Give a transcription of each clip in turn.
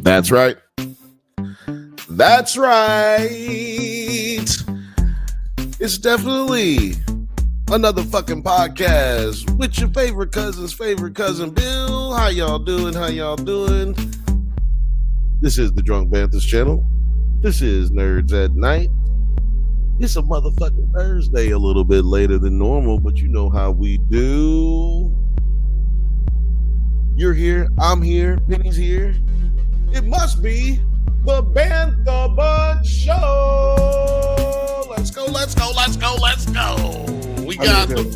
That's right. That's right. It's definitely another fucking podcast with your favorite cousin Bill. How y'all doing? This is the Drunk Banthas channel. This is Nerds at Night. It's a motherfucking Thursday, a little bit later than normal, but you know how we do. You're here, I'm here, Penny's here. It must be the Bantha Bud Show. Let's go. We got the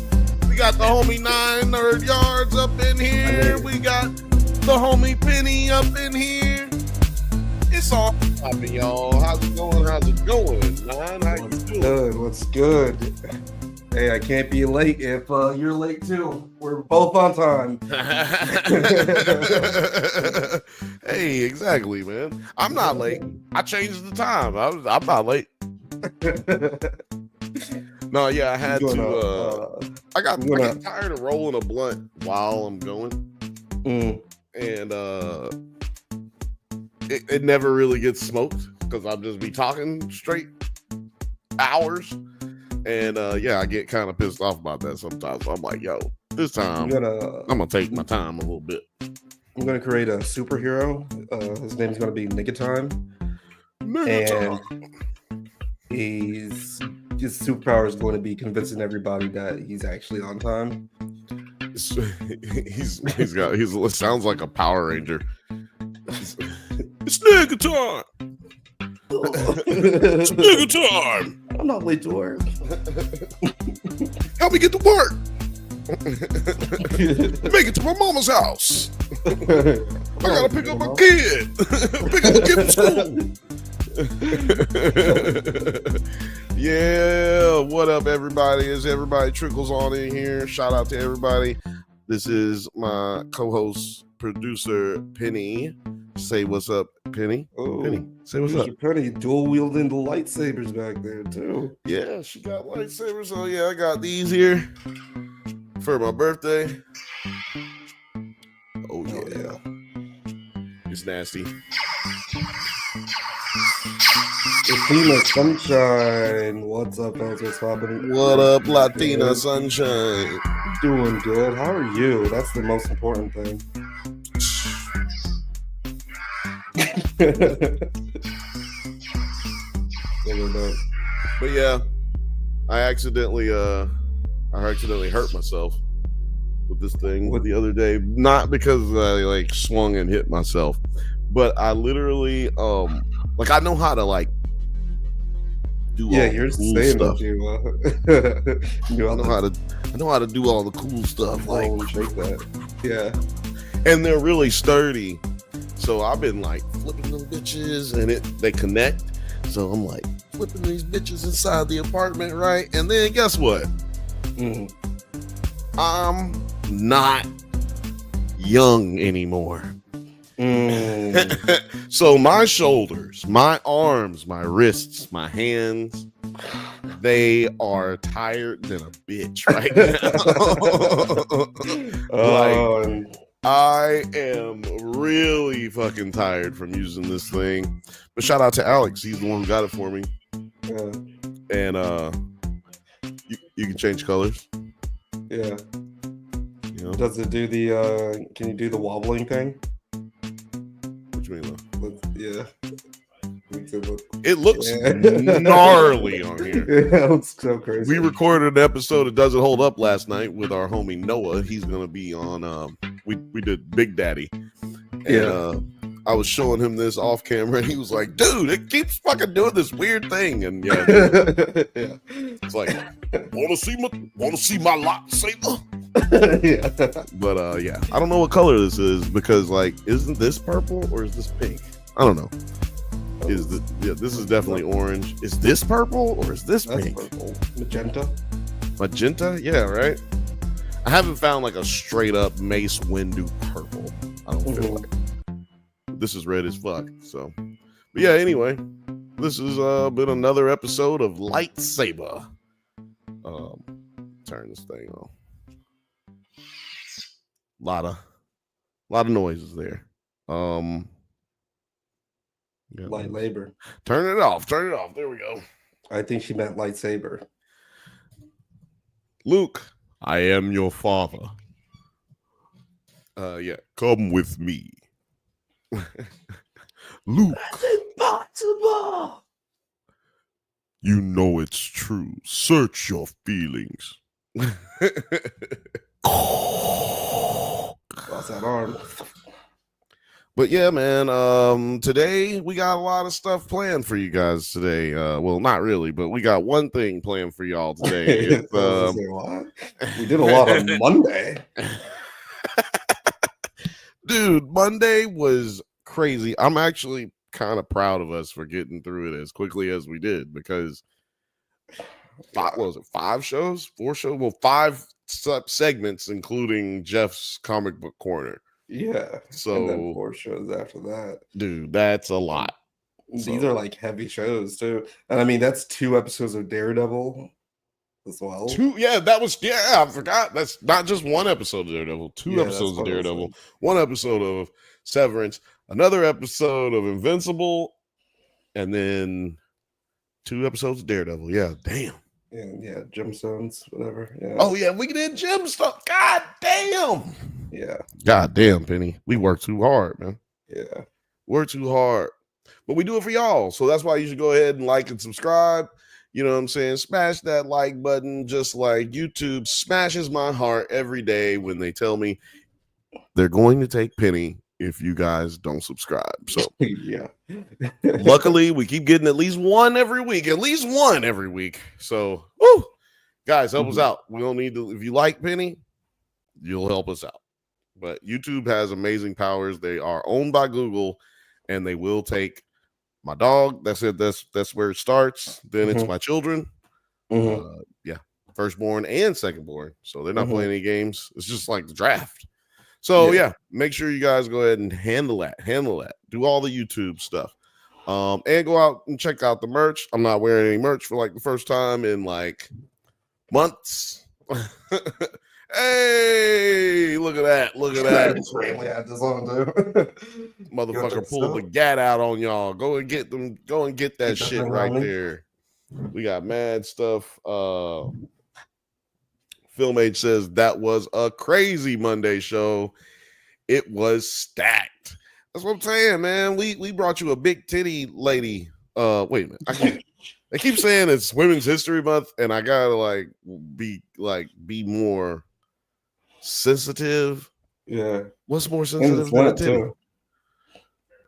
homie 9 Nerd Yards up in here. We got the homie Penny up in here. It's all popping, y'all. How's it going, 9? How you doing? What's good? Hey, I can't be late if you're late too. We're both on time. Hey, exactly, man. I'm not late. I changed the time. I'm not late. No, yeah, I had to. I got tired of rolling a blunt while I'm going, and it never really gets smoked because I'll just be talking straight hours. And I get kind of pissed off about that sometimes. So I'm like, yo, this time I'm gonna take my time a little bit. I'm gonna create a superhero. His name's gonna be Time. And his superpower is going to be convincing everybody that he's actually on time. He sounds like a Power Ranger. It's nigga time. It's nigga time. I'm not late to work. Help me get to work. Make it to my mama's house. I gotta pick up my kid. Pick up a kid from school. Yeah, what up, everybody? As everybody trickles on in here, shout out to everybody. This is my co-host, producer Penny. Say what's up, Penny. Oh, Penny, say what's up. Penny dual wielding the lightsabers back there too. Yeah, she got lightsabers. Oh yeah, I got these here for my birthday. Oh yeah. It's nasty. Latina Sunshine. What's up, fellas? What's happening? What up, Latina Sunshine? Doing good. How are you? That's the most important thing. But yeah, I accidentally hurt myself with this thing the other day. Not because I swung and hit myself, but I literally I know how to do all the cool stuff. I know how to do all the cool stuff. Take that. Yeah. And they're really sturdy. So I've been flipping them bitches and they connect. So I'm flipping these bitches inside the apartment, right? And then guess what? I'm not young anymore. So my shoulders, my arms, my wrists, my hands, they are tired than a bitch right now. I am really fucking tired from using this thing. But shout out to Alex. He's the one who got it for me. And you can change colors. Yeah. You know? Does it do the can you do the wobbling thing? What you mean though? Yeah. It looks gnarly on here. Yeah, it looks so crazy. We recorded an episode of Does It Hold Up last night with our homie Noah. He's gonna be on we did Big Daddy. And I was showing him this off camera and he was like, dude, it keeps fucking doing this weird thing. And yeah. It's like, wanna see my lightsaber? Yeah. But I don't know what color this is because isn't this purple or is this pink? I don't know. This is definitely orange. Is this purple or is this pink? Purple. Magenta? Yeah, right. I haven't found a straight up Mace Windu purple. I don't feel like. This is red as fuck. So, but yeah. Anyway, this has been another episode of Lightsaber. Turn this thing on. A lot of noises there. But yeah, Light labor. Turn it off. Turn it off. There we go. I think she meant lightsaber. Luke, I am your father. Yeah, come with me. Luke. That's impossible. You know it's true. Search your feelings. Lost that arm. But yeah, man, today we got a lot of stuff planned for you guys today. Well, not really, but we got one thing planned for y'all today. We did a lot on Monday. Dude, Monday was crazy. I'm actually kind of proud of us for getting through it as quickly as we did because what was it, 4 shows? Well, 5 segments, including Jeff's comic book corner. Yeah. So and then 4 shows after that. Dude, that's a lot. These are like heavy shows too. And I mean, that's 2 episodes of Daredevil as well. 2, yeah, that was, I forgot. That's not just 1 episode of Daredevil, 2 episodes of Daredevil, 1 episode of Severance, another episode of Invincible, and then 2 episodes of Daredevil. Yeah, damn. Yeah, Gemstones, whatever. Yeah. Oh yeah, we did Gemstones. God damn. Yeah. God damn, Penny. We work too hard, man. Yeah. Work too hard. But we do it for y'all. So that's why you should go ahead and like and subscribe. You know what I'm saying? Smash that like button, just like YouTube smashes my heart every day when they tell me they're going to take Penny if you guys don't subscribe. So yeah. Luckily, we keep getting at least one every week. So, woo, guys, help us out. We don't need to. If you like Penny, you'll help us out. But YouTube has amazing powers. They are owned by Google, and they will take my dog. That's it. That's where it starts. Then it's my children. Yeah, firstborn and secondborn. So they're not playing any games. It's just like the draft. So yeah, make sure you guys go ahead and handle that. Do all the YouTube stuff. And go out and check out the merch. I'm not wearing any merch for like the first time in like months. Hey, look at that. Motherfucker pulled the gat out on y'all. Go and get that shit right there. We got mad stuff. Film H says that was a crazy Monday show. It was stacked. That's what I'm saying, man. We brought you a big titty lady. Wait a minute. They keep saying it's Women's History Month, and I gotta be more sensitive. Yeah. What's more sensitive than a titty?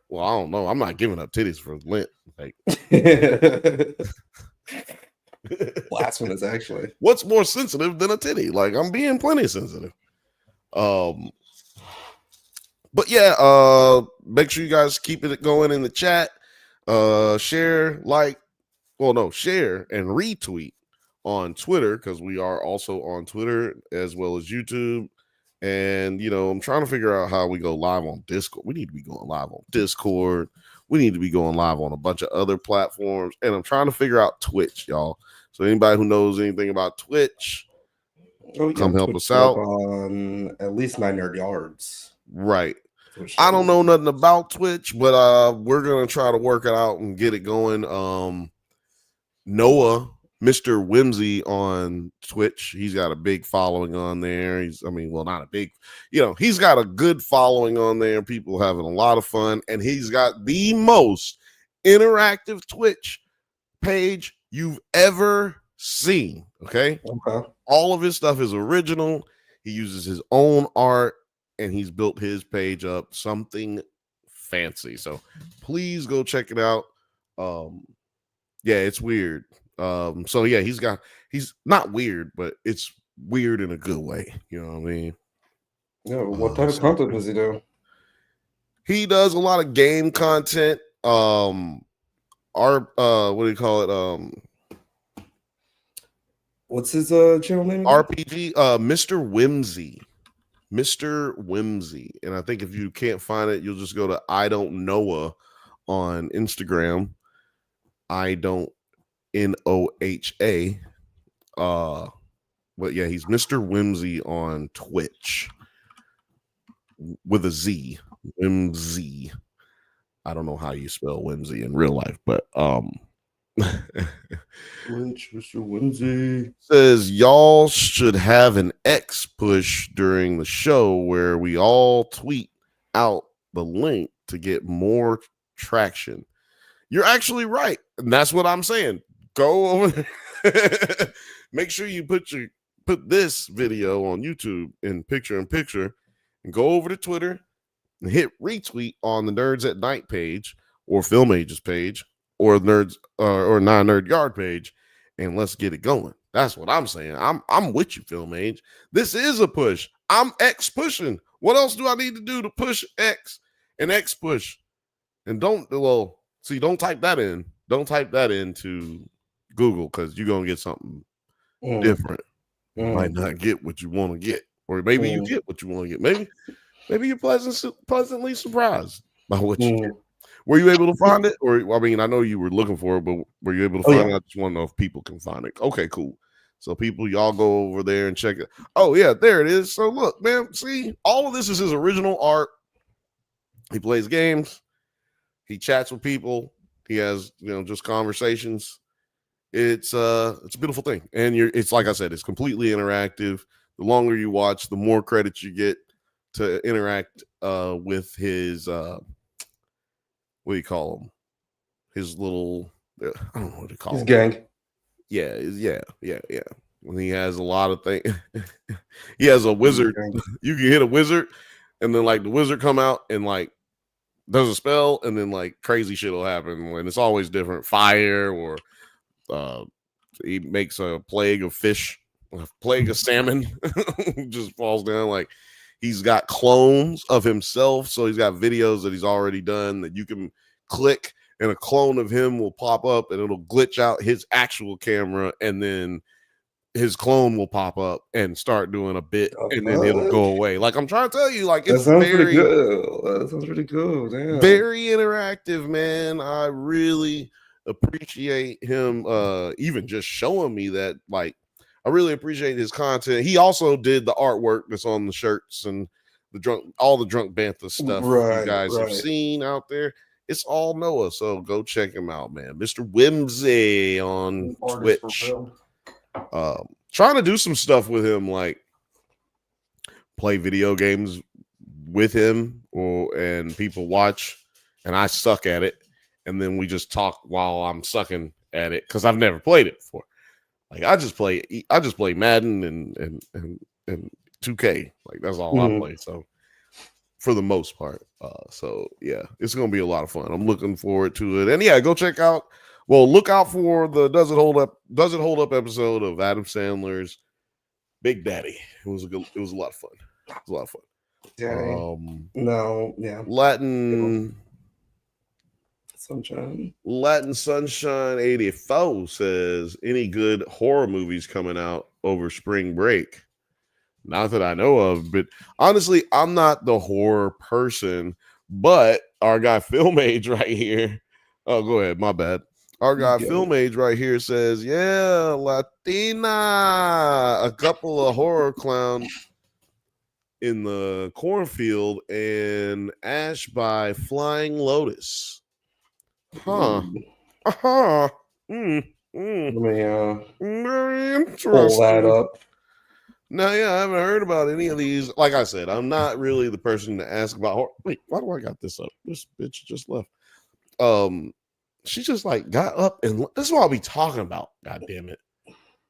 Well, I don't know. I'm not giving up titties for Lent. Like blasphemous, actually. What's more sensitive than a titty? Like, I'm being plenty sensitive. But yeah, make sure you guys keep it going in the chat. Share and retweet on Twitter, because we are also on Twitter as well as YouTube. And I'm trying to figure out how we go live on Discord. We need to be going live on Discord. We need to be going live on a bunch of other platforms. And I'm trying to figure out Twitch, y'all. So anybody who knows anything about Twitch, come help us out. On at least 9 yards. Right. I don't know nothing about Twitch, but we're going to try to work it out and get it going. Noah, Mr. Whimsy on Twitch, he's got a big following on there. He's got a good following on there. People having a lot of fun, and he's got the most interactive Twitch page you've ever seen. Okay. All of his stuff is original. He uses his own art, and he's built his page up something fancy. So please go check it out. Yeah, it's weird. So yeah, he's not weird, but it's weird in a good way. You know what I mean? Yeah. What type of content does he do? He does a lot of game content. What do you call it? What's his channel name? RPG. Mr. Whimsy. And I think if you can't find it, you'll just go to I Don't Noah on Instagram. I don't NOHA. But yeah, he's Mr. Whimsy on Twitch with a Z. Whimsy. I don't know how you spell whimsy in real life, but Which Mr. Whimsy says y'all should have an X push during the show where we all tweet out the link to get more traction. You're actually right, and that's what I'm saying. Go over there. Make sure you put this video on YouTube in picture, and go over to Twitter and hit retweet on the Nerds at Night page or Film Ages page or Nerds or Non Nerd Yard page, and let's get it going. That's what I'm saying. I'm with you, Film Age. This is a push. I'm X pushing. What else do I need to do to push X and X push? And don't type that in. Don't type that into Google because you're gonna get something different. You might not get what you want to get, or maybe you get what you want to get. Maybe you're pleasantly surprised by what you get. Were you able to find it? Or I mean, I know you were looking for it, but were you able to find it? I just want to know if people can find it. Okay, cool. So people, y'all go over there and check it. Oh yeah, there it is. So look, man, see, all of this is his original art. He plays games. He chats with people. He has, just conversations. It's a beautiful thing. And it's like I said, it's completely interactive. The longer you watch, the more credits you get to interact with his what do you call him? His little I don't know what to call his him. Gang. Yeah. When he has a lot of things. He has a wizard. You can hit a wizard, and then like the wizard come out and like does a spell, and then like crazy shit will happen, and it's always different. Fire, or he makes a plague of fish, a plague of salmon, just falls down. Like he's got clones of himself, so he's got videos that he's already done that you can click, and a clone of him will pop up, and it'll glitch out his actual camera, and then his clone will pop up and start doing a bit, and then it'll go away. Like I'm trying to tell you, like it's pretty good. That sounds pretty cool. Damn. Very interactive, man. I really appreciate him even just showing me that. Like I really appreciate his content. He also did the artwork that's on the shirts and all the drunk Bantha stuff you guys have seen out there. It's all Noah, so go check him out, man. Mr. Whimsy on Twitch. Trying to do some stuff with him, like play video games with him, and people watch, and I suck at it, and then we just talk while I'm sucking at it because I've never played it before. Like I just play Madden and 2K. Like that's all I play. So for the most part, so yeah, it's gonna be a lot of fun. I'm looking forward to it, and yeah, go check out. Well, look out for the Does It Hold Up episode of Adam Sandler's Big Daddy. It was a lot of fun. It was a lot of fun. Latin Sunshine 84 says, any good horror movies coming out over spring break? Not that I know of, but honestly, I'm not the horror person, but our guy Film Age right here. Oh, go ahead. My bad. Our guy Film Age right here says, yeah, Latina, a couple of horror clowns in the cornfield and Ash by Flying Lotus. Huh. Uh-huh. Let me very interesting. pull that up. No, yeah, I haven't heard about any of these. Like I said, I'm not really the person to ask about horror. Wait, why do I got this up? This bitch just left. She just like got up, and this is what I'll be talking about. God damn it.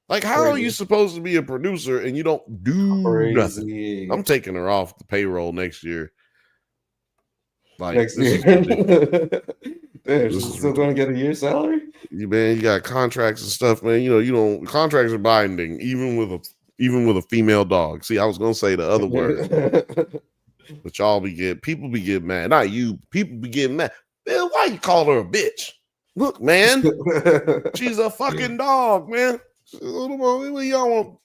Like, how are you supposed to be a producer and you don't do nothing? I'm taking her off the payroll next year. Like next year. Damn, she's still going to get a year's salary? Man, you got contracts and stuff, man. You don't contracts are binding, even with a female dog. See, I was gonna say the other word. But people be getting mad. Not you, people be getting mad. Man, why you call her a bitch? Look, man, she's a fucking dog, man. Y'all want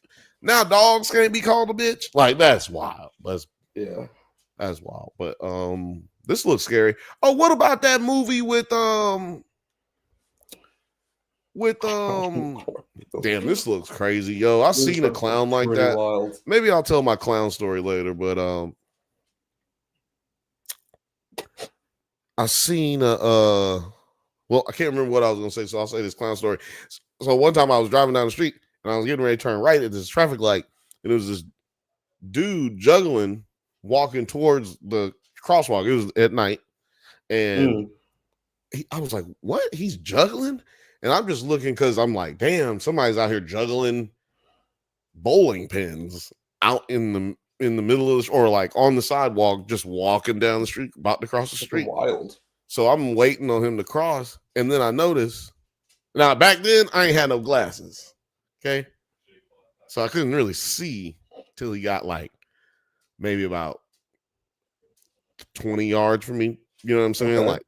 now dogs can't be called a bitch? Like that's wild. That's wild. But this looks scary. Oh, what about that movie with damn, this looks crazy, yo. I've seen a clown like that. Wild. Maybe I'll tell my clown story later, but I seen well, I can't remember what I was gonna say, so I'll say this clown story. So one time I was driving down the street and I was getting ready to turn right at this traffic light, and it was this dude juggling, walking towards the crosswalk. It was at night, and I was like, "What? He's juggling?" And I'm just looking because I'm like, "Damn, somebody's out here juggling bowling pins out in the middle of the, or like on the sidewalk, just walking down the street, about to cross the street." Wild. So I'm waiting on him to cross, and then I notice. Now back then I ain't had no glasses, okay, so I couldn't really see till he got like maybe about 20 yards from me. You know what I'm saying? Okay. Like,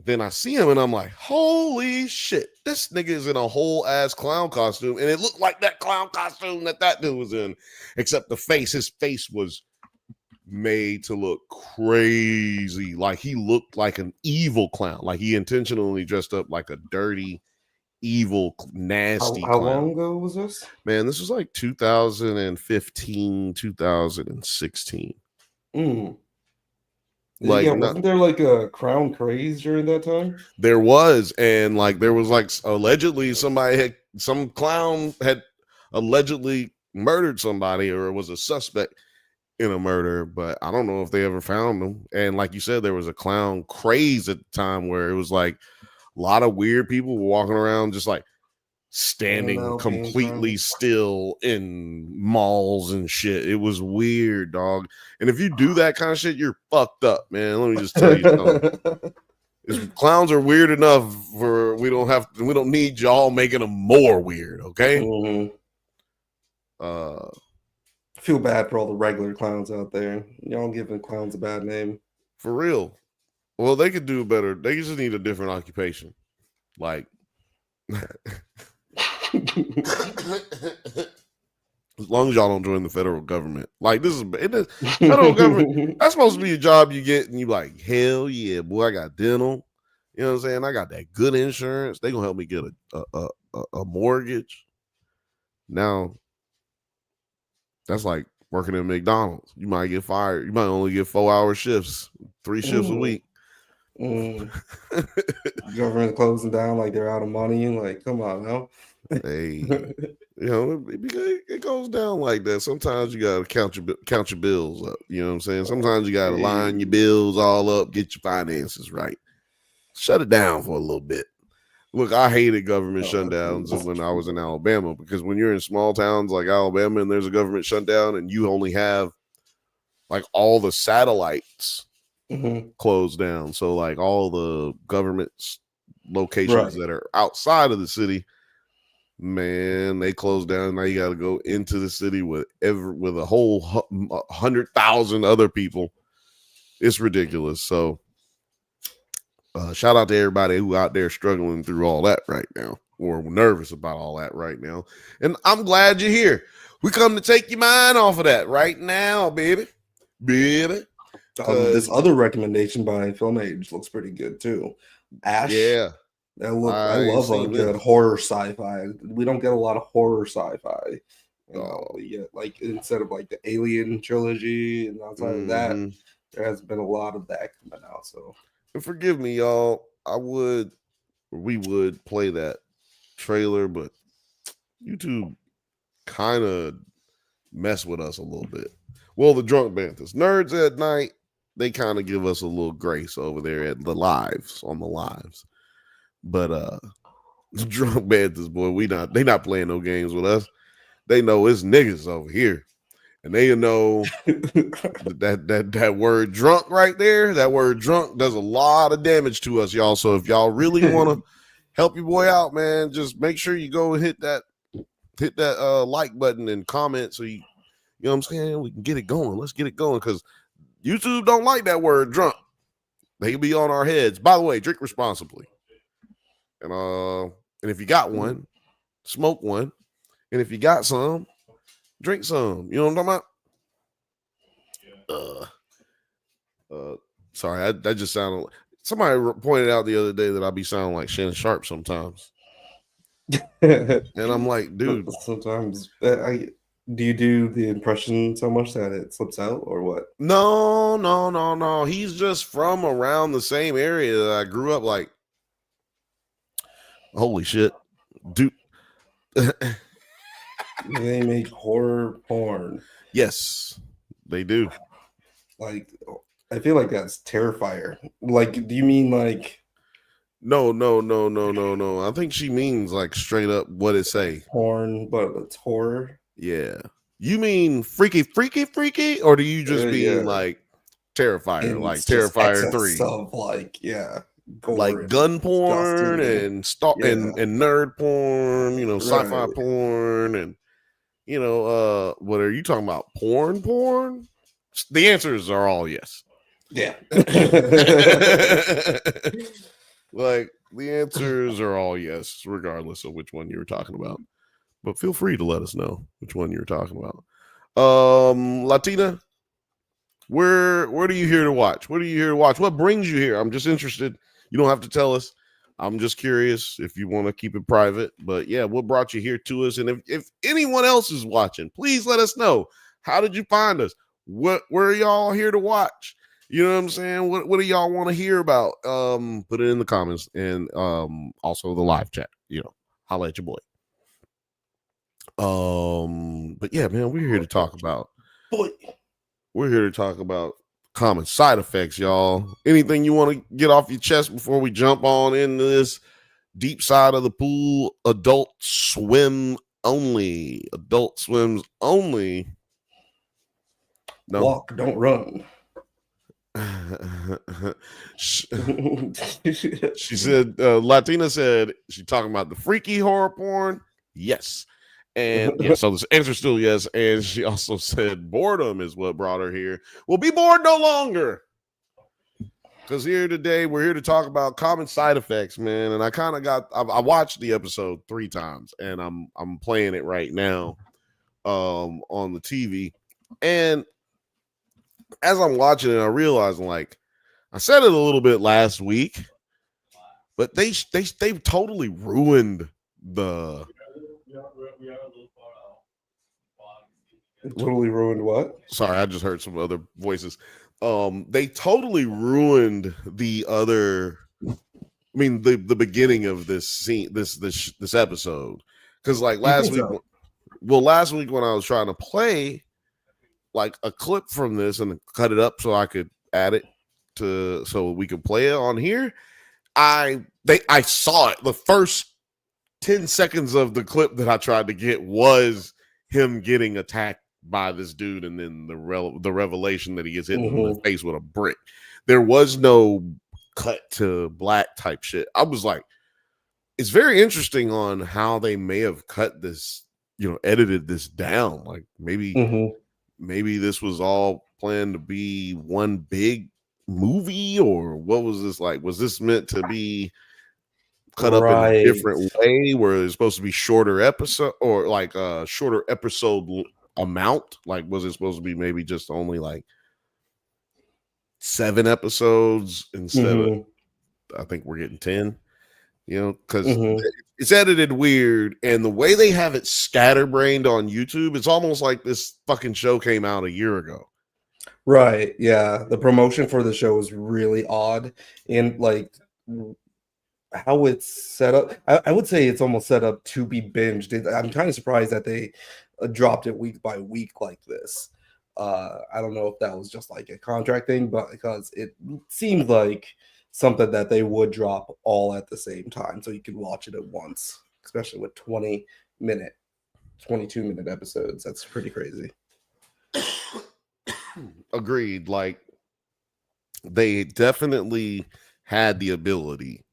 then I see him and I'm like, holy shit, this nigga is in a whole ass clown costume. And it looked like that clown costume that dude was in, except his face was made to look crazy. Like he looked like an evil clown. Like he intentionally dressed up like a dirty, evil, nasty How clown. long ago was this? Man, this was like 2015, 2016. Like, yeah, wasn't there like a crown craze during that time? There was, and like there was like allegedly some clown had allegedly murdered somebody or was a suspect in a murder, but I don't know if they ever found him. And like you said, there was a clown craze at the time where it was like a lot of weird people were walking around just like standing completely still in malls and shit. It was weird, dog. And if you do that kind of shit, you're fucked up, man. Let me just tell you something. Clowns are weird enough for we don't need y'all making them more weird, okay? I feel bad for all the regular clowns out there. Y'all giving clowns a bad name. For real. Well, they could do better. They just need a different occupation. Like as long as y'all don't join the federal government. Like this is federal government. That's supposed to be a job you get and you like, hell yeah, boy, I got dental. You know what I'm saying? I got that good insurance. They gonna help me get a mortgage. Now that's like working at McDonald's. You might get fired. You might only get 4-hour shifts, 3 shifts a week. Government closing down like they're out of money. Like, come on now. Hey, you know, it goes down like that. Sometimes you gotta count your bills up. You know what I'm saying? Sometimes you gotta line your bills all up, get your finances right. Shut it down for a little bit. Look, I hated government shutdowns when I was in Alabama because when you're in small towns like Alabama and there's a government shutdown and you only have like all the satellites closed down. So like all the government locations that are outside of the city, man, they closed down. Now you got to go into the city with a whole 100,000 other people. It's ridiculous. So shout out to everybody who out there struggling through all that right now or nervous about all that right now. And I'm glad you're here. We come to take your mind off of that right now, baby. This other recommendation by Film Age looks pretty good too. Ash. Yeah. I love a good horror sci-fi. We don't get a lot of horror sci-fi. Like instead of like the Alien trilogy and outside of that, there has been a lot of that coming out. So and forgive me, y'all. We would play that trailer, but YouTube kind of mess with us a little bit. Well, the Drunk Banthas, Nerds at Night, they kind of give us a little grace over there at the lives. But the Drunk Banthas, boy, they not playing no games with us. They know it's niggas over here. And they know that word drunk right there, that word drunk does a lot of damage to us, y'all. So if y'all really want to help your boy out, man, just make sure you go and hit that like button and comment so you know what I'm saying? We can get it going. Let's get it going because YouTube don't like that word drunk. They be on our heads. By the way, drink responsibly. And if you got one, smoke one. And if you got some, drink some. You know what I'm talking about? Sorry, that just sounded. Somebody pointed out the other day that I be sounding like Shannon Sharp sometimes, and I'm like, dude. Sometimes Do you do the impression so much that it slips out, or what? No. He's just from around the same area that I grew up. Like, holy shit, dude. They make horror porn. Yes, they do. Like, I feel like that's Terrifier. Like, do you mean like? No. I think she means like straight up what it say. Porn, but it's horror. Yeah. You mean freaky, or do you just mean like Terrifier, And like it's just Terrifier 3? Of like, gore Like gun porn and and nerd porn, you know, sci-fi porn, and what are you talking about? Porn? The answers are all yes. Yeah. Like the answers are all yes, regardless of which one you were talking about. But feel free to let us know which one you're talking about. Latina, where are you here to watch? What are you here to watch? What brings you here? I'm just interested. You don't have to tell us. I'm just curious if you want to keep it private. But yeah, what brought you here to us? And if anyone else is watching, please let us know. How did you find us? Where are y'all here to watch? You know what I'm saying? What do y'all want to hear about? Put it in the comments and also the live chat. Holla at your boy. But yeah, man, we're here to talk about common side effects, y'all. Anything you want to get off your chest before we jump on into this deep side of the pool? Adult swims only. No. Walk, don't run. She said, Latina said, she talking about the freaky horror porn. Yes. And yeah, so the answer is still yes. And she also said boredom is what brought her here. We'll be bored no longer. Because here today, we're here to talk about common side effects, man. And I kind of I watched the episode 3 times, and I'm playing it right now on the TV. And as I'm watching it, I realized, like, I said it a little bit last week, but they've totally ruined the. Totally ruined what? Sorry, I just heard some other voices. They totally ruined the beginning of this scene, this episode, because like last week when I was trying to play like a clip from this and cut it up so I could add it so we could play it on here, I saw it. The first 10 seconds of the clip that I tried to get was him getting attacked by this dude, and then the revelation that he gets hit in the face with a brick. There was no cut to black type shit. I was like, it's very interesting on how they may have cut this, edited this down. Like maybe this was all planned to be one big movie, or what was this like? Was this meant to be cut up in a different way, where it's supposed to be shorter episode, or like a shorter episode amount? Like, was it supposed to be maybe just only like 7 episodes instead of, I think we're getting 10, because it's edited weird, and the way they have it scatterbrained on YouTube, it's almost like this fucking show came out a year ago. Right. Yeah. The promotion for the show is really odd, and like how it's set up. I would say it's almost set up to be binged. I'm kind of surprised that they dropped it week by week like this. I don't know if that was just like a contract thing, but because it seemed like something that they would drop all at the same time so you could watch it at once, especially with 22-minute episodes. That's pretty crazy. Agreed. Like, they definitely had the ability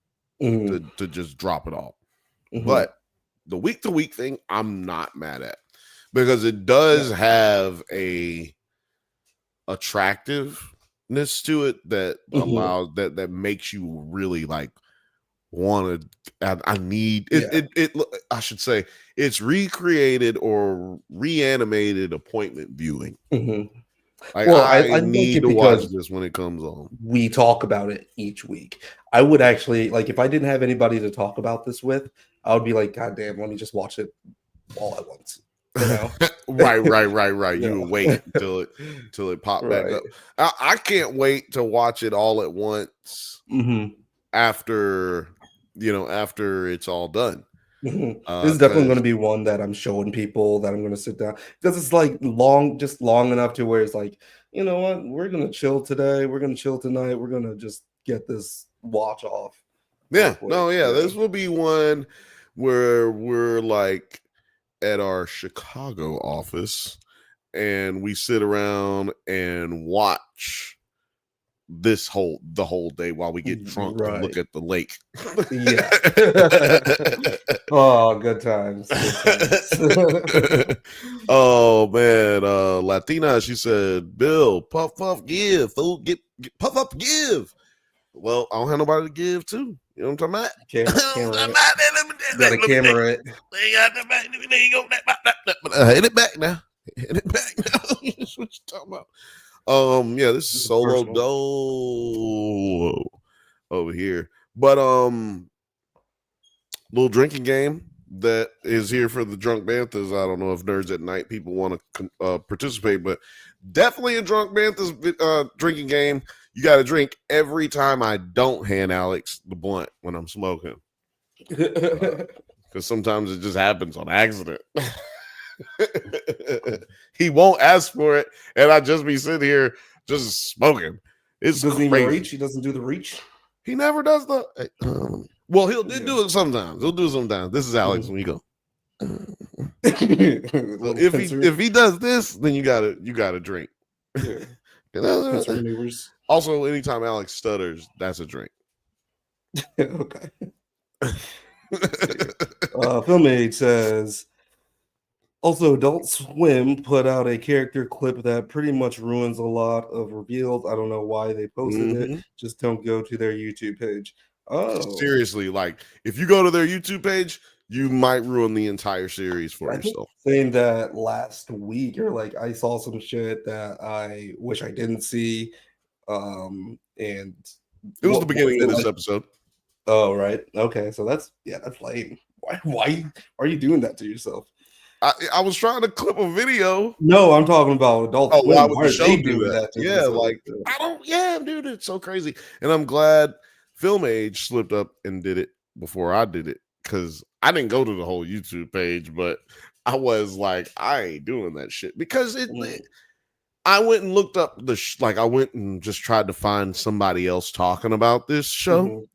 to just drop it all. But the week to week thing, I'm not mad at, because it does have a attractiveness to it that allows that makes you really like want to. I need it. I should say it's recreated or reanimated appointment viewing. Like, I need to watch this when it comes on. We talk about it each week. I would actually, like, if I didn't have anybody to talk about this with, I would be like, God damn, let me just watch it all at once. Right. You would wait until it popped back up. I can't wait to watch it all at once after it's all done. This is definitely going to be one that I'm showing people that I'm going to sit down, because it's like long enough to where it's like, you know what, we're going to chill today, we're going to chill tonight, we're going to just get this watch off. This will be one where we're like at our Chicago office and we sit around and watch the whole day while we get drunk and look at the lake. Yeah. Oh, good times. Oh man, Latina, she said, Bill, puff give, fool, get puff up, give. Well, I don't have nobody to give to. You know what I'm talking about? Camera got a camera it. Hit it back now. That's what you talking about. This is Solo Doe over here. But little drinking game that is here for the drunk Banthas. I don't know if Nerds at Night people want to participate, but definitely a drunk Banthas drinking game. You got to drink every time I don't hand Alex the blunt when I'm smoking, because sometimes it just happens on accident. He won't ask for it, and I just be sitting here just smoking. It's doesn't crazy. Even reach. He doesn't do the reach. He never does the. Well, he'll do it sometimes. He'll do it sometimes. This is Alex when he go. If he does this, then you gotta drink. Yeah. Also, anytime Alex stutters, that's a drink. Okay. Filmade says, also, Adult Swim put out a character clip that pretty much ruins a lot of reveals. I don't know why they posted it. Just don't go to their YouTube page. Oh, seriously, like if you go to their YouTube page, you might ruin the entire series for yourself. Saying that last week, or like I saw some shit that I wish I didn't see. And it was the beginning of this episode. Oh, right. Okay, so that's lame. Why are you doing that to yourself? I was trying to clip a video. No, I'm talking about Adult Swim. Why would the show do that? Dude, it's so crazy. And I'm glad Film Age slipped up and did it before I did it, because I didn't go to the whole YouTube page, but I was like, I ain't doing that shit, because I went and looked up I went and just tried to find somebody else talking about this show,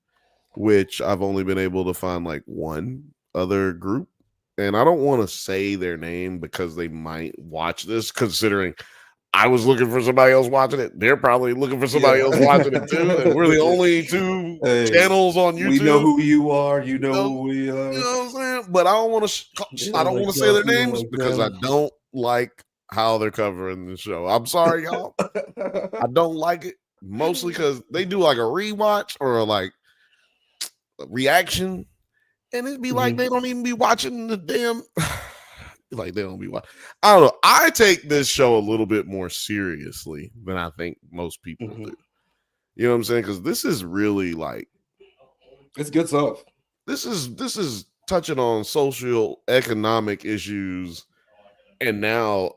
which I've only been able to find like one other group. And I don't want to say their name because they might watch this, considering I was looking for somebody else watching it. They're probably looking for somebody else watching it too. And we're the only two channels on YouTube. We know who you are. You know who we are. You know what I'm saying? But I don't want to. I don't want to say their names because I don't like how they're covering the show. I'm sorry, y'all. I don't like it, mostly because they do like a rewatch or like a reaction, and it'd be like they don't even be watching the damn. Like they don't be watching. I don't know. I take this show a little bit more seriously than I think most people do. You know what I'm saying? Because this is really like, it's good stuff. This is touching on social economic issues, and now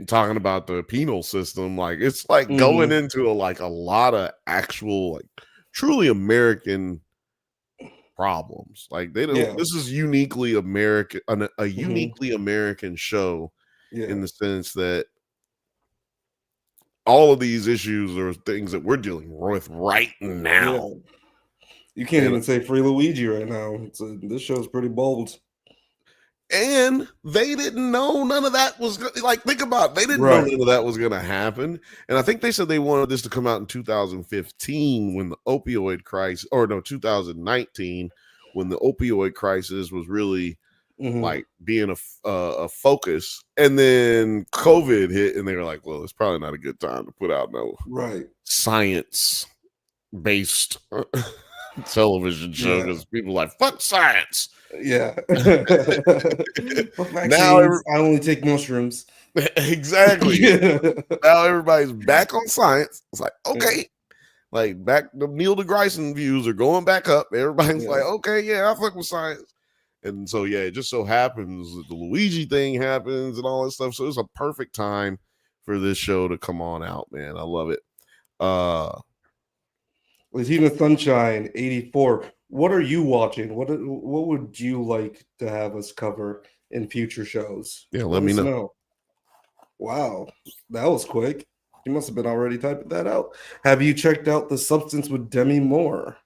talking about the penal system. Like it's like going into a lot of actual like truly American problems. Like they don't. This is uniquely American, a uniquely American show in the sense that all of these issues are things that we're dealing with right now. You can't even say Free Luigi right now. This show's pretty bold. And they didn't know none of that was like, think about it. They didn't know none of that was going to happen. And I think they said they wanted this to come out in 2015 when the opioid crisis, or no, 2019 when the opioid crisis was really like being a focus. And then COVID hit and they were like, well, it's probably not a good time to put out no science based television show because people are like, fuck science. Now I only take mushrooms. Exactly. Now everybody's back on science. It's like, okay. Like back, the Neil deGrasse views are going back up. Everybody's like, okay, I fuck with science. And so yeah, it just so happens that the Luigi thing happens and all that stuff. So it's a perfect time for this show to come on out, man. I love it. Latina Sunshine 84. What are you watching? What would you like to have us cover in future shows? Yeah, let me know. Wow, that was quick. You must have been already typing that out. Have you checked out The Substance with Demi Moore?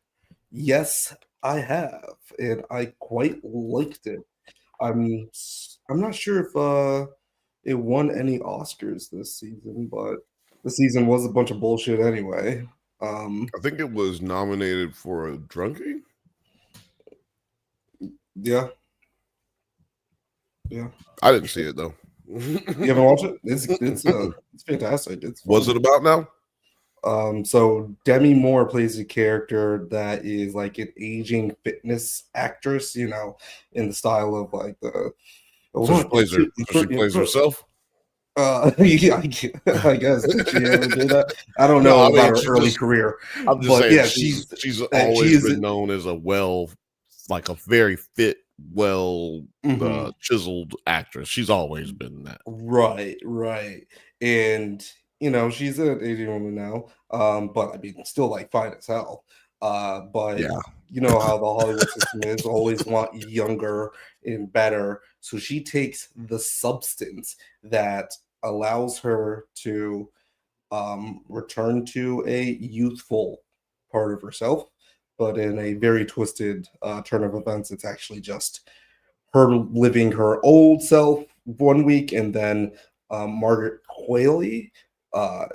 Yes, I have, and I quite liked it. I'm not sure if it won any Oscars this season, but the season was a bunch of bullshit anyway. I think it was nominated for a Drunkie. Yeah. I didn't see it though. You haven't watched it? It's fantastic. It's fun. What's it about now? So Demi Moore plays a character that is like an aging fitness actress, in the style of like the. So she plays herself. Yeah, I guess. Did she ever do that? I don't know about her early career. I'm just saying, yeah, she's always been known as a very fit, chiseled actress. She's always been that. Right. And she's an Asian woman now. But I mean, still like fine as hell. But yeah. You know how the Hollywood system is, always want younger and better. So she takes the substance that allows her to return to a youthful part of herself, but in a very twisted turn of events. It's actually just her living her old self one week, and then Margaret Qualley,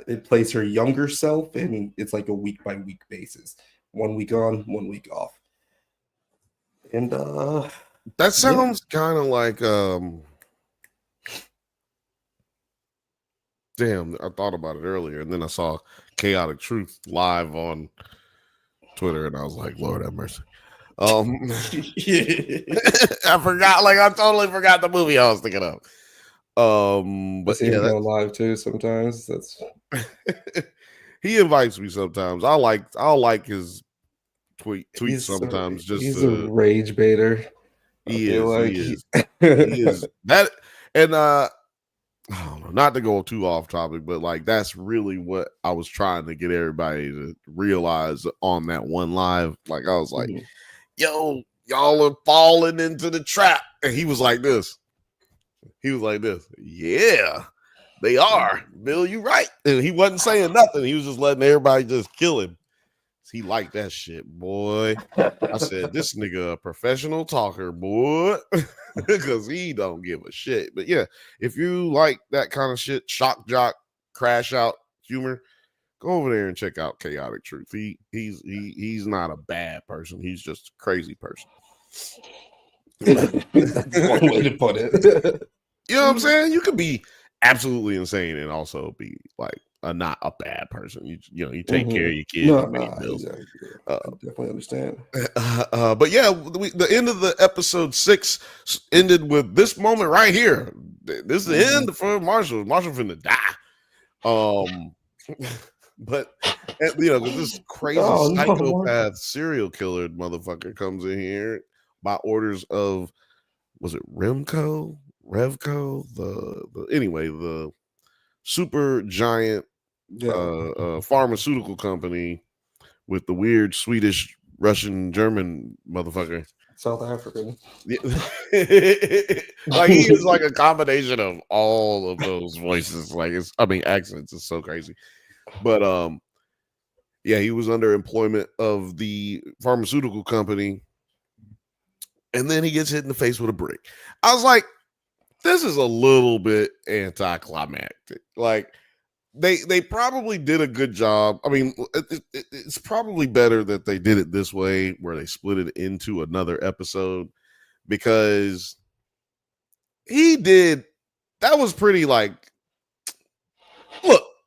it plays her younger self, and it's like a week by week basis. 1 week on, 1 week off. And that sounds kind of like damn, I thought about it earlier, and then I saw Chaotic Truth live on Twitter, and I was like, Lord have mercy. I forgot, I totally forgot the movie I was thinking of. But yeah, that's live too sometimes. That's he invites me sometimes. I'll like his tweets sometimes. He's a rage baiter. He is that, and I don't know, not to go too off topic, but that's really what I was trying to get everybody to realize on that one live. I was like, yo, y'all are falling into the trap. And he was like this. Yeah, they are. Bill, you right. And he wasn't saying nothing. He was just letting everybody just kill him. He liked that shit, boy. I said, this nigga a professional talker, boy. Because he don't give a shit. But yeah, if you like that kind of shit, shock jock, crash out humor, go over there and check out Chaotic Truth. He's not a bad person. He's just a crazy person. That's one way to put it. You know what I'm saying? You could be absolutely insane and also be not a bad person. You take care of your kids. Exactly. I definitely understand. But yeah, the end of the episode 6 ended with this moment right here. This is the end for Marshall. Marshall finna die. But this crazy psychopath serial killer motherfucker comes in here by orders of, was it Revco, the super giant pharmaceutical company with the weird Swedish, Russian, German motherfucker. South African. He is like a combination of all of those voices. Accents is so crazy. But he was under employment of the pharmaceutical company, and then he gets hit in the face with a brick. I was like, this is a little bit anticlimactic. They probably did a good job. I mean, it's probably better that they did it this way, where they split it into another episode, because that was pretty look,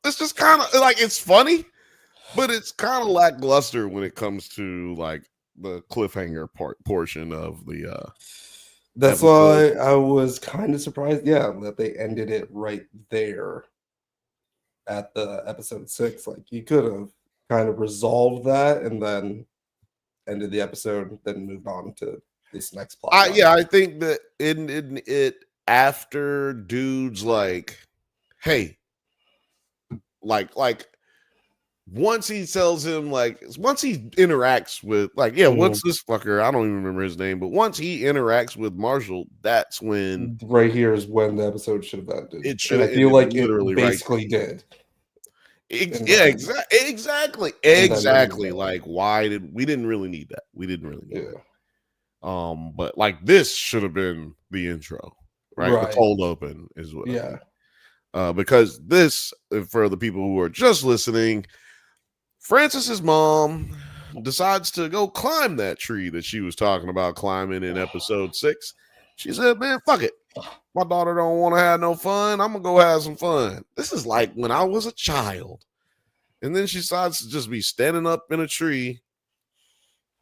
it's just kind of it's funny, but it's kind of lackluster when it comes to the cliffhanger portion of the that's episode. Why I was kind of surprised, that they ended it right there at the episode 6. You could have kind of resolved that and then ended the episode, then moved on to this next plot. I think that in it after dudes like, hey, like once he tells him, like, once he interacts with, like, what's this fucker? I don't even remember his name, but once he interacts with Marshall, that's when right here is when the episode should have ended. It should. I feel like literally it basically did. Exactly. Like, why we didn't really need that. We didn't really need that. But like this should have been the intro, right? The cold open is what. Because this, for the people who are just listening, Francis's mom decides to go climb that tree that she was talking about climbing in episode 6. She said, man, fuck it. My daughter don't want to have no fun. I'm going to go have some fun. This is like when I was a child. And then she decides to just be standing up in a tree.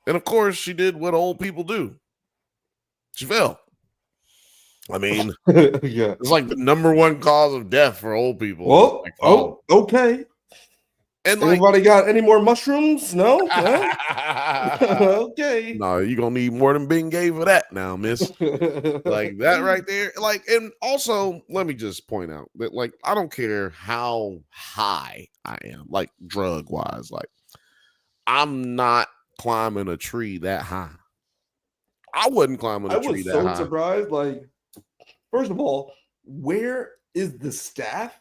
And of course, she did what old people do. She fell. I mean, it's like the number one cause of death for old people. Well, like, okay. And anybody got any more mushrooms? No? Okay. No, you're gonna need more than Bengay for that now, miss. Like that right there. Like, and also let me just point out that, like, I don't care how high I am, like drug wise, like I'm not climbing a tree that high. I wasn't climbing a tree that high. I was so surprised. Like, first of all, where is the staff?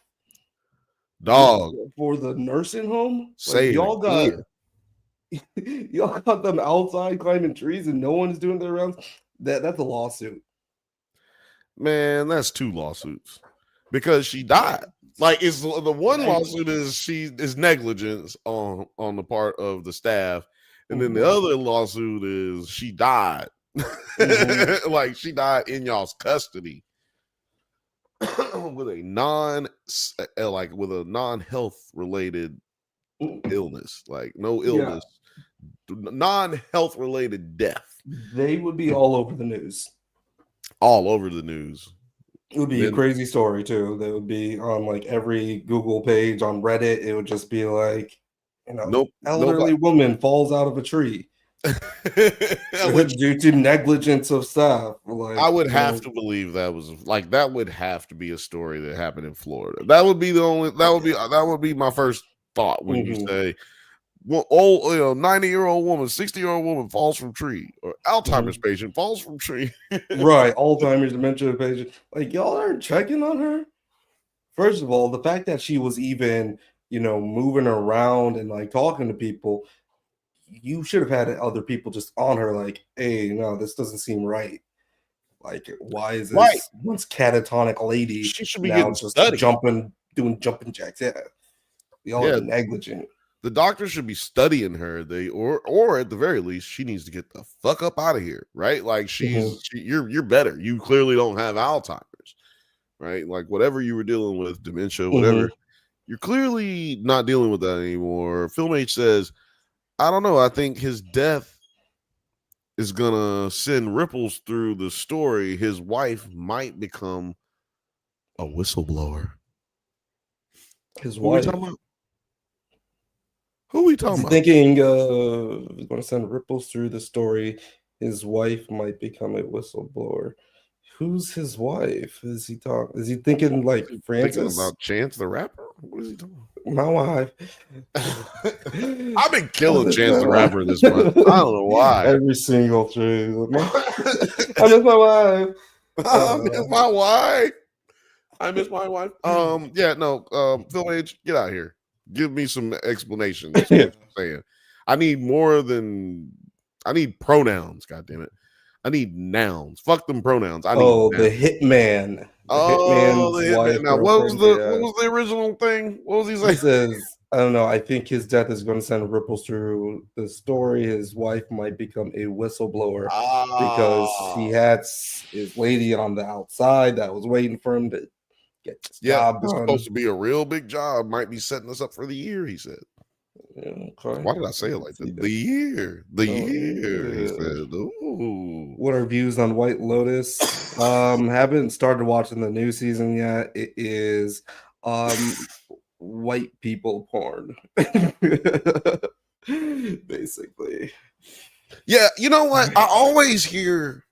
Dog, for the nursing home? Say like, y'all got them outside climbing trees and no one's doing their rounds. That's a lawsuit. Man, that's 2 lawsuits because she died. Like, it's the one lawsuit is negligence on the part of the staff, and then the other lawsuit is she died. Like, she died in y'all's custody. with a non-health related illness, like no illness, non-health related death. They would be all over the news. All over the news. It would be a crazy story too. They would be on like every Google page, on Reddit. It would just be like, elderly woman falls out of a tree. Due to negligence of staff. Like, I would have to believe that would have to be a story that happened in Florida. That would be that would be my first thought when you say, well, 90-year-old woman, 60-year-old woman falls from tree, or Alzheimer's patient falls from tree. Right, Alzheimer's dementia patient. Like, y'all aren't checking on her. First of all, the fact that she was even, moving around and like talking to people, you should have had other people just on her, like, hey, no, this doesn't seem right. Like, why is this once catatonic lady she should be now just doing jumping jacks? Y'all are negligent. The doctor should be studying her. Or at the very least, she needs to get the fuck up out of here, right? Like, you're better. You clearly don't have Alzheimer's, right? Like, whatever you were dealing with, dementia, whatever, you're clearly not dealing with that anymore. Film H says, I don't know. I think his death is gonna send ripples through the story. His wife might become a whistleblower. His wife. Who are we talking about? Thinking he's going to send ripples through the story. His wife might become a whistleblower. Who's his wife? Is he talking? Is he thinking like Francis? Thinking about Chance the Rapper? What is he talking about? My wife. I've been killing Chance the Rapper this month. I don't know why. Every single tree. I miss my wife. I miss my wife. I miss my wife. Phil H, get out here. Give me some explanation. That's what I'm saying. I need pronouns, God damn it. I need nouns. Fuck them pronouns. I need nouns. The hitman. The hitman. Now, what was the original thing? What was he saying? He says, I don't know. I think his death is going to send ripples through the story. His wife might become a whistleblower because he had his lady on the outside that was waiting for him to get his job done. It's supposed to be a real big job. Might be setting us up for the year, he said. Okay. Why did I say it like that? The year. He said. Ooh. What are views on White Lotus? Haven't started watching the new season yet. It is white people porn. Basically. Yeah, you know what? I always hear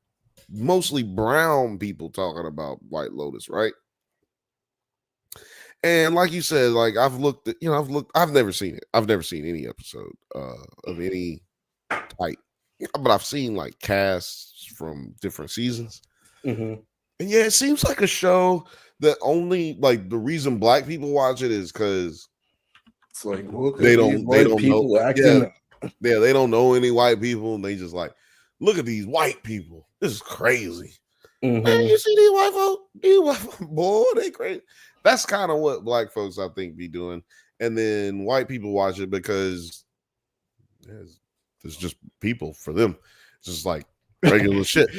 mostly brown people talking about White Lotus, right? And like you said, like I've never seen it. I've never seen any episode of any type, but I've seen like casts from different seasons. Mm-hmm. And yeah, it seems like a show that only like the reason black people watch it is because it's like, look they at these white people acting. Yeah, they don't know any white people, and they just like, look at these white people. This is crazy. Mm-hmm. Man, you see these white folks? These white folks, boy, they crazy. That's kind of what black folks, I think, be doing. And then white people watch it because it's just people for them. It's just like regular shit.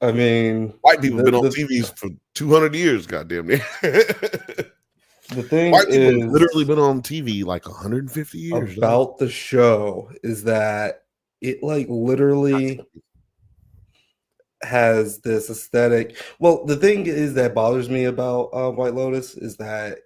I mean, white people have been on TVs for 200 years, goddamn near. The thing white people is, have literally been on TV like 150 years. About the show is that it like literally has this aesthetic. Well, the thing is that bothers me about White Lotus is that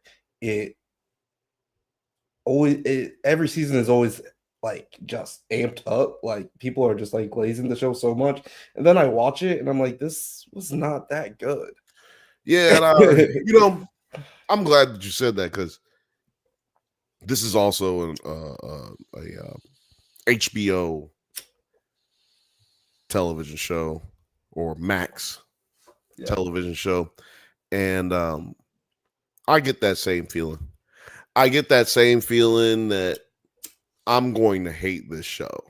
every season is always like just amped up. Like people are just like glazing the show so much, and then I watch it and I'm like, this was not that good. Yeah, and I'm glad that you said that because this is also a HBO television show or Max television show, and I get that same feeling. I get that same feeling that I'm going to hate this show.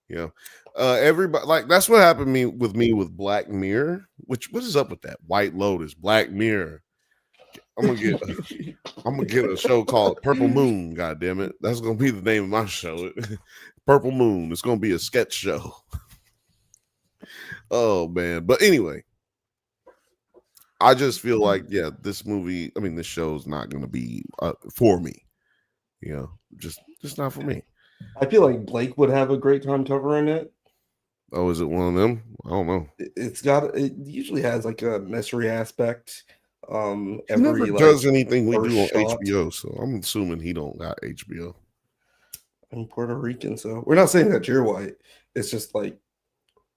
You know, everybody like that's what happened with me with Black Mirror. What is up with that? White Lotus, Black Mirror. I'm gonna get a show called Purple Moon. God damn it, that's gonna be the name of my show. Purple Moon. It's gonna be a sketch show. Oh man, but anyway, I just feel like this show's not gonna be for me. You know, just not for me. I feel like Blake would have a great time covering it. Oh, is it one of them? I don't know. It usually has like a mystery aspect. He never does anything we do on HBO, so I'm assuming he don't got HBO. I'm Puerto Rican, so we're not saying that you're white. It's just like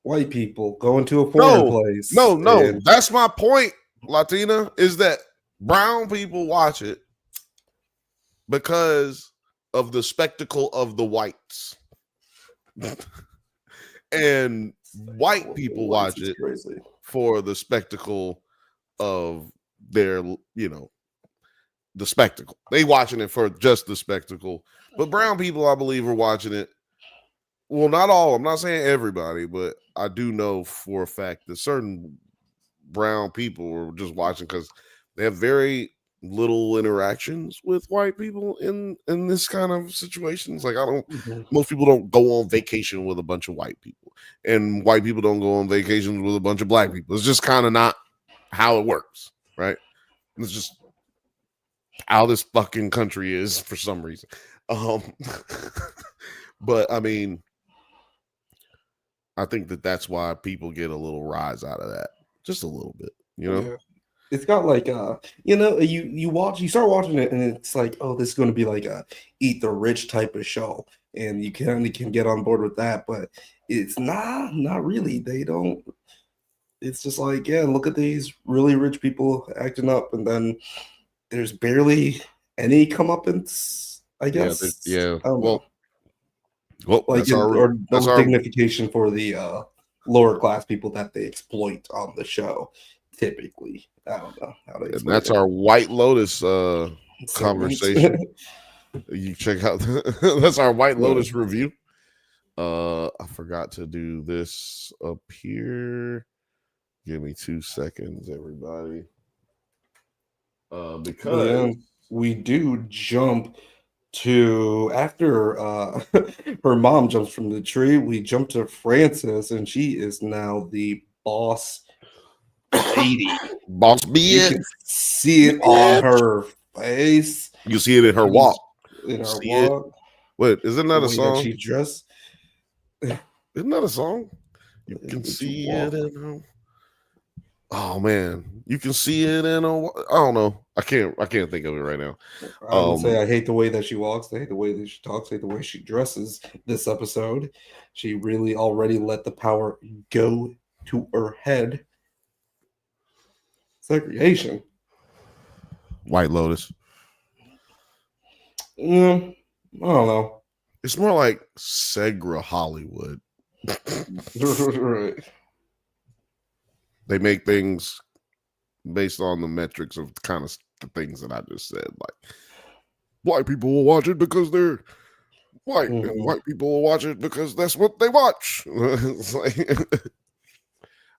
white people going to a foreign place. No, that's my point, Latina, is that brown people watch it because of the spectacle of the whites. And white people watch it for the spectacle of their, the spectacle. They watching it for just the spectacle. But brown people, I believe, are watching it. Well, not all. I'm not saying everybody, but I do know for a fact that certain brown people are just watching because they have very little interactions with white people in this kind of situations. Like most people don't go on vacation with a bunch of white people, and white people don't go on vacations with a bunch of black people. It's just kind of not how it works, right? It's just how this fucking country is for some reason. But I mean, I think that's why people get a little rise out of that, just a little bit, Yeah. It's got like you start watching it and it's like, oh, this is going to be like a eat the rich type of show, and you can get on board with that, but it's not really. They don't. It's just like, look at these really rich people acting up, and then there's barely any comeuppance, I guess. Well, like that's dignification for the lower class people that they exploit on the show. Typically, I don't know how to. That's our White Lotus conversation. You check out that's our White Lotus review. I forgot to do this up here. Give me 2 seconds, everybody. Because we do jump to after her mom jumps from the tree, we jump to Frances, and she is now the boss lady. Boss bitch. You can see it on her face. You see it in her walk. In her walk. Wait, isn't that a song? That she dressed. Isn't that a song? You can see it in her. Oh man, you can see it in a. I don't know. I can't think of it right now. I would say I hate the way that she walks. I hate the way that she talks. I hate the way she dresses. This episode, she really already let the power go to her head. Segregation. White Lotus. I don't know. It's more like Segra Hollywood. Right. They make things based on the metrics of kind of the things that I just said. Like, black people will watch it because they're white, and white people will watch it because that's what they watch. It's like,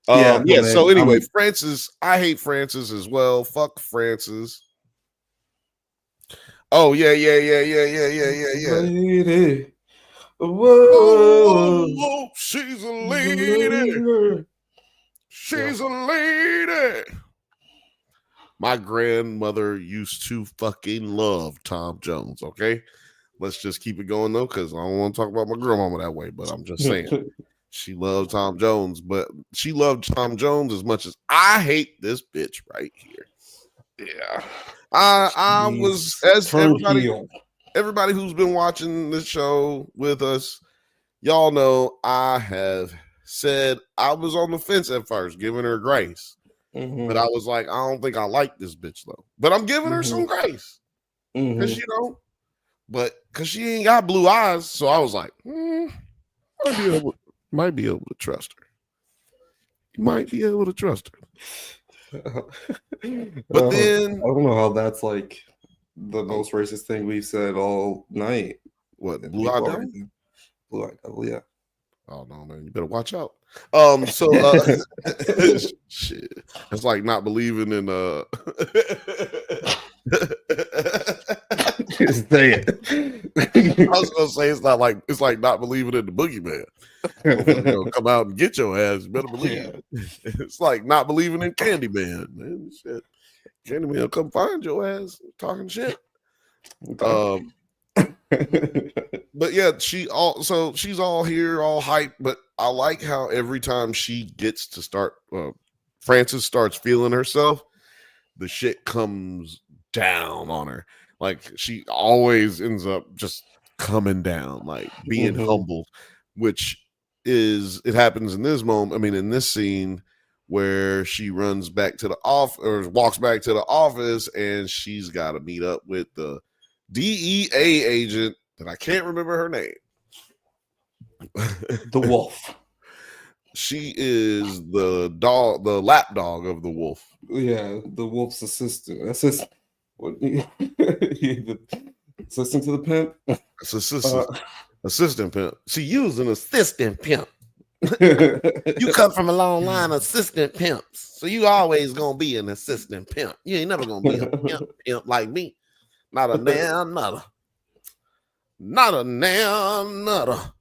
yeah. So anyway, Francis, I hate Francis as well. Fuck Francis. Oh yeah. Lady. Whoa, she's a lady. She's a lady. My grandmother used to fucking love Tom Jones. Okay, let's just keep it going though, because I don't want to talk about my grandmama that way. But I'm just saying, she loved Tom Jones, but she loved Tom Jones as much as I hate this bitch right here. Yeah, I was, as everybody who's been watching this show with us, y'all know I have said I was on the fence at first, giving her grace. But I was like, I don't think I like this bitch though. But I'm giving her some grace. Because because she ain't got blue eyes. So I was like, might be able to trust her. You might be able to trust her. But then I don't know how that's like the most racist thing we've said all night. What, blue-eyed devil? Blue-eyed devil, yeah. Oh no, man, you better watch out. Shit. It's like not believing in say it. I was gonna say it's like not believing in the boogeyman. Come out and get your ass. You better believe it. It's like not believing in Candyman, man. Shit. Candyman will come find your ass talking shit. But yeah, she's all here, all hype. But I like how every time she gets to start, Frances starts feeling herself, the shit comes down on her. Like she always ends up just coming down, like being humbled, which it happens in this moment. I mean, in this scene where she runs back to the office or walks back to the office, and she's got to meet up with the DEA agent that I can't remember her name. The Wolf. She is the lap dog of the Wolf. Yeah, the Wolf's assistant. The assistant to the pimp. It's assistant pimp. See, you was an assistant pimp. You come from a long line of assistant pimps, so you always gonna be an assistant pimp. You ain't never gonna be a pimp like me. Not a damn nutter. Not a damn nutter.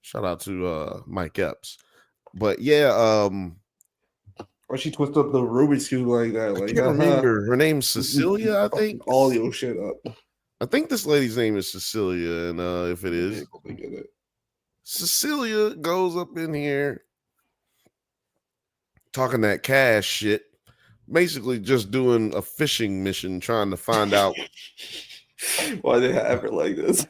Shout out to Mike Epps. But yeah, why she twist up the Rubik's Cube like that? I can't remember. Her name's Cecilia, I think. All your shit up. I think this lady's name is Cecilia, and if it is, Cecilia goes up in here talking that cash shit, basically just doing a fishing mission, trying to find out why they have her like this.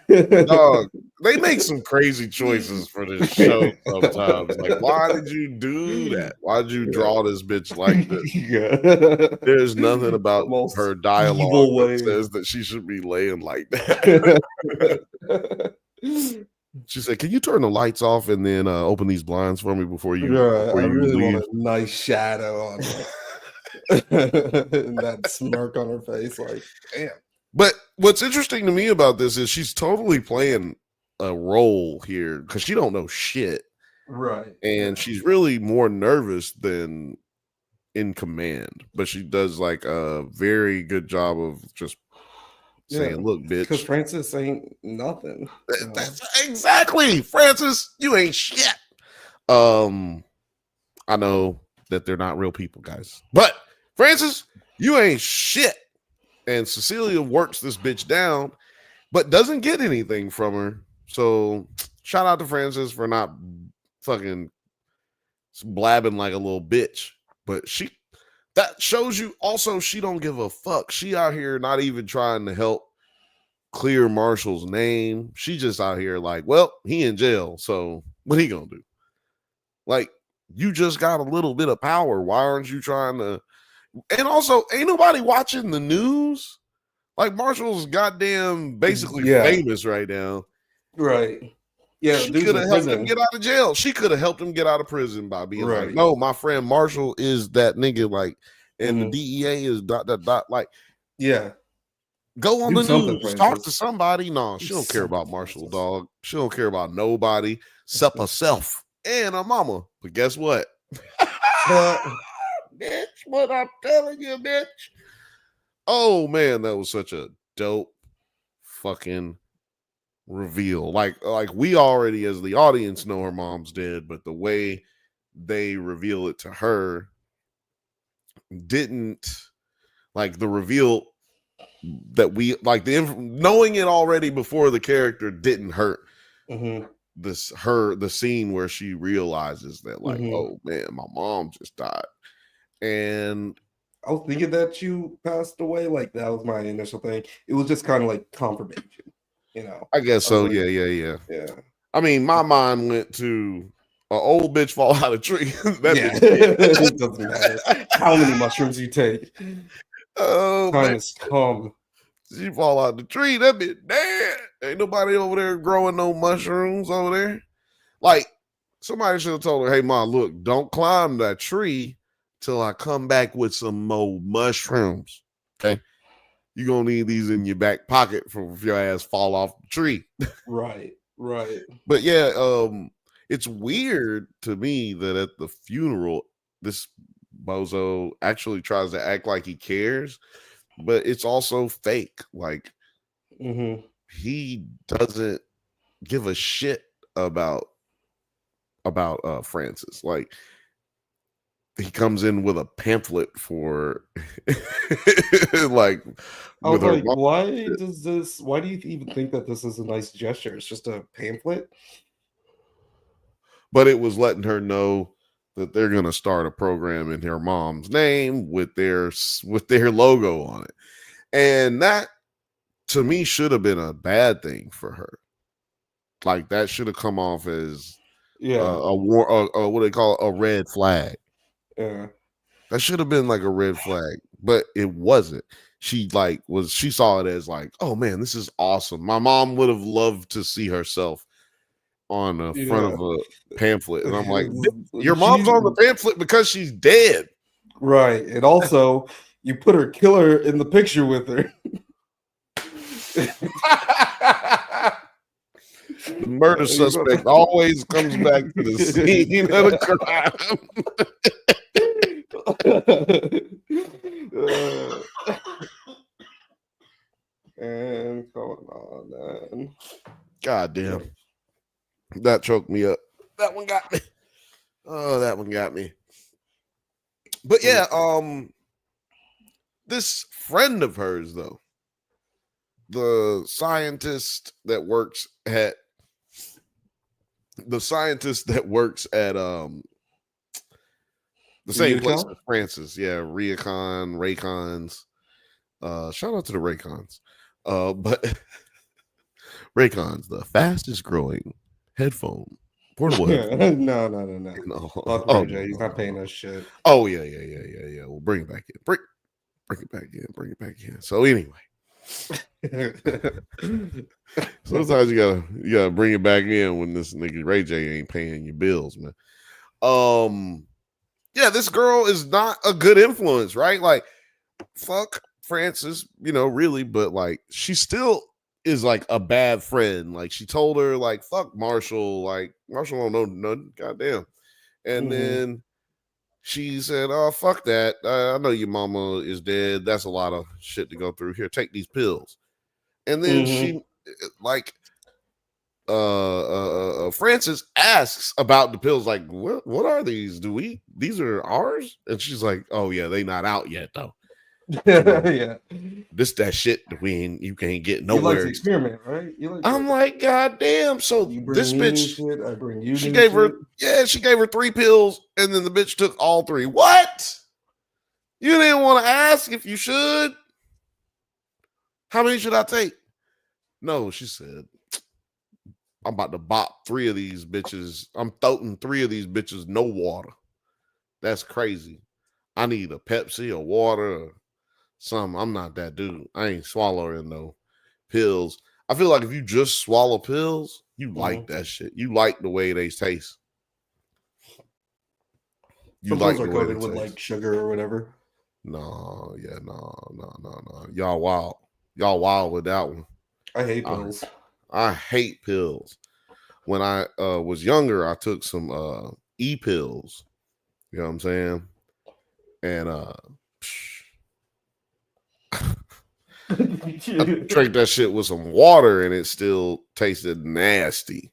Dog, they make some crazy choices for this show sometimes. Like, why did you do that? Why did you draw this bitch like this? There's nothing about her dialogue that says that she should be laying like that. She said, "Can you turn the lights off and then open these blinds for me before you, I really leave? Want a nice shadow on her." And that smirk on her face, like, damn. But what's interesting to me about this is she's totally playing a role here because she don't know shit. Right. And she's really more nervous than in command. But she does like a very good job of just saying, look, bitch. Because Frances ain't nothing. That's exactly. Frances, you ain't shit. I know that they're not real people, guys. But Frances, you ain't shit. And Cecilia works this bitch down, but doesn't get anything from her. So shout out to Frances for not fucking blabbing like a little bitch. But that shows you also she don't give a fuck. She out here not even trying to help clear Marshall's name. She just out here like, well, he in jail, so what he gonna do? Like, you just got a little bit of power. Why aren't you trying to? And also, ain't nobody watching the news. Like, Marshall's goddamn basically famous right now. Right. Yeah, she could have helped him get out of jail. She could have helped him get out of prison by being like, no, my friend Marshall is that nigga, like, and the DEA is ... Like, yeah. Go on the news, talk to somebody. No, she don't care about Marshall, dog. She don't care about nobody except herself and her mama. But guess what? Bitch, what I'm telling you, bitch. Oh, man, that was such a dope fucking reveal. Like we already, as the audience, know her mom's dead, but the way they reveal it to her didn't, like, the reveal that we like, knowing it already before the character didn't hurt the scene where she realizes that, like, oh man, my mom just died. And I was thinking that you passed away. Like, that was my initial thing. It was just kind of like confirmation, you know. I guess so. Like, yeah. I mean, my mind went to an old bitch fall out of a tree. It doesn't matter how many mushrooms you take. Oh, time has come. She fall out the tree. That bitch dead. Ain't nobody over there growing no mushrooms over there. Like, somebody should have told her, hey, Ma, look, don't climb that tree till I come back with some more mushrooms. Okay? You're going to need these in your back pocket for if your ass fall off the tree. Right. But yeah, it's weird to me that at the funeral, this bozo actually tries to act like he cares, but it's also fake. Like, he doesn't give a shit about Frances. Like, he comes in with a pamphlet for like, I was like, why do you even think that this is a nice gesture? It's just a pamphlet. But it was letting her know that they're going to start a program in her mom's name with their logo on it. And that, to me, should have been a bad thing for her. Like, that should have come off as what they call a red flag. Yeah. That should have been like a red flag, but it wasn't. She saw it as like, oh man, this is awesome. My mom would have loved to see herself on the front of a pamphlet. And I'm like, your mom's on the pamphlet because she's dead. Right. And also, you put her killer in the picture with her. The murder suspect always comes back to the scene of the crime. And going on, man. God damn. That choked me up. That one got me. Oh, that one got me. But yeah, this friend of hers, though, the scientist that works at the same place as Francis, Raycons. Shout out to the Raycons. But Raycons, the fastest growing headphone portable. No. Fuck Ray J. He's not paying us shit. Oh yeah. We'll bring it back in. Bring it back in. So anyway. Sometimes you gotta bring it back in when this nigga Ray J ain't paying your bills, man. Yeah, this girl is not a good influence, right? Like, fuck Frances, really, but like, she still is like a bad friend. Like, she told her, like, fuck Marshall, like, Marshall don't know nothing, goddamn. And then she said, oh, fuck that. I know your mama is dead. That's a lot of shit to go through. Here, take these pills. And then she, like, Frances asks about the pills, like, what are these? These are ours? And she's like, oh yeah, they not out yet though. Yeah, this that shit that you can't get nowhere. You like to experiment, right? I'm like, god damn. So this bitch, shit, I bring you. She gave her 3 pills, and then the bitch took all 3. What? You didn't want to ask if you should. How many should I take? No, she said, I'm about to bop 3 of these bitches. I'm toting 3 of these bitches, no water. That's crazy. I need a Pepsi or water or something. I'm not that dude. I ain't swallowing no pills. I feel like if you just swallow pills, you like that shit. You like the way they taste. You like pills are coated with like sugar or whatever. No. Y'all wild with that one. I hate pills. I hate pills. When I was younger, I took some e-pills. You know what I'm saying? And I drank that shit with some water and it still tasted nasty.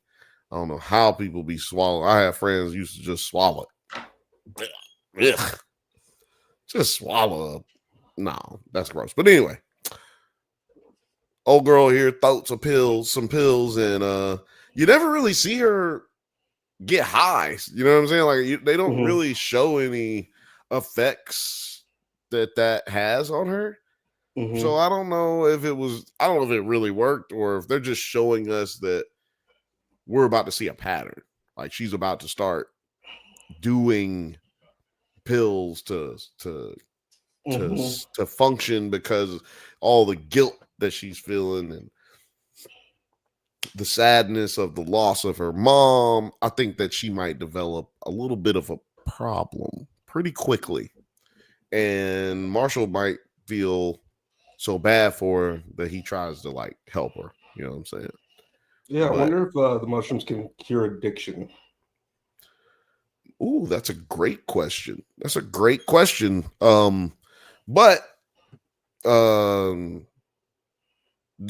I don't know how people be swallowing. I have friends who used to just swallow it. Ugh. Just swallow. No, that's gross. But anyway, old girl here thought some pills, and you never really see her get high. You know what I'm saying? Like they don't really show any effects that has on her. So I don't know if it really worked or if they're just showing us that we're about to see a pattern. Like she's about to start doing pills to function because all the guilt that she's feeling and the sadness of the loss of her mom. I think that she might develop a little bit of a problem pretty quickly. And Marshall might feel so bad for her that he tries to like help her. You know what I'm saying? Yeah, I wonder if the mushrooms can cure addiction. Ooh, that's a great question. But do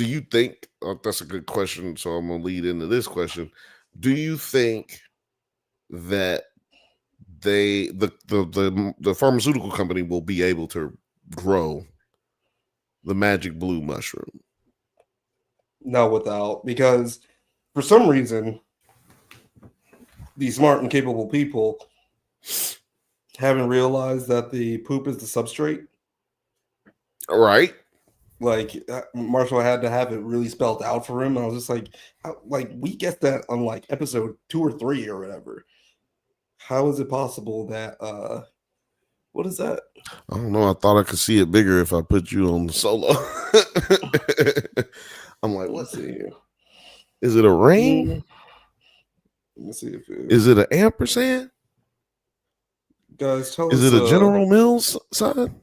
you think that's a good question? So I'm gonna lead into this question. Do you think that the pharmaceutical company will be able to grow the magic blue mushroom? No, without, because for some reason these smart and capable people haven't realized that the poop is the substrate. Right. Like Marshall had to have it really spelled out for him. And I was just like, we get that on like episode 2 or 3 or whatever. How is it possible that what is that? I don't know. I thought I could see it bigger if I put you on the solo. I'm like, let's see here. Is it a ring? Let me see if is it an ampersand? Guys, tell us. Is it a General Mills sign?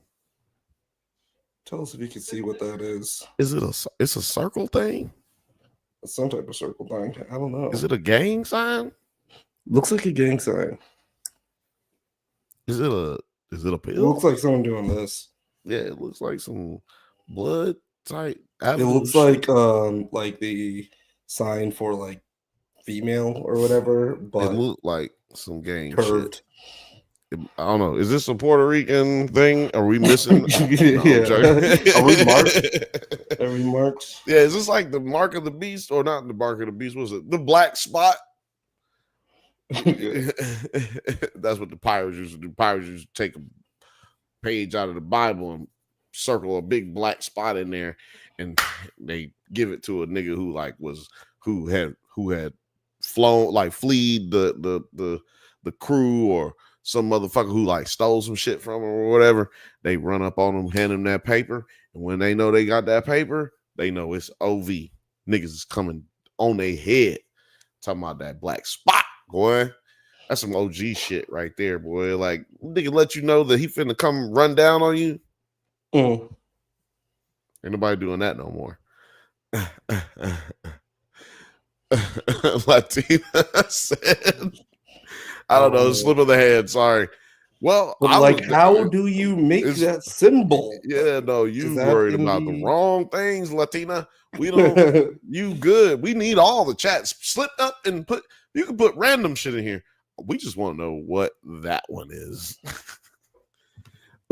Tell us if you can see what that is. Is it it's a circle thing? It's some type of circle thing. I don't know. Is it a gang sign? Looks like a gang sign. Is it a pill? It looks like someone doing this. Yeah, it looks like some blood type. It looks like the sign for like female or whatever, but it looked like some gang curved. Shit. I don't know. Is this a Puerto Rican thing? Are we missing? Yeah. Are we marked? Are we marked? Yeah. Is this like the mark of the beast or not the mark of the beast? Was it the black spot? That's what the pirates used to do. Pirates used to take a page out of the Bible and circle a big black spot in there, and they give it to a nigga who had flown, like fleed the crew, or some motherfucker who like stole some shit from him or whatever. They run up on him, hand him that paper, and when they know they got that paper, they know it's OV. Niggas is coming on their head. Talking about that black spot, boy. That's some OG shit right there, boy. Like, nigga let you know that he finna come run down on you. Ain't nobody doing that no more. Latina said, I don't know, slip of the hand. Sorry. Well, how do you make that symbol? Yeah, no, you worried about the wrong things, Latina. We don't. You good? We need all the chats slipped up and put. You can put random shit in here. We just want to know what that one is.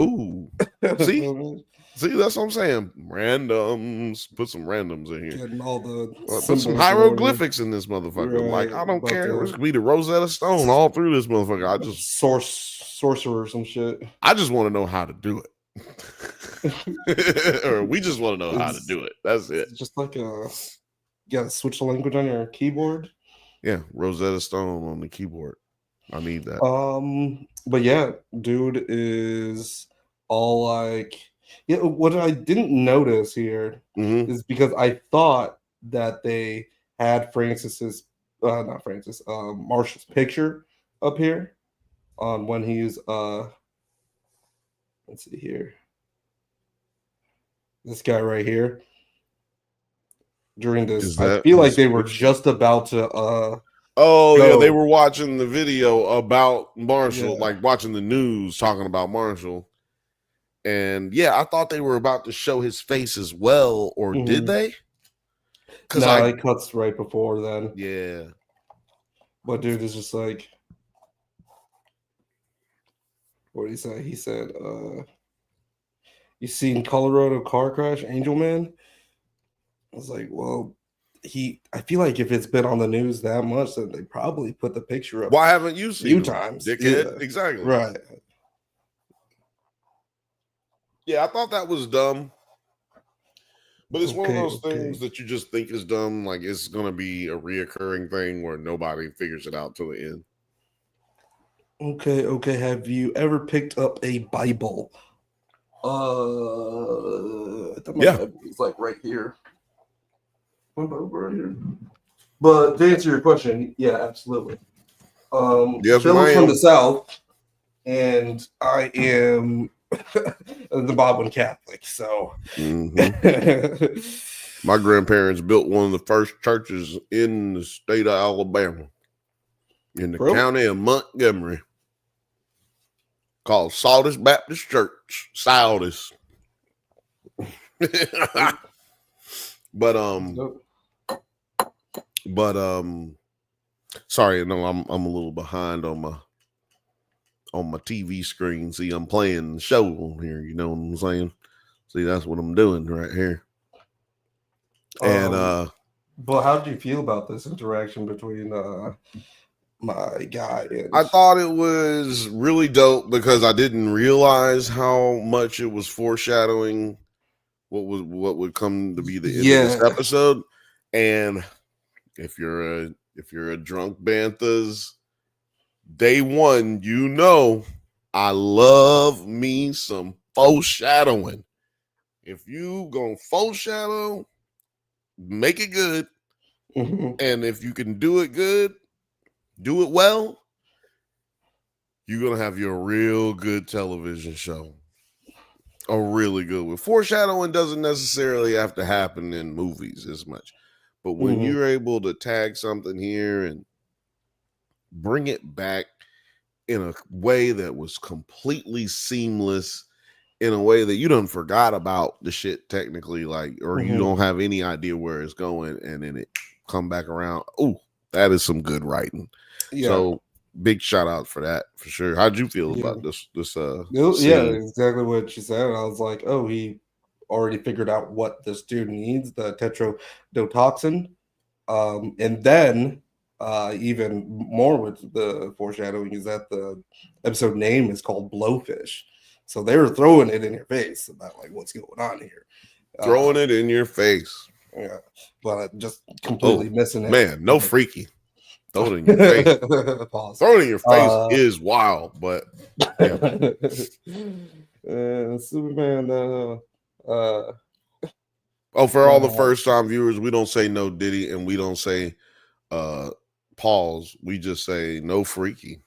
Ooh, see, that's what I'm saying. Randoms. Put some randoms in here. Getting all the put some hieroglyphics in this motherfucker. Right, like, I don't care. It's gonna be the Rosetta Stone all through this motherfucker. I just sorcerer or some shit. I just want to know how to do it. Or we just want to know how to do it. That's it. Just like you gotta switch the language on your keyboard. Yeah, Rosetta Stone on the keyboard. I need that. But yeah, dude is all like, yeah. What I didn't notice here is because I thought that they had Marshall's picture up here on when he's let's see here, this guy right here. During this, I feel like they were just about to yeah, they were watching the video about Marshall, like watching the news talking about Marshall. And yeah, I thought they were about to show his face as well, or did they? No, it cuts right before then. Yeah. But dude is just like, what did he say? He said, you seen Colorado car crash, Angel Man? I was like, well, I feel like if it's been on the news that much, then they probably put the picture up. Why haven't you seen a few times? Dickhead? Yeah. Exactly. Right. Yeah, I thought that was dumb. But it's one of those things that you just think is dumb. Like it's going to be a reoccurring thing where nobody figures it out till the end. Okay. Have you ever picked up a Bible? Yeah. It's like right here. Right here. But to answer your question, yeah, absolutely. Yes, Phil's from the South, and I am the Bodwin Catholic. So, my grandparents built one of the first churches in the state of Alabama, in the county of Montgomery, called Saldus Baptist Church. Saldus. But sorry, no, I'm a little behind on my TV screen. See, I'm playing the show on here, you know what I'm saying? See, that's what I'm doing right here. And but how did you feel about this interaction between my guy and I thought it was really dope because I didn't realize how much it was foreshadowing what would come to be the end of this episode. And if you're a drunk Banthas, day one, you know I love me some foreshadowing. If you gonna foreshadow, make it good. And if you can do it good, do it well, you're gonna have your real good television show. A really good one. Foreshadowing doesn't necessarily have to happen in movies as much. But when you're able to tag something here and bring it back in a way that was completely seamless, in a way that you done forgot about the shit technically, like, or you don't have any idea where it's going, and then it come back around. Oh, that is some good writing. Yeah. So big shout out for that, for sure. How'd you feel about this yeah, exactly what you said. I was like, oh, he already figured out what this dude needs, the tetrodotoxin. And then even more with the foreshadowing is that the episode name is called Blowfish. So they were throwing it in your face about like what's going on here. Throwing it in your face. Yeah. But just completely missing it. Man, no freaky. Throw it in your face. Throw it in your face is wild, but yeah. Superman for all the first time viewers, we don't say no Diddy and we don't say pause. We just say no freaky.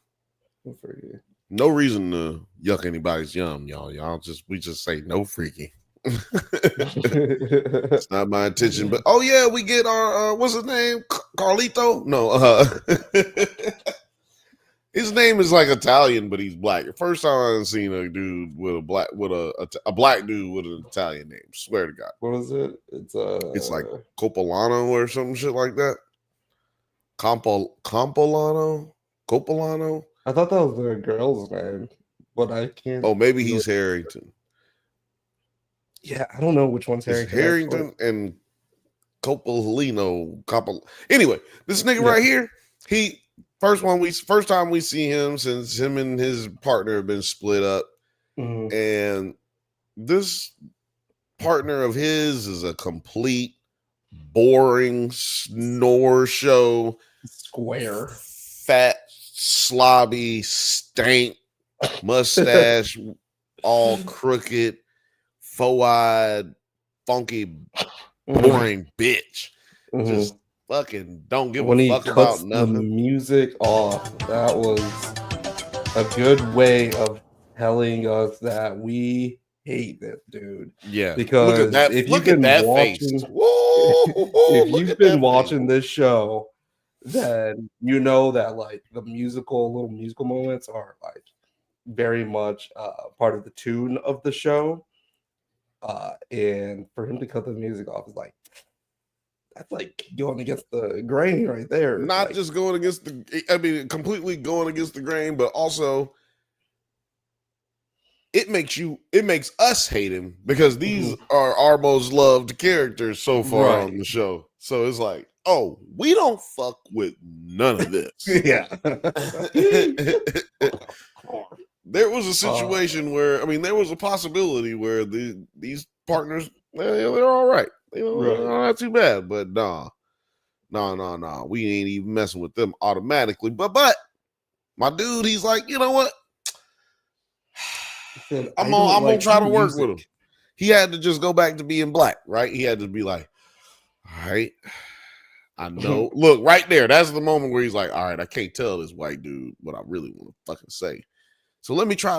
No reason to yuck anybody's yum, y'all. We just say no freaky. It's not my intention, but oh yeah, we get our what's his name? Carlito? No, his name is like Italian, but he's black. First time I've seen a dude with a black dude with an Italian name. Swear to God. What is it? It's like Copolano or some shit like that. Copolano. I thought that was their girl's name, but I can't. Oh, maybe he's Harrington. Yeah, I don't know which one's Harrington. Harrington and Copolino. Anyway, this nigga right here, he first time we see him since him and his partner have been split up, and this partner of his is a complete boring snore show. Square. Fat, slobby, stank, mustache, all crooked, faux-eyed, funky, boring bitch. Just fucking don't give a fuck about nothing. The music off, that was a good way of telling us that we hate this dude. Yeah, because look at that. If look you've been at that watching, face. Whoa, if you've been watching this show, then you know that like the little musical moments are like very much part of the tune of the show. And for him to cut the music off is like, that's like going against the grain right there. Not like, just going against completely going against the grain, but also it makes us hate him because these are our most loved characters so far on the show. So it's like, oh, we don't fuck with none of this. Yeah. There was a situation where, there was a possibility where these partners, they're all right. They're not too bad, but nah. We ain't even messing with them automatically. But my dude, he's like, you know what? I'm gonna try to work with him. He had to just go back to being black, right? He had to be like, all right, I know. Look, right there, that's the moment where he's like, all right, I can't tell this white dude what I really want to fucking say. So let me try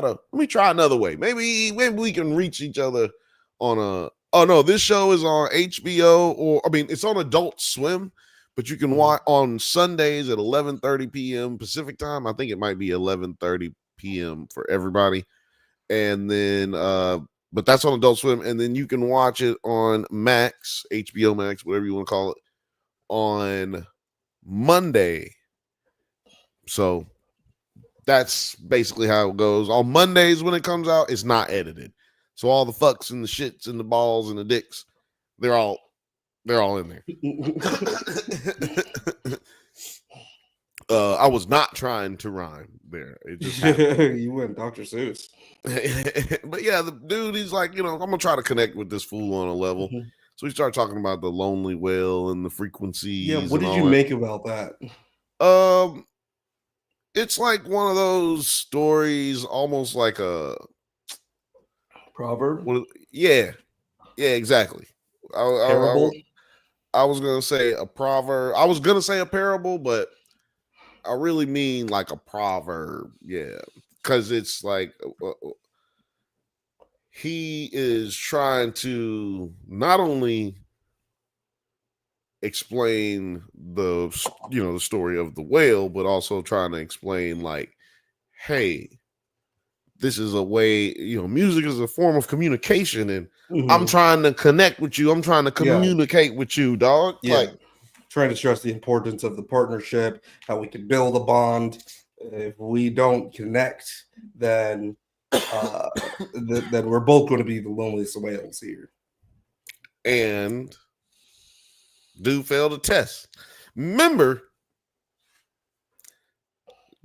another way. Maybe we can reach each other on a. Oh no, this show is on HBO, or it's on Adult Swim, but you can watch on Sundays at 11:30 p.m. Pacific time. I think it might be 11:30 p.m. for everybody. And then but that's on Adult Swim, and then you can watch it on Max, HBO Max, whatever you want to call it, on Monday. So that's basically how it goes. On Mondays when it comes out, it's not edited. So all the fucks and the shits and the balls and the dicks, they're all in there. I was not trying to rhyme there. It just happened. You went Dr. Seuss. But yeah, the dude, he's like, I'm gonna try to connect with this fool on a level. So we start talking about the lonely whale and the frequencies. Yeah, what did you make about that? It's like one of those stories, almost like a proverb. Yeah, exactly. Parable. I was gonna say a proverb. I was gonna say a parable, but I really mean like a proverb. Yeah, because it's like he is trying to not only explain the story of the whale, but also trying to explain like, hey, this is a way, music is a form of communication, and I'm trying to connect with you. I'm trying to communicate with you, dog. Yeah. Like trying to stress the importance of the partnership, how we can build a bond. If we don't connect, then then we're both going to be the loneliest whales here. And dude failed a test. Remember,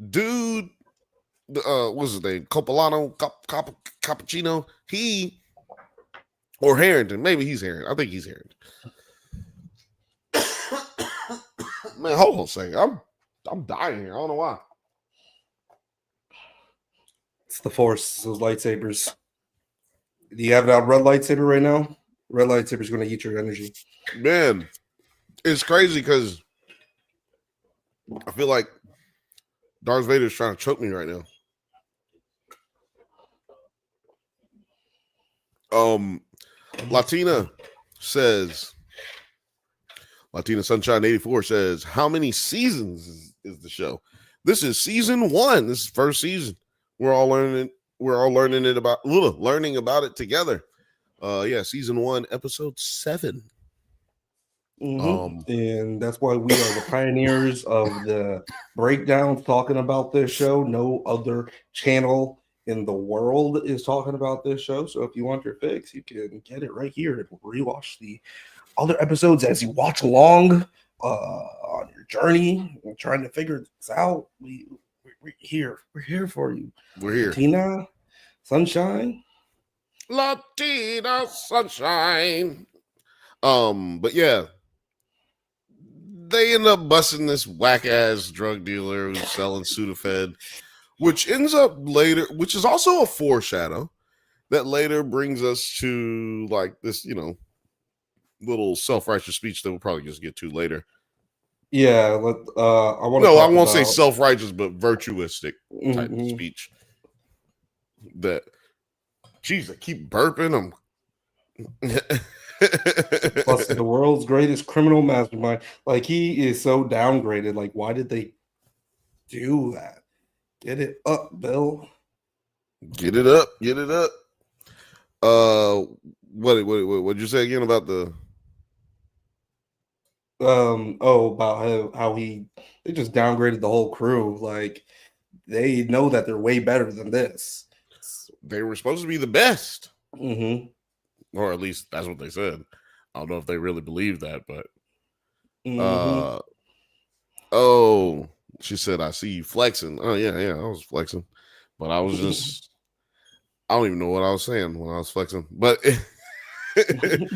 dude, what's his name? Copolano, Cappuccino. Or Harrington. Maybe he's Harrington. I think he's Harrington. Man, hold on a second. I'm dying here. I don't know why. It's the Force, those lightsabers. Do you have a red lightsaber right now? Red lightsaber is going to eat your energy. Man, it's crazy because I feel like Darth Vader is trying to choke me right now. Latina Sunshine 84 says, how many seasons is the show? This is season 1. This is first season. We're all learning about it together. Season 1, episode 7. And that's why we are the pioneers of the breakdowns talking about this show. No other channel in the world is talking about this show. So if you want your fix, you can get it right here and rewatch the other episodes as you watch along on your journey and trying to figure this out. We're here. We're here for you. We're here. Tina, Sunshine. Latina sunshine. But yeah, they end up busting this whack ass drug dealer who's selling Sudafed, which ends up later, which is also a foreshadow that later brings us to like this, little self-righteous speech that we'll probably just get to later. Yeah, I want to. No, I won't say self-righteous, but virtuistic type speech. That, geez, I keep burping. I'm busted the world's greatest criminal mastermind. Like, he is so downgraded. Like, why did they do that? Get it up, Bill. Get it up. Get it up. What'd you say again about the? About how they just downgraded the whole crew. Like, they know that they're way better than this. They were supposed to be the best, or at least that's what they said. I don't know if they really believe that, but oh, she said, "I see you flexing." Oh yeah, I was flexing, but I was just. I don't even know what I was saying when I was flexing, but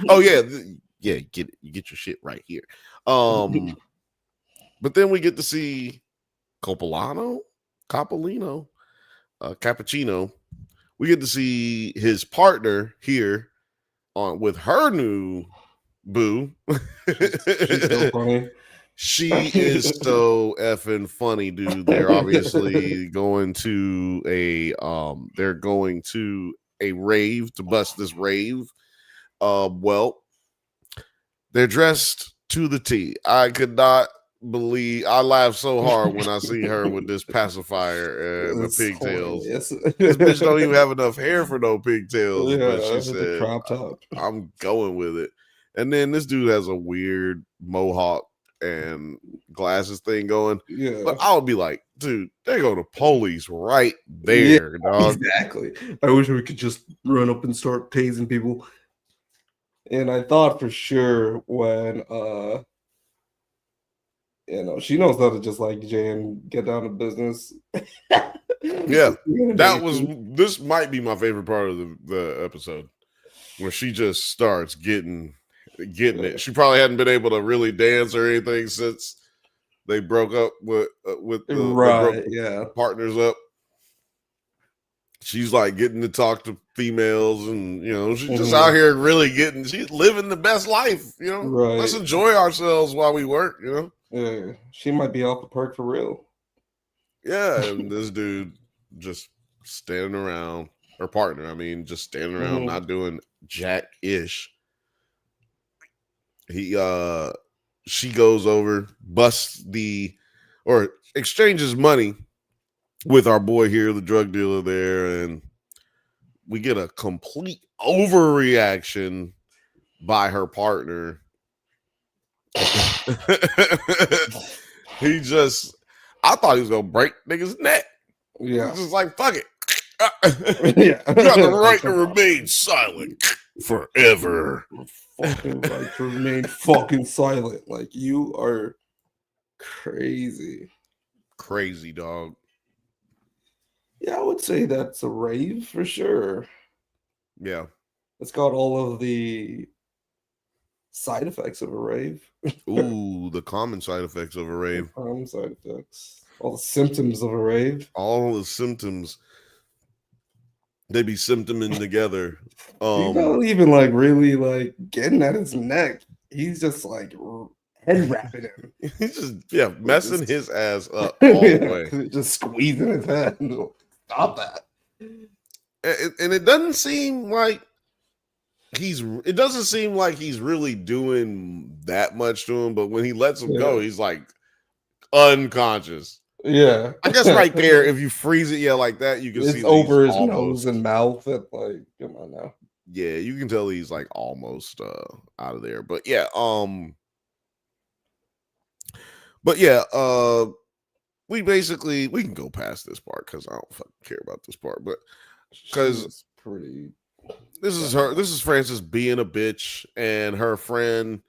oh yeah, get your shit right here. But then we get to see Cappuccino. We get to see his partner here with her new boo. She's so funny. She is so effing funny, dude. They're obviously going to a rave to bust this rave. Well, they're dressed to the T. I could not believe. I laughed so hard when I see her with this pacifier and the pigtails. This bitch don't even have enough hair for no pigtails. Yeah, but she said, crop top. I'm going with it. And then this dude has a weird mohawk and glasses thing going. Yeah. But I would be like, dude, they go to police right there, dog. Exactly. I wish we could just run up and start tasing people. And I thought for sure when she knows how to just like Jan get down to business. Yeah. This might be my favorite part of the episode, where she just starts getting it. She probably hadn't been able to really dance or anything since they broke up with the partners up. She's like getting to talk to females, and she's just out here really she's living the best life. Right. Let's enjoy ourselves while we work. Yeah, she might be off the perk for real. Yeah, and this dude just standing around, her partner, just standing around, not doing jack-ish. She goes over, exchanges money with our boy here, the drug dealer there, and we get a complete overreaction by her partner. I thought he was gonna break niggas' neck. Yeah, he's just like, fuck it. You got the right to remain silent forever. Fucking right to remain fucking silent. Like, you are crazy dog. Yeah, I would say that's a rave for sure. Yeah, it's got all of the side effects of a rave. Ooh, the common side effects of a rave. Common side effects. All the symptoms of a rave. All the symptoms. They be symptoming together. He's not even like really like getting at his neck. He's just like head wrapping him. He's just messing his ass up all the way. Just squeezing his head. Stop that. And it doesn't seem like he's really doing that much to him, but when he lets him go, he's like unconscious. Yeah, I guess right there, if you freeze it, like that, you can see it's over his nose and mouth. And like, come on now. Yeah, you can tell he's like almost out of there. But we can go past this part because I don't fucking care about this part. But because this is Frances being a bitch and her friend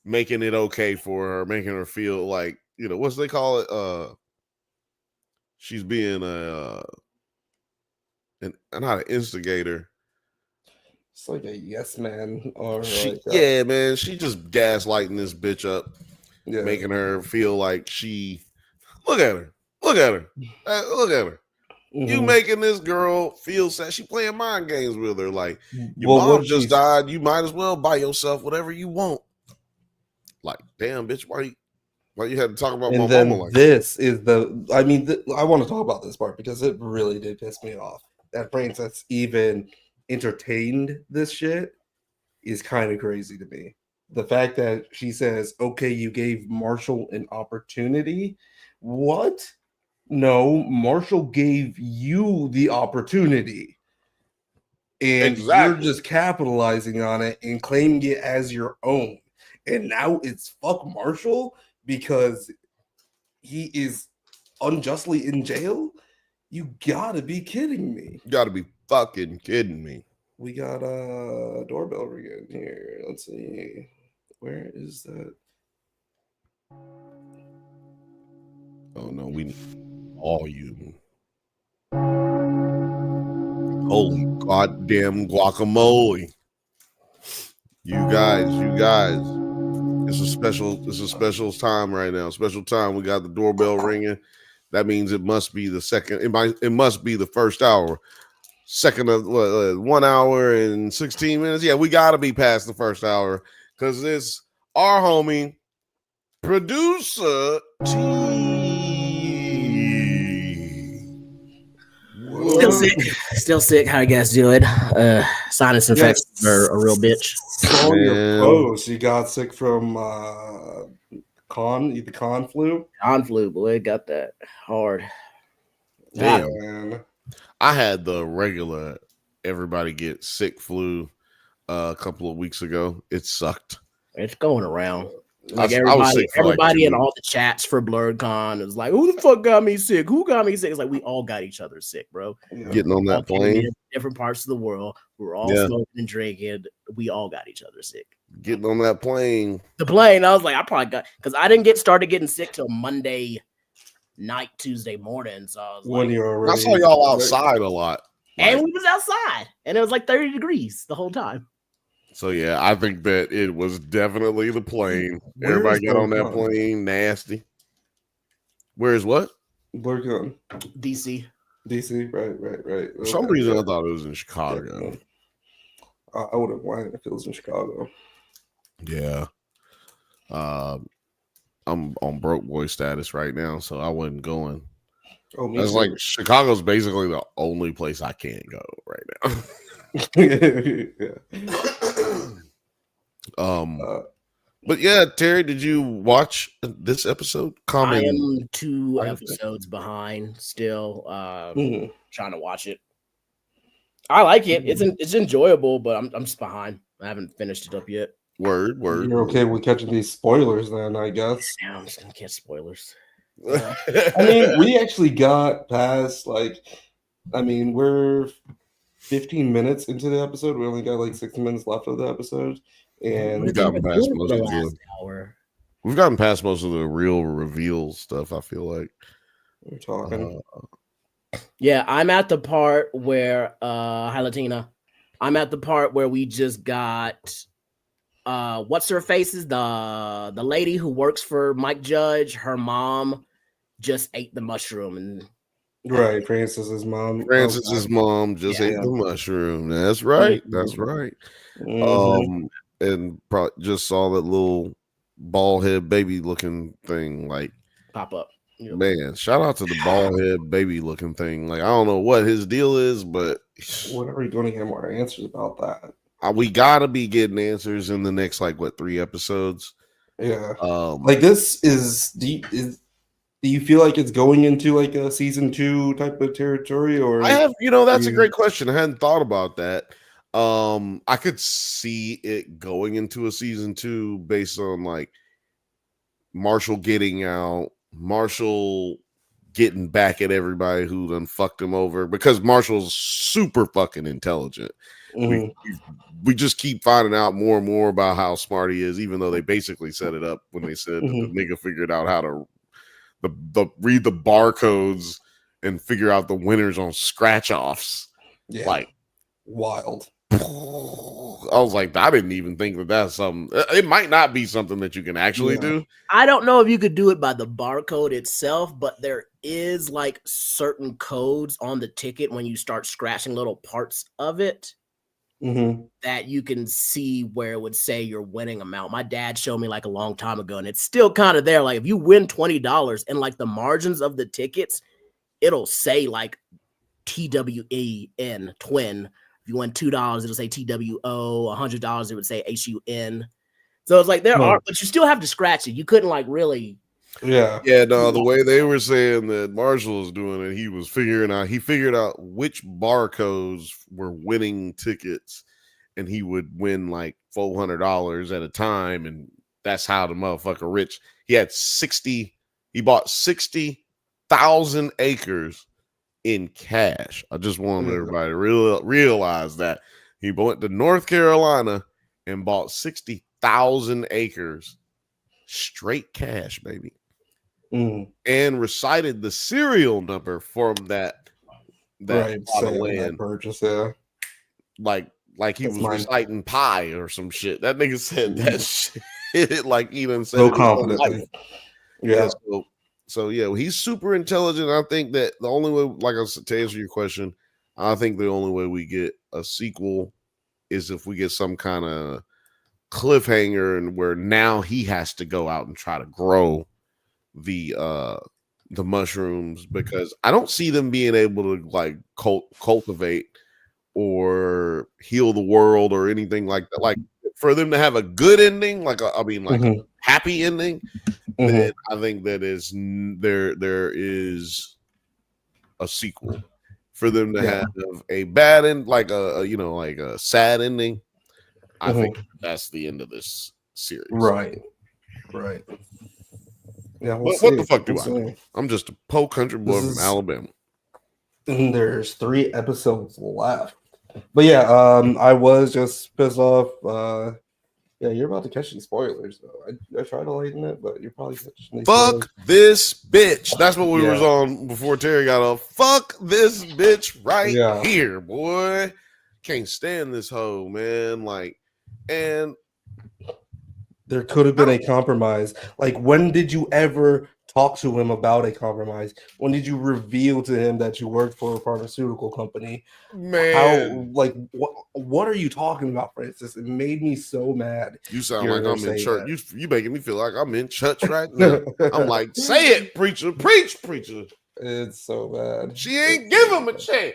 making it okay for her, making her feel like, what's they call it? She's being not an instigator. It's like a yes man, or yeah, man. She just gaslighting this bitch up, yeah, making her feel like she. Look at her. Look at her. Look at her. You making this girl feel sad. She playing mind games with her. Like, your mom just died. You might as well buy yourself whatever you want. Like, damn, bitch, why you had to talk about my mama like this that? Is the, I mean, I want to talk about this part because it really did piss me off. That Princess even entertained this shit is kind of crazy to me. The fact that she says, okay, you gave Marshall an opportunity. What? No, Marshall gave you the opportunity. And you're just capitalizing on it and claiming it as your own. And now it's fuck Marshall because he is unjustly in jail? You gotta be kidding me. You gotta be fucking kidding me. We got a doorbell ringing here. Let's see. Where is that? Oh no, we need all you. Holy goddamn guacamole. You guys. It's a special time right now. Special time. We got the doorbell ringing. That means it must be the second. It must be the first hour. Second of 1 hour and 16 minutes. Yeah, we gotta be past the first hour because it's our homie producer T. Still sick. How you guys doing? Sinus infections are a real bitch. Saw your post. You got sick from the con flu. Con flu, boy, got that hard. Damn. I had the regular everybody get sick flu a couple of weeks ago. It sucked. It's going around. Like everybody in all the chats for BlurredCon is like, who the fuck got me sick? Who got me sick? It's like we all got each other sick, bro. Getting on that plane, different parts of the world. We're all smoking and drinking. We all got each other sick. Getting on that plane. The plane, I was like, I probably got because I didn't started getting sick till Monday night, Tuesday morning. So I was I saw y'all outside a lot. And we was outside, and it was like 30 degrees the whole time. So yeah, I think that it was definitely the plane. Everybody got on that plane, nasty. Where's what? BlurredCon. DC, right. For some reason, I thought it was in Chicago. I would have won if it was in Chicago. Yeah. I'm on broke boy status right now, so I wasn't going. Oh, me That's like Chicago's basically the only place I can't go right now. But yeah, Terry, did you watch this episode? I am 2 episodes behind still. Trying to watch it. I like it. It's enjoyable, but I'm just behind. I haven't finished it up yet. Word. You're okay with catching these spoilers then, I guess. Yeah, I'm just gonna catch spoilers. I mean, we actually got past we're 15 minutes into the episode. We only got like 6 minutes left of the episode, and we've gotten past most of the hour. We've gotten past most of the real reveal stuff. I feel like we're talking. Yeah, I'm at the part where hi Latina. I'm at the part where we just got what's her faces, the lady who works for Mike Judge. Her mom just ate the mushroom and. Right, Francis's mom. Mom just ate the mushroom. That's right. That's right. And just saw that little bald head baby looking thing like pop up. Yep. Man, shout out to the bald head baby looking thing. Like I don't know what his deal is, but when are we going to get more answers about that? We gotta be getting answers in the next 3 episodes. Yeah. This is deep. Do you feel like it's going into like a season 2 type of territory, or I have, that's a great question. I hadn't thought about that. I could see it going into a season 2 based on like Marshall getting out, Marshall getting back at everybody who done fucked him over because Marshall's super fucking intelligent. We just keep finding out more and more about how smart he is, even though they basically set it up when they said that the nigga figured out how to read the barcodes and figure out the winners on scratch offs. Yeah, like wild. was like, I didn't even think that that's something. It might not be something that you can actually do. I don't know if you could do it by the barcode itself, but there is like certain codes on the ticket when you start scratching little parts of it that you can see where it would say your winning amount. My dad showed me like a long time ago, and it's still kind of there. Like if you win $20 and like the margins of the tickets, it'll say like TWEN, twin. If you win $2, it'll say TWO. $100, it would say HUN. So it's like there are, but you still have to scratch it. You couldn't like really. Yeah. No, the way they were saying that Marshall was doing it, he figured out which barcodes were winning tickets, and he would win like $400 at a time, and that's how the motherfucker rich. He bought 60,000 acres in cash. I just wanted everybody to realize that he went to North Carolina and bought 60,000 acres straight cash, baby. And recited the serial number from that plot of land. Purchase, like he was reciting pi or some shit. That nigga said that shit like he done said so confidently. So he's super intelligent. I think that the only way, like I said, to answer your question, I think the only way we get a sequel is if we get some kind of cliffhanger and where now he has to go out and try to grow the mushrooms, because I don't see them being able to like cultivate or heal the world or anything like that. Like for them to have a good ending, a happy ending, then I think that is there is a sequel. For them to have a bad end, like a sad ending, I think that's the end of this series. Right. Yeah, what the fuck do I know? I'm just a poor country boy from Alabama. And there's 3 episodes left. But yeah, I was just pissed off. Yeah, you're about to catch these spoilers though. I try to lighten it, but you're probably catching these spoilers. Fuck this bitch. That's what we was on before Terry got off. Fuck this bitch right here, boy. Can't stand this hoe, man. And there could have been a compromise. Like, when did you ever talk to him about a compromise? When did you reveal to him that you worked for a pharmaceutical company? Man, what are you talking about, Francis? It made me so mad. You sound like I'm in church. You making me feel like I'm in church right now. I'm like, say it, preacher, preach, preacher. It's so bad. She ain't give him a check.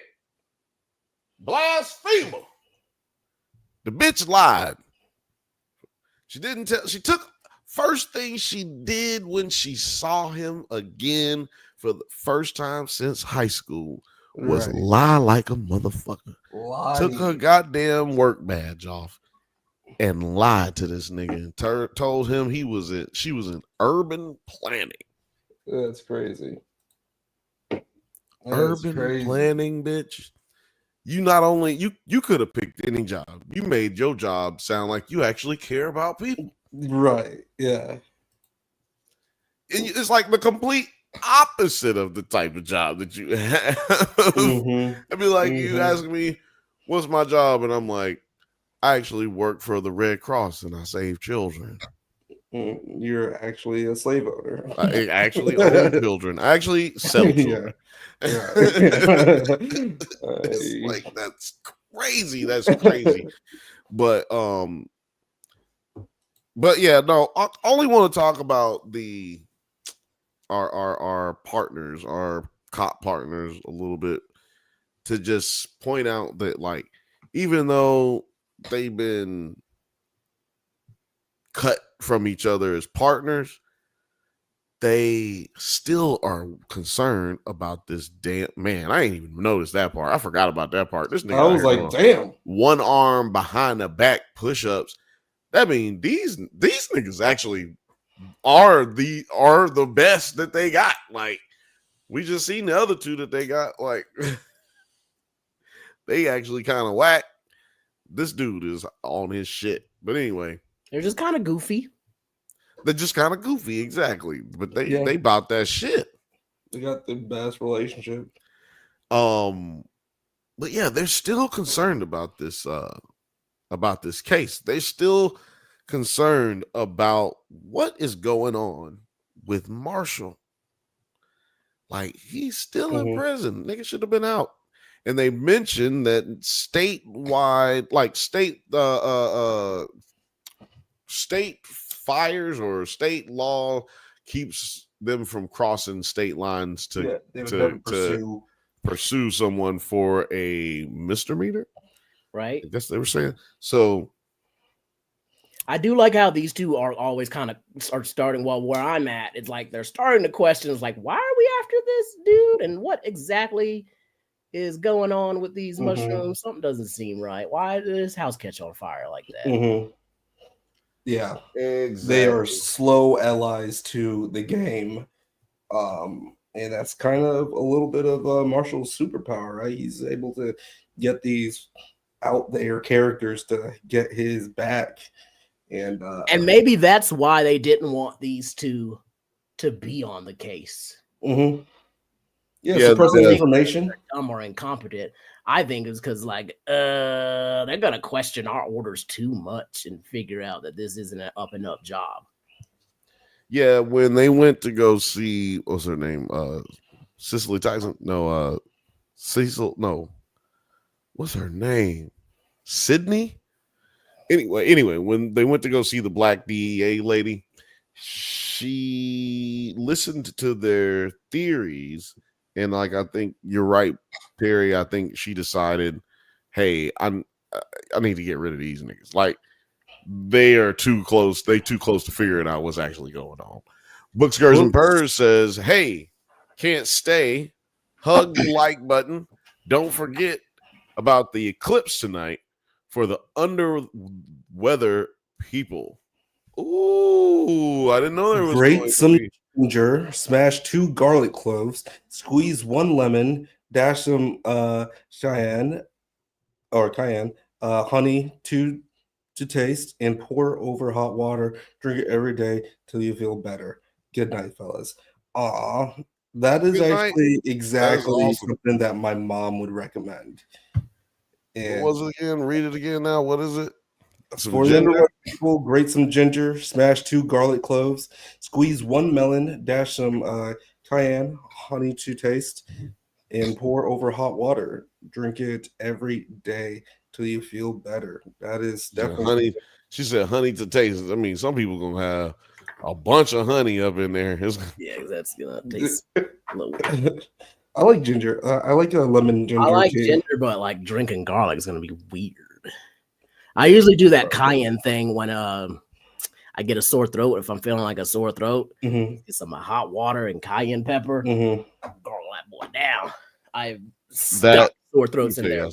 Blasphemer. The bitch lied. She didn't tell. She took first thing she did when she saw him again for the first time since high school was lie like a motherfucker. Took her goddamn work badge off and lied to this nigga and told him she was in urban planning. That's crazy. Urban planning, bitch. You not only you could have picked any job. You made your job sound like you actually care about people. Right. Yeah. And it's like the complete opposite of the type of job that you have. I'd be like, you ask me, what's my job? And I'm like, I actually work for the Red Cross and I save children. You're actually a slave owner. I actually own children. I actually sell children. It's like, that's crazy. That's crazy. But yeah, no, I only want to talk about our partners, our cop partners a little bit, to just point out that, like, even though they've been cut from each other as partners, they still are concerned about this damn man. I ain't even noticed that part. I forgot about that part. This nigga, I was like, damn, one arm behind the back push-ups. That means these niggas actually are the best that they got. Like, we just seen the other two that they got. Like, they actually kind of whack. This dude is on his shit. But anyway, they're just kind of goofy. They're just kind of goofy, exactly. But they bought that shit. They got the best relationship. But yeah, they're still concerned about this about this case. They're still concerned about what is going on with Marshall. Like, he's still in prison. Nigga should have been out. And they mentioned that statewide, like state fires or state law keeps them from crossing state lines to pursue someone for a misdemeanor. Right. I guess they were saying. So I do like how these two are always kind of are starting. Well, where I'm at, it's like they're starting to question. It's like, why are we after this dude? And what exactly is going on with these mushrooms? Something doesn't seem right. Why did this house catch on fire like that? Yeah, exactly. They are slow allies to the game. And that's kind of a little bit of Marshall's superpower, right? He's able to get these out there characters to get his back. And maybe that's why they didn't want these two to be on the case. Yeah, suppressing information. Dumb or incompetent. I think it's because they're gonna question our orders too much and figure out that this isn't an up and up job. Yeah, when they went to go see, what's her name? Cicely Tyson? No, Cecil. No, what's her name? Sydney. Anyway, when they went to go see the black DEA lady, she listened to their theories, and I think you're right, Terry. I think she decided, hey, I need to get rid of these niggas. Like, they are too close. They too close to figuring out what's actually going on. Books, Girls, and Purrs says, hey, can't stay. Hug the like button. Don't forget about the eclipse tonight for the under weather people. Ooh, I didn't know there was grate some ginger, smash 2 garlic cloves, squeeze 1 lemon, dash some cayenne, honey to taste, and pour over hot water. Drink it every day till you feel better. Good night, fellas. That is actually exactly something that my mom would recommend. And what was it again? Read it again now. What is it? For the underwear people, grate some ginger, smash 2 garlic cloves, squeeze 1 melon, dash some cayenne, honey to taste, and pour over hot water. Drink it every day till you feel better. That is definitely honey. She said honey to taste. I mean, some people gonna have a bunch of honey up in there. Yeah, that's gonna taste. I like ginger. I like a lemon ginger. I like ginger, but drinking garlic is gonna be weird. I usually do that cayenne thing when I get a sore throat. If I'm feeling like a sore throat, get some hot water and cayenne pepper. Gargle that boy down. I've stuck sore throats in there.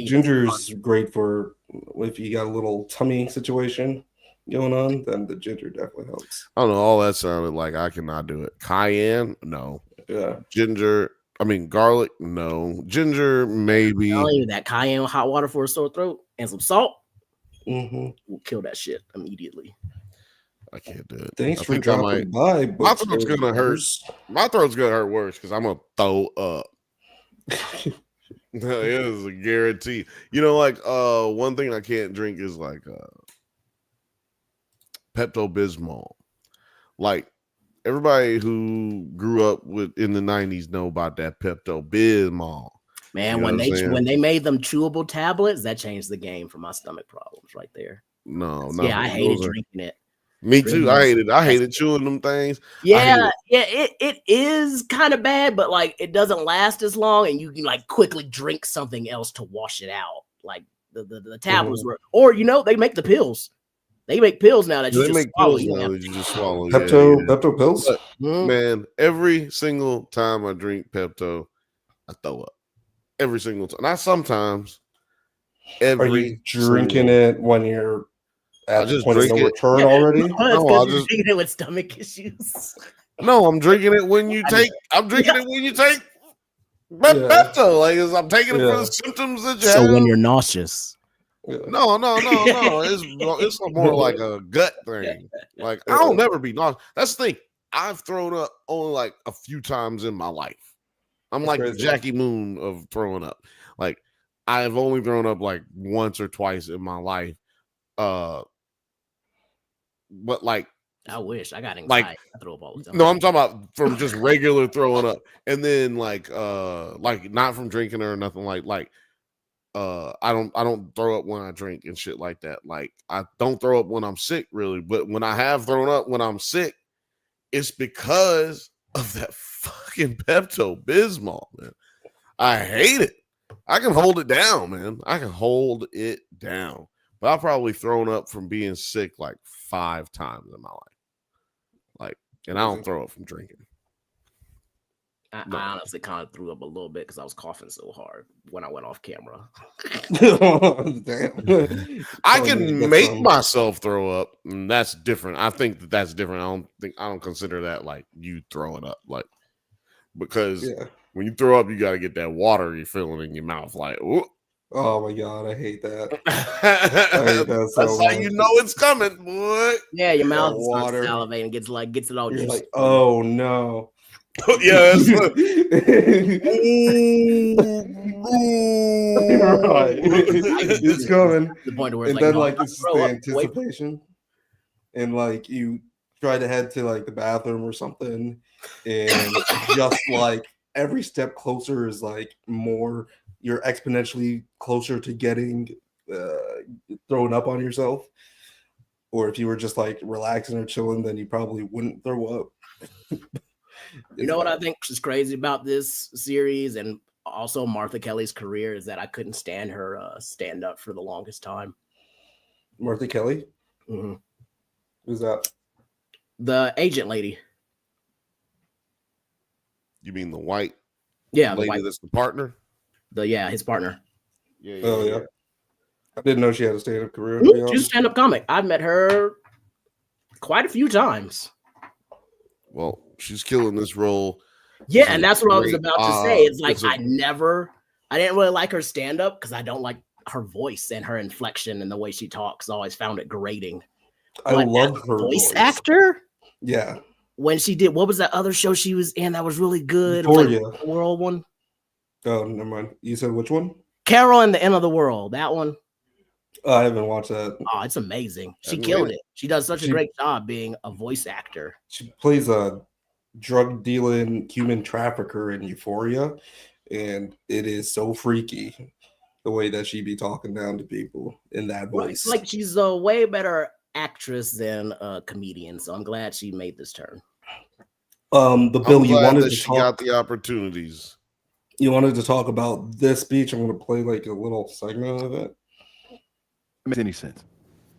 Ginger is great for if you got a little tummy situation going on. Then the ginger definitely helps. I don't know. All that sounded like I cannot do it. Cayenne, no. Yeah. Ginger. I mean, garlic, no. Ginger, maybe. I'm telling you, that cayenne hot water for a sore throat and some salt. Will kill that shit immediately. I can't do it. Thanks for dropping by. My throat's gonna hurt. My throat's gonna hurt worse because I'm gonna throw up. It is a guarantee. You know, one thing I can't drink is Pepto-Bismol. Like, everybody who grew up in the 90s know about that Pepto-Bismol. Man, when they made them chewable tablets, that changed the game for my stomach problems right there. No. Yeah, I hated drinking it. Me too. I hated chewing them things. Yeah, it is kind of bad, but it doesn't last as long, and you can quickly drink something else to wash it out. Like the tablets were, or they make the pills. They make pills now that you just swallow. Pepto pills. But, man, every single time I drink Pepto, I throw up. Every single time. Not sometimes. Are you drinking it when you're at the point of no return already? No, I'm just drinking it with stomach issues. No, I'm drinking it when you take. I'm drinking it when you take Pepto. I'm taking it for the symptoms that you have. So when you're nauseous. No. It's more like a gut thing. I'll never be nauseous. That's the thing. I've thrown up only a few times in my life. I'm like the Jackie Moon of throwing up. I've only thrown up once or twice in my life. but like, I wish I got anxiety. Like, I throw up all the time. No, I'm talking about from just regular throwing up, and then like not from drinking or nothing like I don't throw up when I drink and shit like that. Like, I don't throw up when I'm sick, really, but when I have thrown up when I'm sick, it's because of that fucking Pepto-Bismol, man. I hate it. I can hold it down, man. I can hold it down. But I've probably thrown up from being sick like 5 times in my life. Like, and I don't throw up from drinking. I honestly kind of threw up a little bit because I was coughing so hard when I went off camera. Damn. I can make myself throw up, and that's different. I think that's different. I don't consider that like you throwing up, like, because when you throw up, you got to get that watery feeling in your mouth, like, ooh. Oh my god, I hate that. I hate that so That's much. how you know it's coming, boy. Yeah, your mouth starts salivating, gets it all. You're like, oh no. Yeah, that's right. It's coming. The point where and it's then no, like it's just the anticipation, and like you try to head to like the bathroom or something, and just like every step closer is like more. You're exponentially closer to getting thrown up on yourself. Or if you were just like relaxing or chilling, then you probably wouldn't throw up. You know what I think is crazy about this series and also Martha Kelly's career is that I couldn't stand her stand up for the longest time. Martha Kelly? Mm-hmm. Who's that? The agent lady. You mean the white? Yeah, lady that's the partner? His partner. Yeah. I didn't know she had a stand-up career. She's a stand-up comic. I've met her quite a few times. Well, she's killing this role. Yeah, and that's what I was about to say. It's like I didn't really like her stand-up because I don't like her voice and her inflection and the way she talks. I always found it grating. I love her voice actor. Yeah. When she did, what was that other show she was in that was really good? Victoria. Like the World one. Oh, never mind. You said which one? Carol and the End of the World. That one. I haven't watched that. Oh, it's amazing. She killed it. She does such a great job being a voice actor. She plays a drug dealing human trafficker in Euphoria, and it is so freaky the way that she be talking down to people in that voice. Like she's a way better actress than a comedian, so I'm glad she made this turn. The Bill, you wanted to she got the opportunities. You wanted to talk about this speech. I'm going to play like a little segment of it. Makes any sense.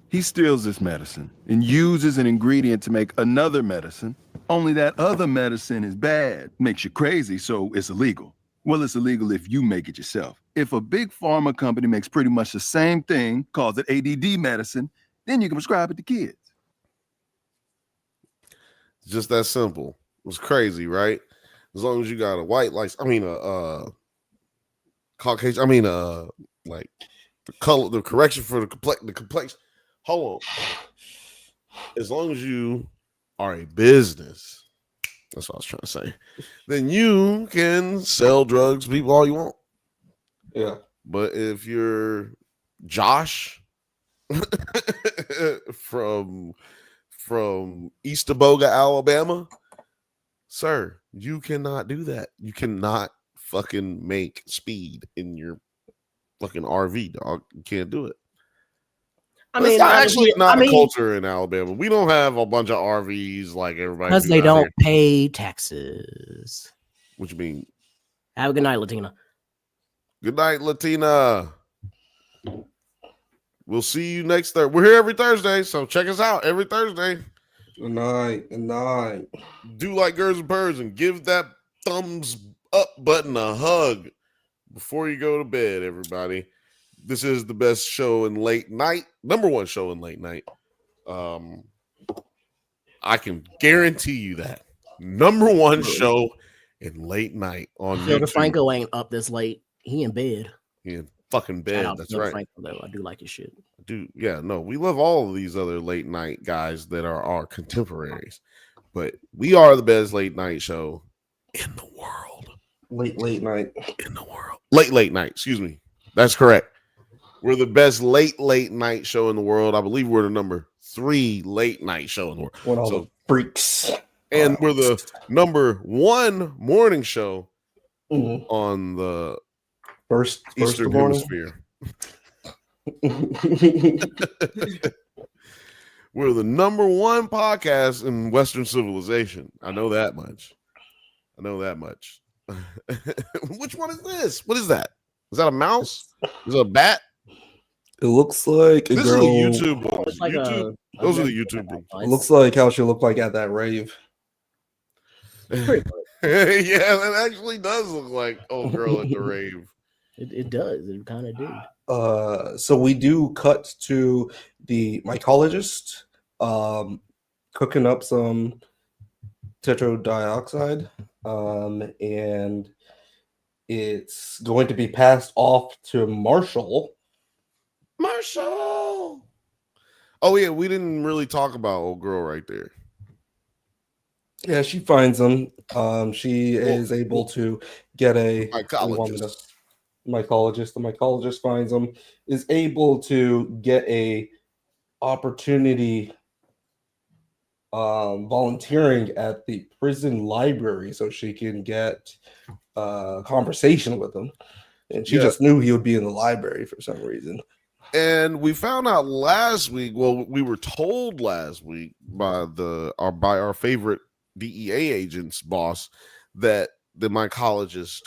He steals this medicine and uses an ingredient to make another medicine, only that other medicine is bad, makes you crazy, so it's illegal. Well, it's illegal if you make it yourself. If a big pharma company makes pretty much the same thing, calls it ADD medicine, then you can prescribe it to kids. It's just that simple. It was crazy, right? As long as you got a white license, Caucasian, like the color, the correction for the complexion. Hold on. As long as you are a business, that's what I was trying to say, then you can sell drugs to people all you want. Yeah. But if you're Josh from Eastaboga, Alabama, sir, you cannot do that. You cannot fucking make speed in your fucking RV, dog. You can't do it. It's actually not a culture in Alabama. We don't have a bunch of RVs like everybody. Because they don't pay taxes. What you mean? Have a good night, Latina. Good night, Latina. We'll see you next Thursday. We're here every Thursday, so check us out every Thursday. Good night. Do like Girls and Birds and give that thumbs up button a hug before you go to bed, everybody. This is the best show in late night, number one show in late night. I can guarantee you that. Number one show in late night on YouTube. Franco ain't up this late. He in bed. He in fucking bed. That's right. Franco, though. I do like his shit. Dude, yeah, no, we love all of these other late night guys that are our contemporaries, but we are the best late night show in the world. Late night in the world. Late night. Excuse me. That's correct. We're the best late night show in the world. I believe we're the number 3 late night show in the world. When all the freaks. And we're the number 1 morning show on the first Eastern Hemisphere. We're the number 1 podcast in Western civilization. I know that much. Which one is this? What is that? Is that a mouse? Is it a bat? It looks like this girl. Is a YouTube one. Like those are the YouTube ones. It looks like how she looked like at that rave. Yeah, that actually does look like old girl at the rave. It does. It kind of did. So we do cut to the mycologist cooking up some tetradioxide, and it's going to be passed off to Marshall. Oh yeah, we didn't really talk about old girl right there. Yeah, she finds him. She is able to get a mycologist. The mycologist finds him, is able to get a opportunity volunteering at the prison library so she can get a conversation with him. And she just knew he would be in the library for some reason. And we found out last week, well, we were told last week by our favorite DEA agent's boss that the mycologist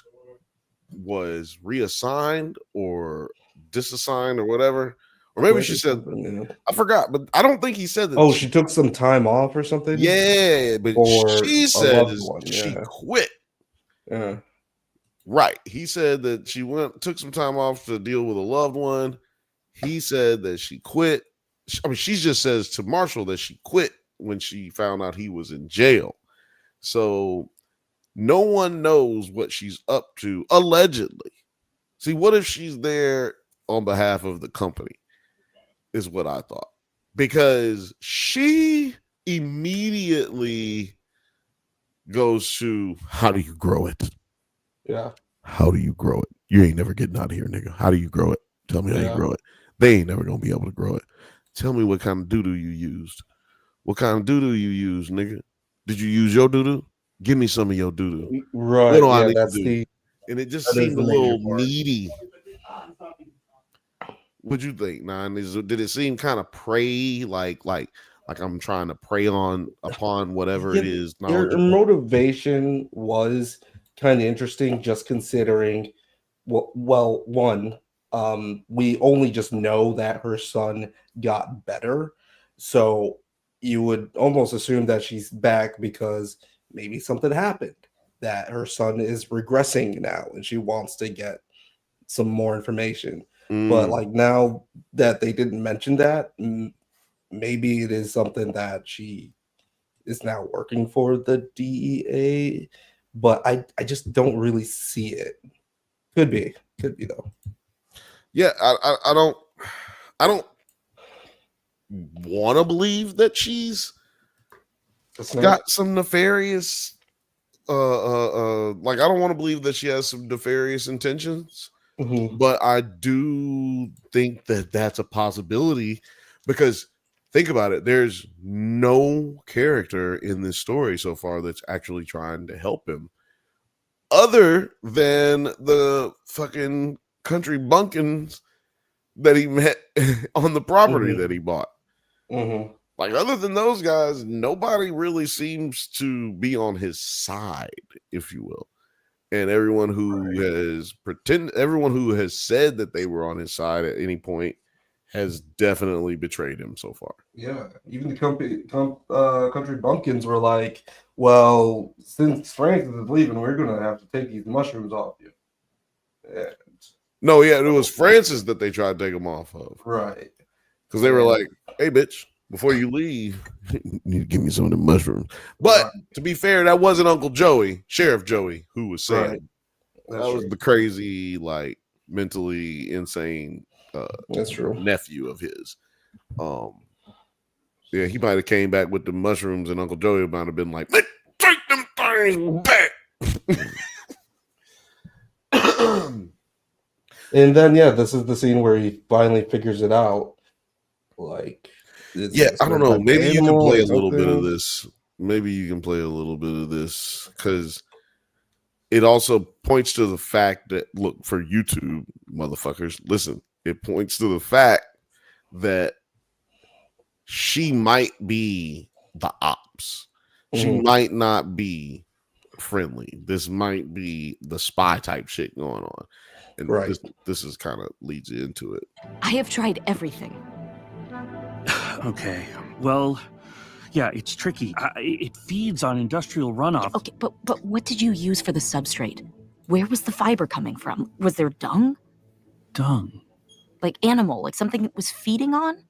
was reassigned or disassigned or whatever. Or maybe she said, I forgot, but I don't think he said that. Oh, she took some time off or something? Yeah, but she said she quit. Yeah. Right. He said that she took some time off to deal with a loved one. He said that she quit. I mean, she just says to Marshall that she quit when she found out he was in jail. So no one knows what she's up to, allegedly. See, what if she's there on behalf of the company, is what I thought. Because she immediately goes to, how do you grow it? Yeah. How do you grow it? You ain't never getting out of here, nigga. How do you grow it? Tell me how you grow it. They ain't never gonna be able to grow it. Tell me what kind of doo-doo you used. What kind of doo-doo you used, nigga? Did you use your doo-doo? Give me some of your doo-doo. Right. What do I need that's to do? And it just seemed a little needy. What'd you think, Nine? Did it seem kind of prey, like I'm trying to prey upon whatever it is? Her motivation was kind of interesting, just considering. Well, one, we only just know that her son got better, so you would almost assume that she's back because maybe something happened, that her son is regressing now and she wants to get some more information. But like, now that they didn't mention that, maybe it is something that she is now working for the DEA, but I just don't really see it. Could be though. Yeah, I don't want to believe that she's got some nefarious like, I don't want to believe that she has some nefarious intentions, but I do think that that's a possibility, because think about it, there's no character in this story so far that's actually trying to help him other than the fucking country bumpkins that he met on the property that he bought. Like, other than those guys, nobody really seems to be on his side, if you will. And everyone who has said that they were on his side at any point has definitely betrayed him so far. Yeah, even the country bumpkins were like, well, since Francis is leaving, we're going to have to take these mushrooms off you. And no, yeah, it was Francis that they tried to take them off of. Right. Because they were like, hey, bitch, before you leave, you need to give me some of the mushrooms. But to be fair, that wasn't Uncle Joey, Sheriff Joey, who was saying that was the crazy, like, mentally insane that's true nephew of his. Yeah, he might have came back with the mushrooms, and Uncle Joey might have been like, take them things back. And then this is the scene where he finally figures it out. Like, I don't know. Maybe you can play a little bit of this. Because it also points to the fact that, look, for YouTube motherfuckers, listen, it points to the fact that she might be the ops. She might not be friendly. This might be the spy type shit going on. And this is kind of leads you into it. I have tried everything. Okay. Well, yeah, it's tricky. It feeds on industrial runoff. Okay, but what did you use for the substrate? Where was the fiber coming from? Was there dung? Dung? Like animal, like something it was feeding on?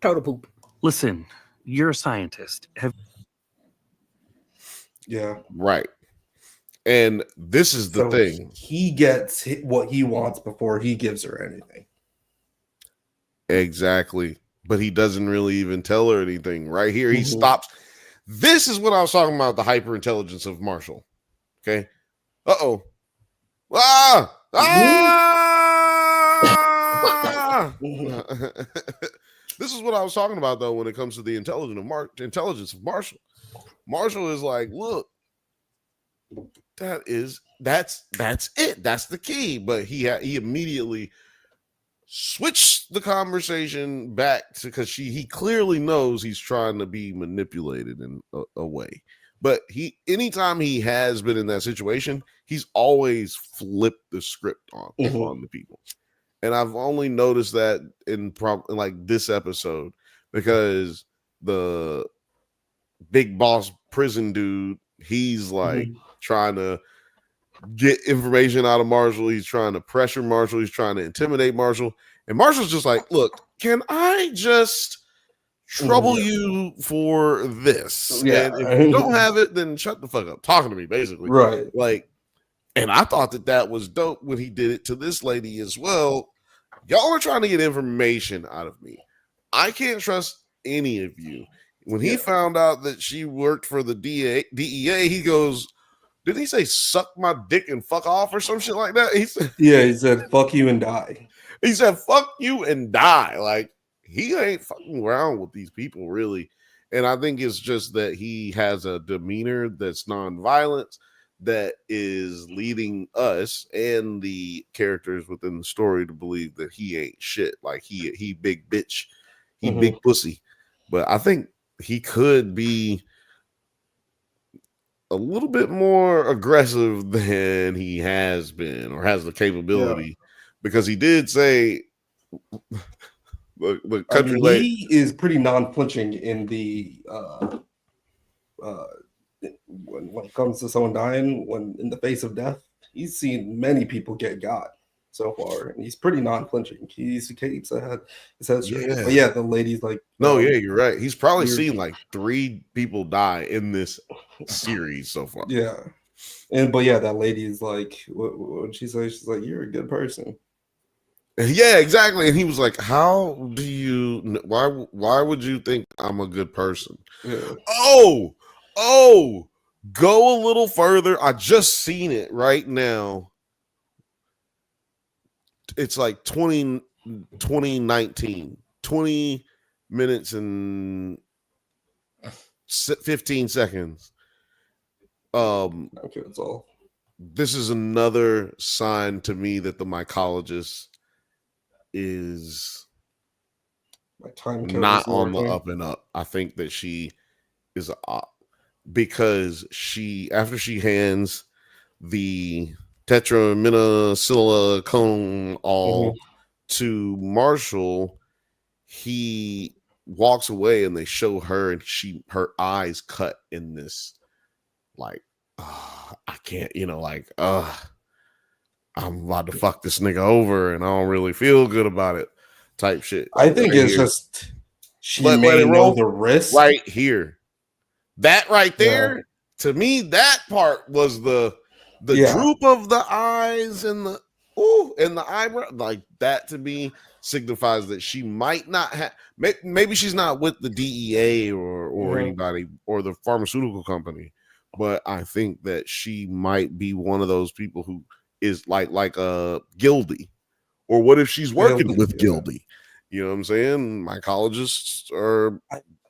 Turtle poop. Listen, you're a scientist. Right. And this is the thing. He gets what he wants before he gives her anything. Exactly. But he doesn't really even tell her anything. Right here, he stops. This is what I was talking about, the hyper intelligence of Marshall. Okay. Uh-oh. Ah! Ah! This is what I was talking about, though, when it comes to the intelligence of Marshall. Marshall is like, look, that's it. That's the key. But he immediately switched the conversation back to, because he clearly knows he's trying to be manipulated in a way. But anytime he has been in that situation, he's always flipped the script on the people. And I've only noticed that in like this episode, because the big boss prison dude, he's like trying to get information out of Marshall. He's trying to pressure Marshall. He's trying to intimidate Marshall. And Marshall's just like, look, can I just trouble you for this? Yeah. And if you don't have it, then shut the fuck up. Talking to me, basically. Right. Like, and I thought that was dope when he did it to this lady as well. Y'all are trying to get information out of me. I can't trust any of you. When he found out that she worked for the DEA, he goes, did he say suck my dick and fuck off or some shit like that? He said fuck you and die. He said fuck you and die. Like, he ain't fucking around with these people, really. And I think it's just that he has a demeanor that's nonviolent, that is leading us and the characters within the story to believe that he ain't shit. Like, he big bitch, he big pussy. But I think he could be a little bit more aggressive than he has been, or has the capability, because he did say the country he is pretty non-flinching in the when it comes to someone dying, when in the face of death. He's seen many people get got so far, and he's pretty non-flinching. He keeps his head straight. But the lady's like, no, you're right. He's probably seen like 3 people die in this series so far. But that lady is like, what she says, she's like, you're a good person. Yeah, exactly. And he was like, how do you, why would you think I'm a good person? Oh, go a little further. I just seen it right now. It's like 2019, 20 minutes and 15 seconds. Okay, that's all. This is another sign to me that the mycologist is not on the up and up. I think that she is a op, because after she hands the tetraminosiliconol to Marshall, he walks away and they show her, and her eyes cut in this, like, I can't, I'm about to fuck this nigga over and I don't really feel good about it type shit. I think it's just she may know the risk right here. That right there, to me, that part was the droop of the eyes and the eyebrow, like that, to me signifies that she might not have, maybe she's not with the DEA or anybody or the pharmaceutical company, but I think that she might be one of those people who is like Gildy Or what if she's working with Gildy? You know what I'm saying? Mycologists are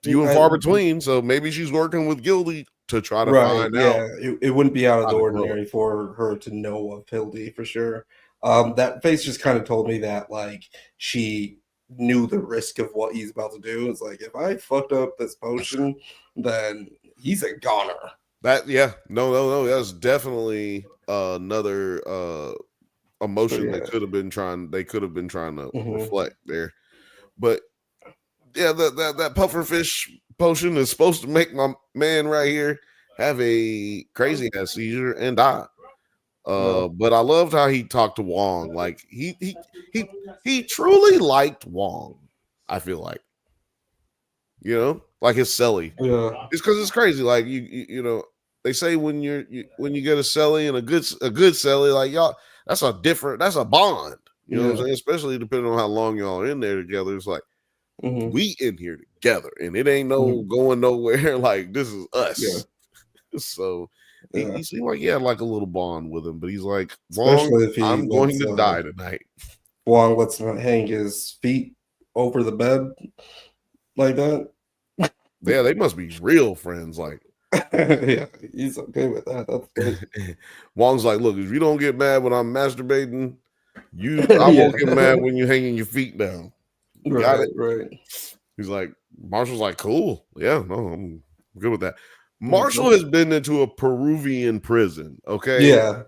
few and far between, so maybe she's working with Gildy to try to find out. It wouldn't be out of the ordinary for her to know of Hildy for sure. That face just kind of told me that like she knew the risk of what he's about to do. It's like, if I fucked up this potion, then he's a goner. No, that's definitely another emotion they could have been trying to reflect there. But yeah, that pufferfish potion is supposed to make my man right here have a crazy ass seizure and die. But I loved how he talked to Wong. Like he truly liked Wong. I feel like, like his celly. Yeah, it's because it's crazy. Like you know, they say when you get a celly and a good celly, like y'all, that's a bond. You know what I'm saying? Especially depending on how long y'all are in there together. It's like we in here together, and it ain't no going nowhere. Like this is us. Yeah. So he seemed like he had like a little bond with him, but he's like, Wong, I'm going to die tonight. Wong lets him hang his feet over the bed like that. Yeah, they must be real friends. Like, yeah, he's okay with that. That's good. Wong's like, look, if you don't get mad when I'm masturbating, I won't get mad when you're hanging your feet down. Got it? Right. He's like, Marshall's like, cool. Yeah, no, I'm good with that. Marshall has been into a Peruvian prison, okay? Yeah.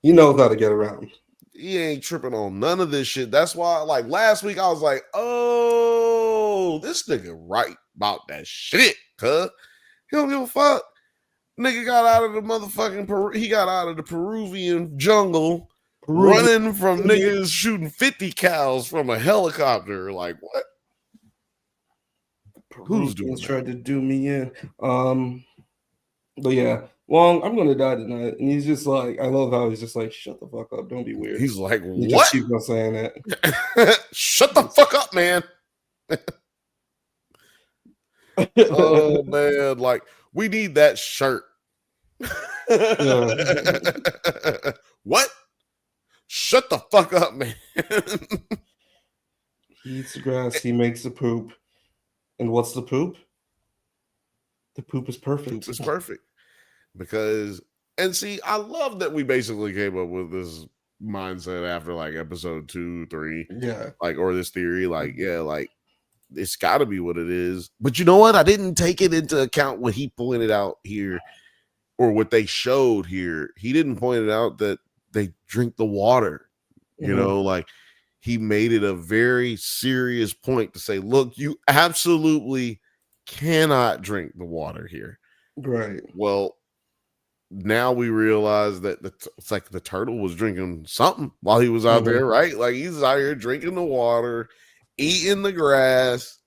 He knows how to get around. He ain't tripping on none of this shit. That's why, like, last week I was like, oh, this nigga right about that shit, cuz. He don't give a fuck. Nigga got out of the motherfucking he got out of the Peruvian jungle running from niggas shooting 50 cows from a helicopter. Like, what? Who's doing that? Tried to do me in. But yeah, Wong, I'm gonna die tonight. And he's just like, I love how he's just like, shut the fuck up, don't be weird. He's like, what? He just keeps on saying that. Shut the fuck up, man. Oh man, like we need that shirt. What? Shut the fuck up, man. He eats the grass, he makes the poop. And what's the poop? The poop is perfect. Poop is perfect. Because, and see, I love that we basically came up with this mindset after like episode 2, 3. Yeah. Like, or this theory, like, yeah, like it's got to be what it is. But you know what? I didn't take it into account what he pointed out here or what they showed here. He didn't point it out that they drink the water, you know, like he made it a very serious point to say, look, you absolutely cannot drink the water here. Right. Well, now we realize that it's like the turtle was drinking something while he was out there, right? Like he's out here drinking the water, eating the grass,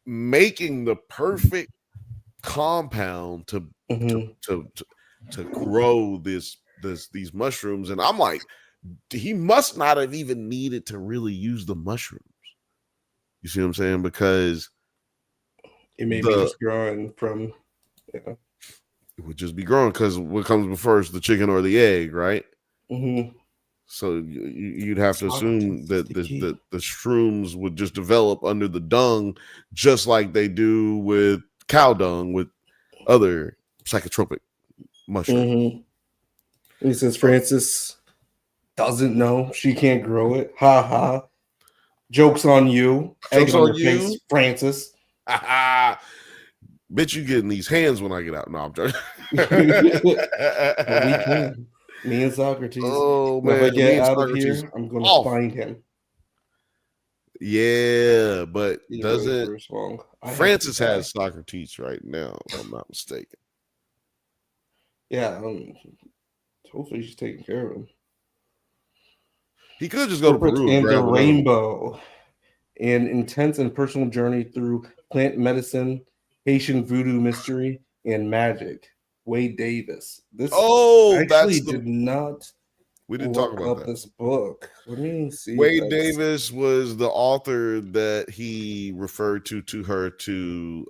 making the perfect compound to grow these mushrooms. And I'm like, he must not have even needed to really use the mushrooms. You see what I'm saying? Because it may be just growing from, it would just be growing because what comes first, the chicken or the egg, right? So you'd have to assume that the shrooms would just develop under the dung, just like they do with cow dung, with other psychotropic mushrooms. He says Francis doesn't know, she can't grow it. Ha ha. Joke's on you. Joke's on you, face, Francis. Bitch, you getting these hands when I get out. No, I'm joking. We can. Me and Socrates. Oh man, if I get out of here, I'm going to find him. Yeah, but doesn't Francis has Socrates right now? If I'm not mistaken. Yeah, hopefully she's taking care of him. He could just go to Peru and the rainbow, an intense and personal journey through plant medicine, Haitian voodoo mystery, and magic. Wade Davis. This actually did not. We didn't talk about this book. Let me see. Wade Davis was the author that he referred to her to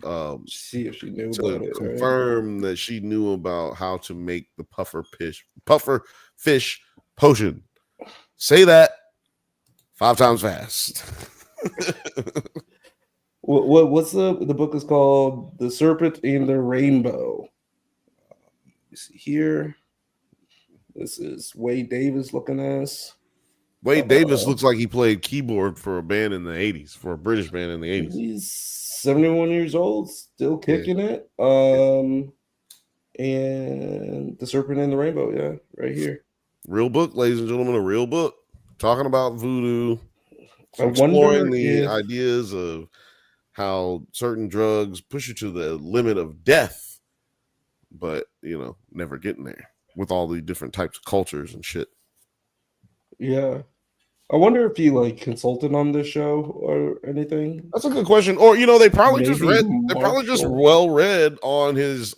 see if she knew to about it, confirm that she knew about how to make the puffer fish potion. Say that. 5 times fast. What's the book is called? The Serpent and the Rainbow. You see here. This is Wade Davis looking ass. Wade Davis looks like he played keyboard for a band in the 80s, for a British band in the 80s. He's 71 years old, still kicking it. And The Serpent and the Rainbow, yeah, right here. Real book, ladies and gentlemen, a real book. Talking about voodoo, exploring the ideas of how certain drugs push you to the limit of death, but, never getting there with all the different types of cultures and shit. Yeah. I wonder if he consulted on this show or anything. That's a good question. Or they probably just read. They're probably just well read on his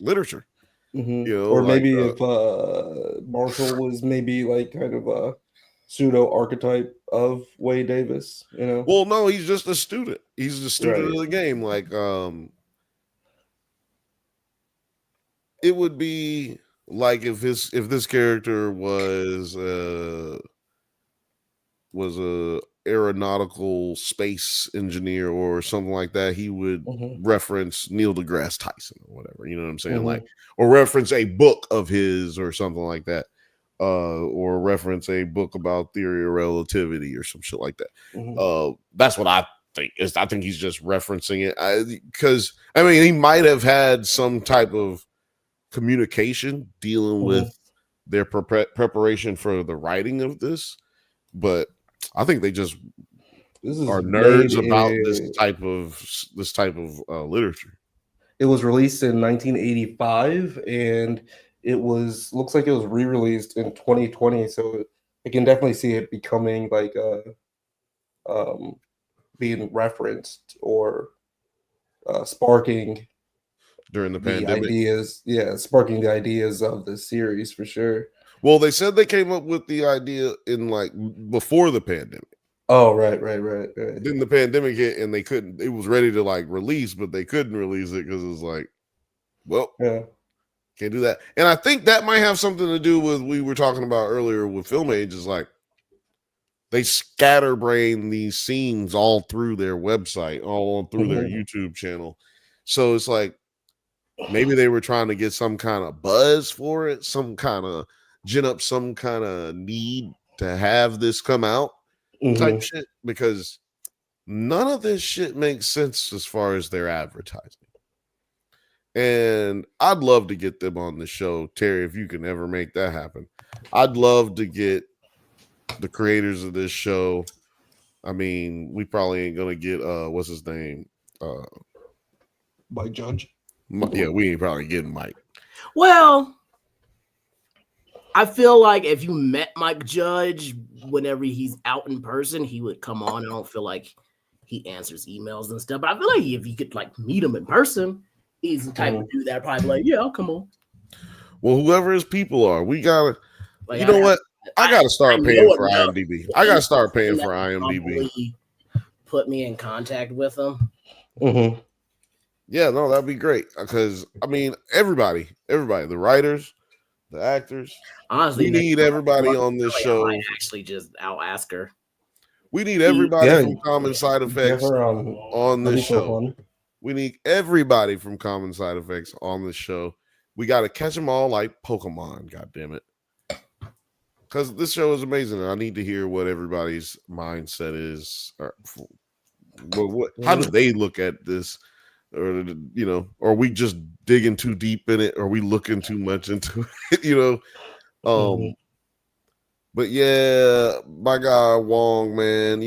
literature. Mm-hmm. Or maybe if Marshall was maybe kind of a pseudo archetype of Wade Davis. Well, no, he's just a student. He's a student of the game. It would be like if this character was a aeronautical space engineer or something like that, he would reference Neil deGrasse Tyson or whatever, you know what I'm saying? Or reference a book of his or something like that, or reference a book about theory of relativity or some shit like that. That's what I think. I think he's just referencing it because he might have had some type of communication dealing with their preparation for the writing of this, but I think they just are nerds about this type of literature. It was released in 1985, and looks like it was re-released in 2020. So I can definitely see it becoming being referenced or sparking during the pandemic ideas. Yeah, sparking the ideas of the series for sure. Well, they said they came up with the idea in before the pandemic. Oh, right. Then the pandemic hit and they couldn't. It was ready to release, but they couldn't release it because it was can't do that. And I think that might have something to do with we were talking about earlier with Film Age. Is they scatterbrain these scenes all through their website, all through their YouTube channel. So it's maybe they were trying to get some kind of buzz for it, some kind of gin up some kind of need to have this come out type shit, because none of this shit makes sense as far as their advertising. And I'd love to get them on the show, Terry, if you can ever make that happen. I'd love to get the creators of this show. We probably ain't gonna get what's his name? Mike Judge. Yeah, we ain't probably getting Mike. Well, I feel like if you met Mike Judge, whenever he's out in person, he would come on. I don't feel like he answers emails and stuff, but I feel like if you could meet him in person, he's the type of dude that probably yeah, I'll come on. Well, whoever his people are, we gotta. You know what? I gotta start paying for IMDb. I gotta start paying for IMDb. Put me in contact with him. Yeah, no, that'd be great because everybody, the writers, the actors. Honestly, we need everybody on this show. I'll ask her. We need everybody from Common Side Effects on this show. We need everybody from Common Side Effects on the show. We got to catch them all like Pokemon. God damn it! Because this show is amazing, and I need to hear what everybody's mindset is. How do they look at this? Or are we just digging too deep in it? Are we looking too much into it? But yeah, my guy Wong, man,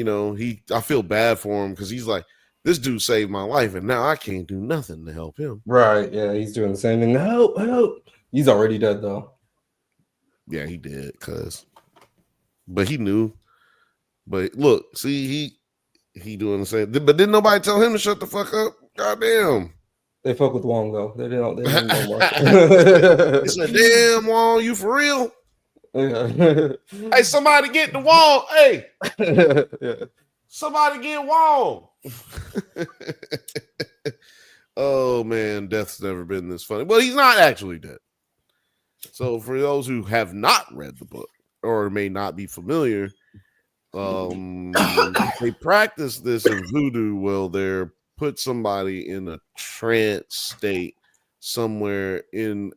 I feel bad for him because he's like, this dude saved my life, and now I can't do nothing to help him. Right? Yeah, he's doing the same thing. Help! He's already dead though. Yeah, he did, but he knew. But look, see, he doing the same. But didn't nobody tell him to shut the fuck up? Goddamn. They fuck with Wong though. They didn't know more. They said, "Damn, Wong, you for real?" Yeah. Hey, somebody get the Wong. Hey, somebody get Wong. Oh man, death's never been this funny. Well, he's not actually dead. So for those who have not read the book, or may not be familiar, they practice this in voodoo. Well, they're put somebody in a trance state somewhere in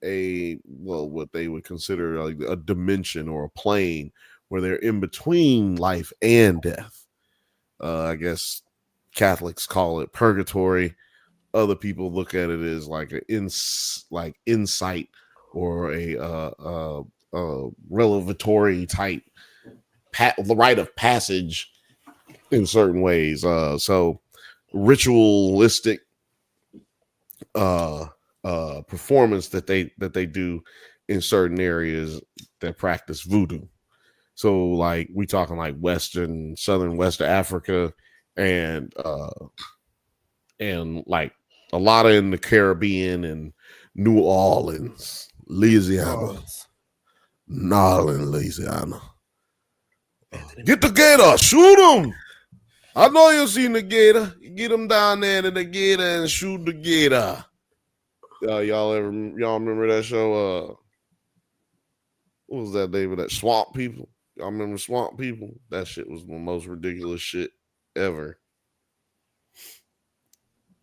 what they would consider like a dimension or a plane where they're in between life and death. I guess Catholics call it purgatory. Other people look at it as like insight or a revelatory type the rite of passage in certain ways. So ritualistic performance that they do in certain areas that practice voodoo. So like we talking like southern West Africa and like a lot of in the Caribbean and New Orleans, Louisiana. Get the gator, shoot him. I know you've seen the gator. Get him down there to the gator and shoot the gator. Y'all remember that show? What was that name of that? Swamp People. Y'all remember Swamp People? That shit was the most ridiculous shit ever.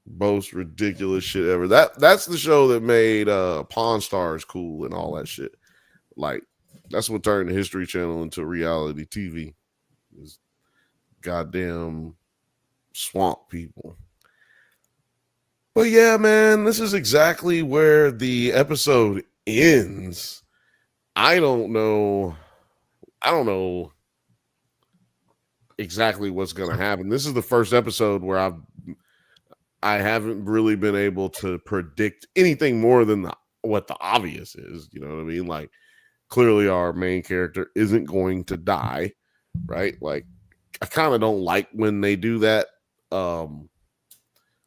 Most ridiculous shit ever. That's the show that made Pawn Stars cool and all that shit. Like that's what turned the History Channel into reality TV. Is goddamn Swamp People. But yeah, man, this is exactly where the episode ends. I don't know exactly what's going to happen. This is the first episode where I haven't really been able to predict anything more than what the obvious is. You know what I mean? Like, clearly our main character isn't going to die, right? Like, I kind of don't like when they do that.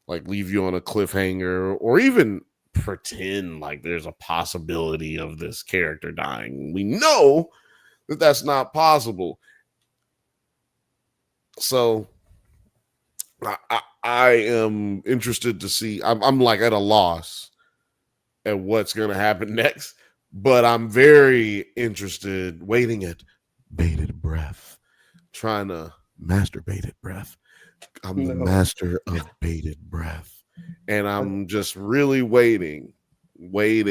Like, leave you on a cliffhanger or even pretend like there's a possibility of this character dying. We know that that's not possible. So I am interested to see. I'm like at a loss at what's going to happen next, but I'm very interested, waiting at bated breath, trying to master bated breath. I'm the master of bated breath, and I'm just really waiting with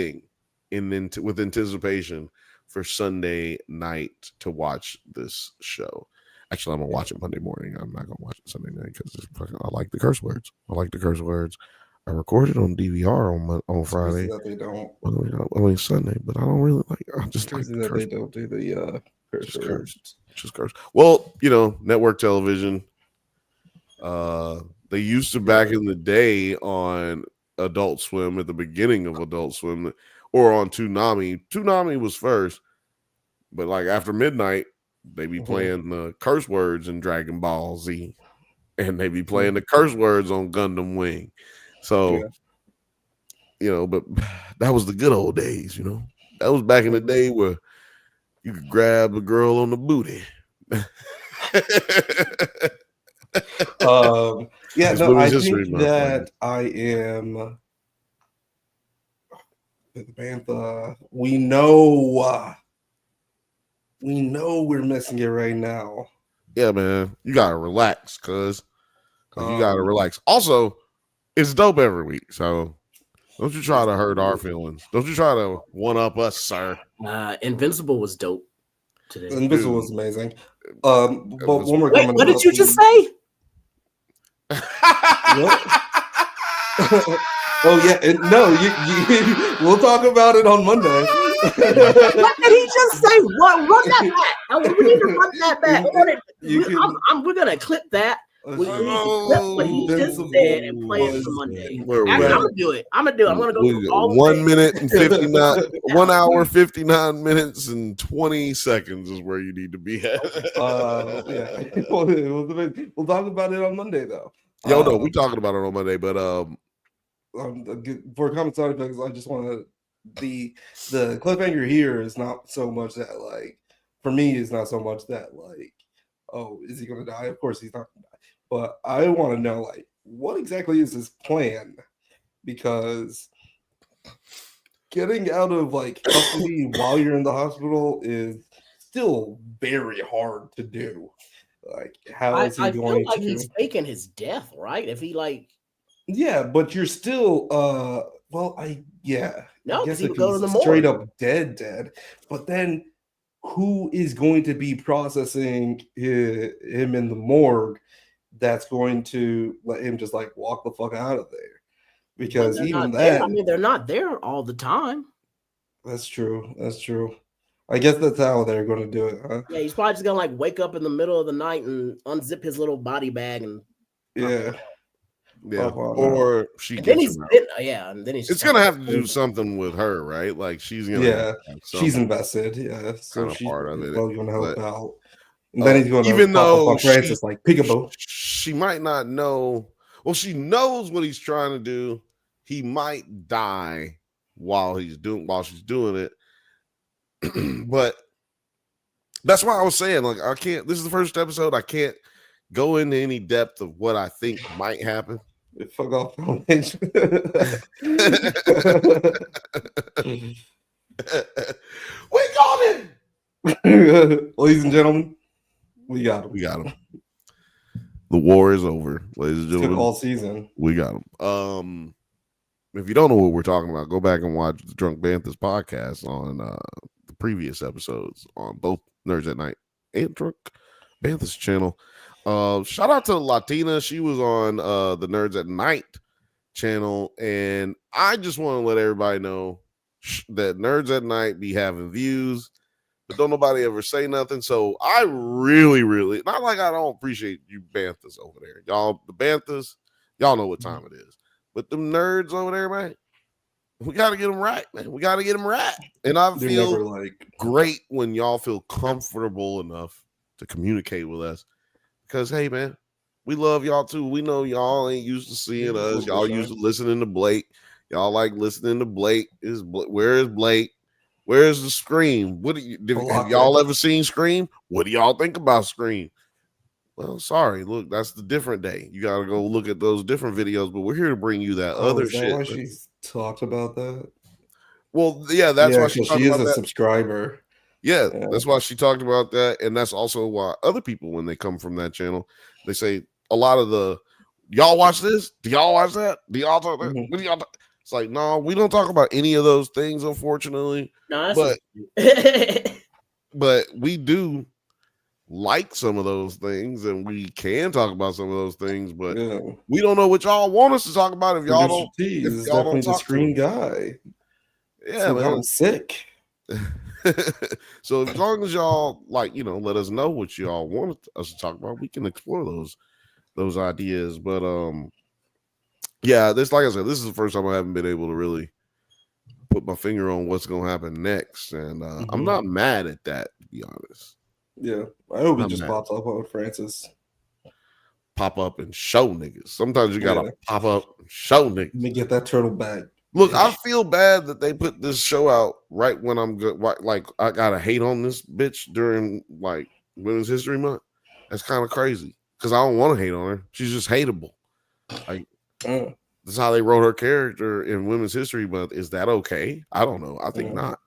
anticipation for Sunday night to watch this show. Actually, I'm gonna watch it Monday morning. I'm not gonna watch it Sunday night because I like the curse words. I recorded on DVR on Friday. That they don't. I mean Sunday, but I don't really like. I just like that they don't do the curse words. Just curse. Well, network television. They used to back in the day on Adult Swim at the beginning of Adult Swim, or on Toonami. Toonami was first, but like after midnight. They be playing the curse words in Dragon Ball Z, and they be playing the curse words on Gundam Wing. So, but that was the good old days, That was back in the day where you could grab a girl on the booty. I think that I am Bantha. We know we're missing it right now. Yeah, man. You gotta relax, cuz you gotta relax. Also, it's dope every week, so don't you try to hurt our feelings. Don't you try to one up us, sir. Invincible was dope today. Invincible was amazing. But one more comment. What did you just say? Oh yeah, no, we'll talk about it on Monday. What did he just say? Run that back. We need to run that back. We're gonna clip that. We need to clip what he just said and play it for Monday. I'm gonna do it. I'm gonna go through all 1 minute and 59 1 hour 59 minutes and 20 seconds is where you need to be at. We'll talk about it on Monday though. No, we're talking about it on Monday, but for comment side effects, I just want to the cliffhanger here is not so much that like for me is not so much that like, oh, is he gonna die? Of course he's not gonna die. But I want to know like what exactly is his plan? Because getting out of like custody while you're in the hospital is still very hard to do. Like, how is he I going feel like to? he's faking his death, right? If he like, yeah, but you're still no, because guess he if would go to he's the straight morgue. up dead, but then who is going to be processing him in the morgue? That's going to let him just like walk the fuck out of there, because even then, I mean, they're not there all the time. That's true. That's true. I guess that's how they're going to do it, huh? Yeah, he's probably just gonna like wake up in the middle of the night and unzip his little body bag and yeah. Or she and gets then him out. and then he's It's gonna have to do something with her, right? Like she's gonna she's invested, so kind of she's part of it. going to help out. And then he's going to even pop though up on Francis like peekaboo. She might not know. Well, she knows what he's trying to do. He might die while she's doing it. But that's why I was saying, like, I can't. This is the first episode. I can't go into any depth of what I think might happen. Fuck off. We got him. Ladies and gentlemen, we got him. We got him. The war is over, ladies and gentlemen. Took all season. We got him. If you don't know what we're talking about, go back and watch the Drunk Bantha's podcast on the previous episodes on both Nerds at Night and Drunk Bantha's channel. Shout out to Latina. She was on the Nerds at Night channel, and I just want to let everybody know that Nerds at Night be having views, but don't nobody ever say nothing. So I really, really, not like I don't appreciate you Banthas over there. Y'all, the Banthas, y'all know what time it is. But them nerds over there, man, we got to get them right, man. We got to get them right. And I feel great when y'all feel comfortable enough to communicate with us. Because, hey, man, we love y'all, too. We know y'all ain't used to seeing us. Y'all used to listening to Blake. Y'all like listening to Blake. Where is Blake? Where's the Scream? Have y'all ever seen Scream? What do y'all think about Scream? Well, sorry. Look, that's the different day. You got to go look at those different videos, but we're here to bring you that other shit. Why she talked about that? Well, yeah, that's why she is a subscriber. Yeah, that's why she talked about that. And that's also why other people, when they come from that channel, they say a lot of y'all watch this? Do y'all watch that? Do y'all talk that? What do y'all talk? It's like, no, we don't talk about any of those things, unfortunately. No, but we do like some of those things, and we can talk about some of those things, but we don't know what y'all want us to talk about if y'all don't. If y'all don't talk Screen guy. Yeah, man. I'm sick. So as long as y'all let us know what y'all want us to talk about, we can explore those ideas. But yeah, like I said, this is the first time I haven't been able to really put my finger on what's gonna happen next, and I'm not mad at that, to be honest. Yeah, I hope he just pops up on Francis. Pop up and show niggas. Sometimes you gotta pop up and show niggas. Let me get that turtle back. Look, I feel bad that they put this show out right when I'm good. Like, I gotta hate on this bitch during like Women's History Month. That's kind of crazy because I don't want to hate on her. She's just hateable. Like, that's how they wrote her character in Women's History Month. Is that okay? I don't know. I think not.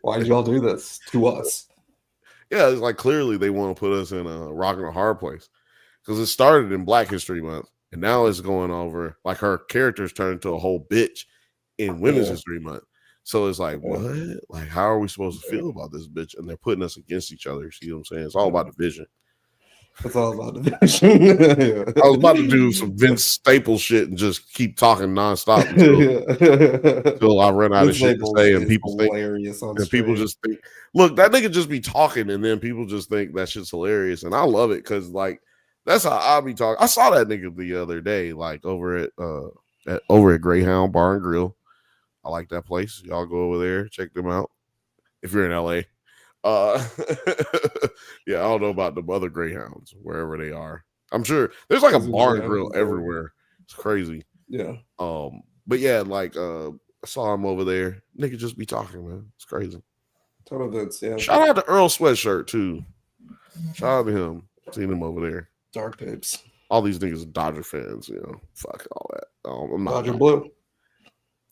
Why did y'all do this to us? Yeah, it's like clearly they want to put us in a rock and a hard place because it started in Black History Month and now it's going over like her character's turned into a whole bitch in Women's History Month. So it's like, what? Like, how are we supposed to feel about this bitch? And they're putting us against each other. See what I'm saying? It's all about division. It's all about division. I was about to do some Vince Staples shit and just keep talking nonstop until I run out of shit to say, and people think, and people just think, look, that nigga just be talking, and then people just think that shit's hilarious, and I love it because like that's how I be talking. I saw that nigga the other day, like over at Greyhound Bar and Grill. I like that place. Y'all go over there, check them out if you're in LA. Yeah, I don't know about the other Greyhounds, wherever they are. I'm sure there's like a bar and grill everywhere. It's crazy. Yeah. But yeah, like I saw him over there. Nigga just be talking, man. It's crazy. Total Vince, yeah. Shout out to Earl Sweatshirt too. Shout out to him. Seen him over there. Dark Tapes. All these niggas are Dodger fans, fuck all that. I'm not Dodger Blue.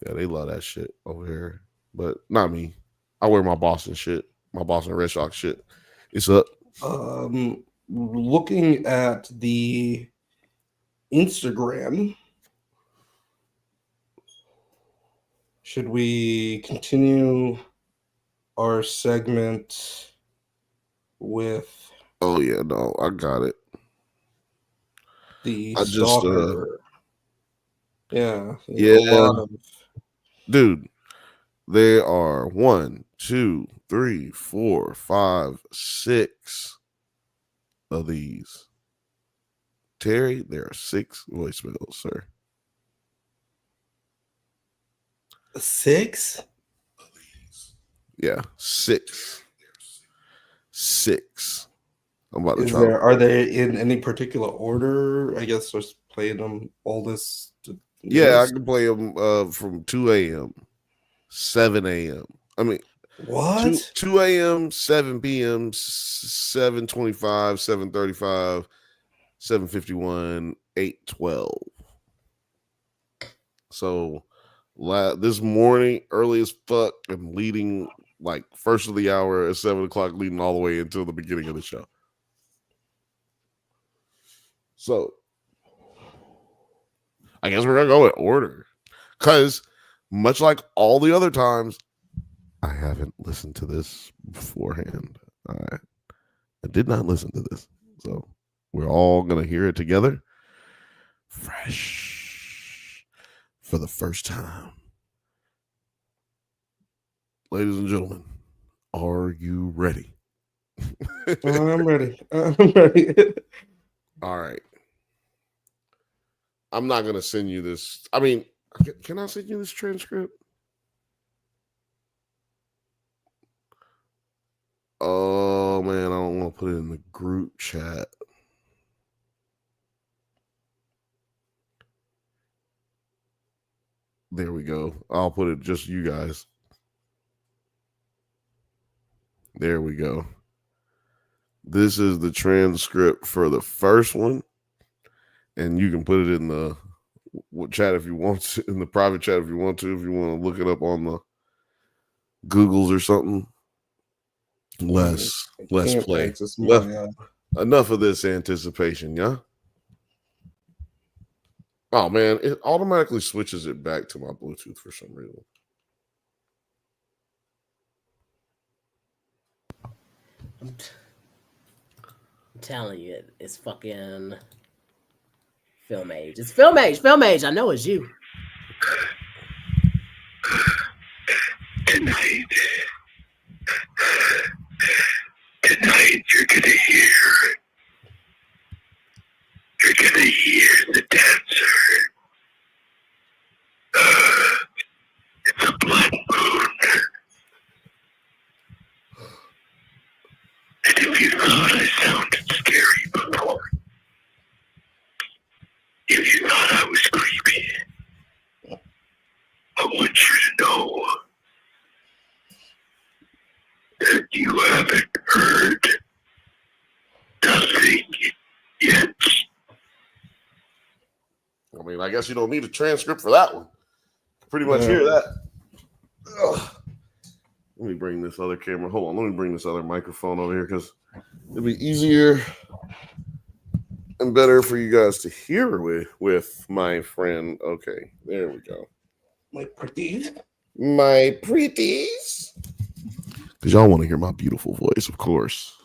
Yeah, they love that shit over here. but not me. I wear my Boston shit, my Boston Red Sox shit. It's up. Looking at the Instagram, should we continue our segment with? Oh yeah, no, I got it. The stalker. Yeah. A lot of... Dude, there are 1, 2, 3, 4, 5, 6 of these. Terry, there are 6 voicemails, sir. 6? Yeah, 6. 6. I'm about to try. Are they in any particular order? I guess just playing them all this. Yeah, I can play them from 2 a.m., 7 a.m. I mean, what? 2 a.m., 7 p.m., 7:25, 7:35, 7:51, 8:12. So this morning, early as fuck, I'm leading like first of the hour at 7 o'clock, leading all the way until the beginning of the show. So I guess we're gonna go in order, because much like all the other times, I haven't listened to this beforehand. I did not listen to this, so we're all gonna hear it together, fresh, for the first time. Ladies and gentlemen, are you ready? I'm ready. I'm ready. All right. I'm not gonna send you this. I mean, can I send you this transcript? Oh man, I don't want to put it in the group chat. There we go. I'll put it just you guys. There we go. This is the transcript for the first one, and you can put it in the chat if you want to, in the private chat if you want to, if you want to look it up on the Googles or something. Let's play. Enough of this anticipation, yeah? Oh man, it automatically switches it back to my Bluetooth for some reason. I'm telling you, it's fucking Film Age. It's Film Age. Film Age. I know it's you. Tonight, you're gonna hear the dancer. It's a blood moon. And if you thought I sounded scary before, if you thought I was creepy, I want you to know that you haven't heard nothing yet. I mean, I guess you don't need a transcript for that one. Pretty much hear that. Ugh. Let me bring this other camera. Hold on. Let me bring this other microphone over here because it'll be easier and better for you guys to hear with my friend. Okay, there we go. My pretties. Because y'all want to hear my beautiful voice, of course.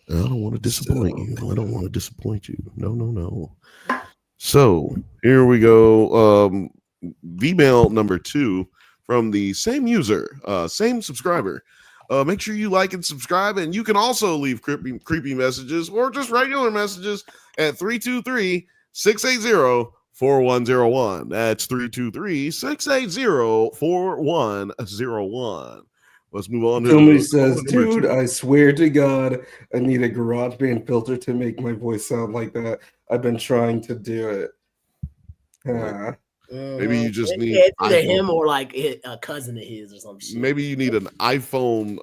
And I don't want to disappoint you. I don't want to disappoint you. No. So here we go. Email number 2 from the same user, same subscriber. Make sure you like and subscribe, and you can also leave creepy messages or just regular messages at 323-680-4101. That's 323-680-4101. Let's move on. Somebody says, dude, I swear to God, I need a GarageBand filter to make my voice sound like that. I've been trying to do it. Maybe you just need either him or like a cousin of his or some shit. Maybe you need an iPhone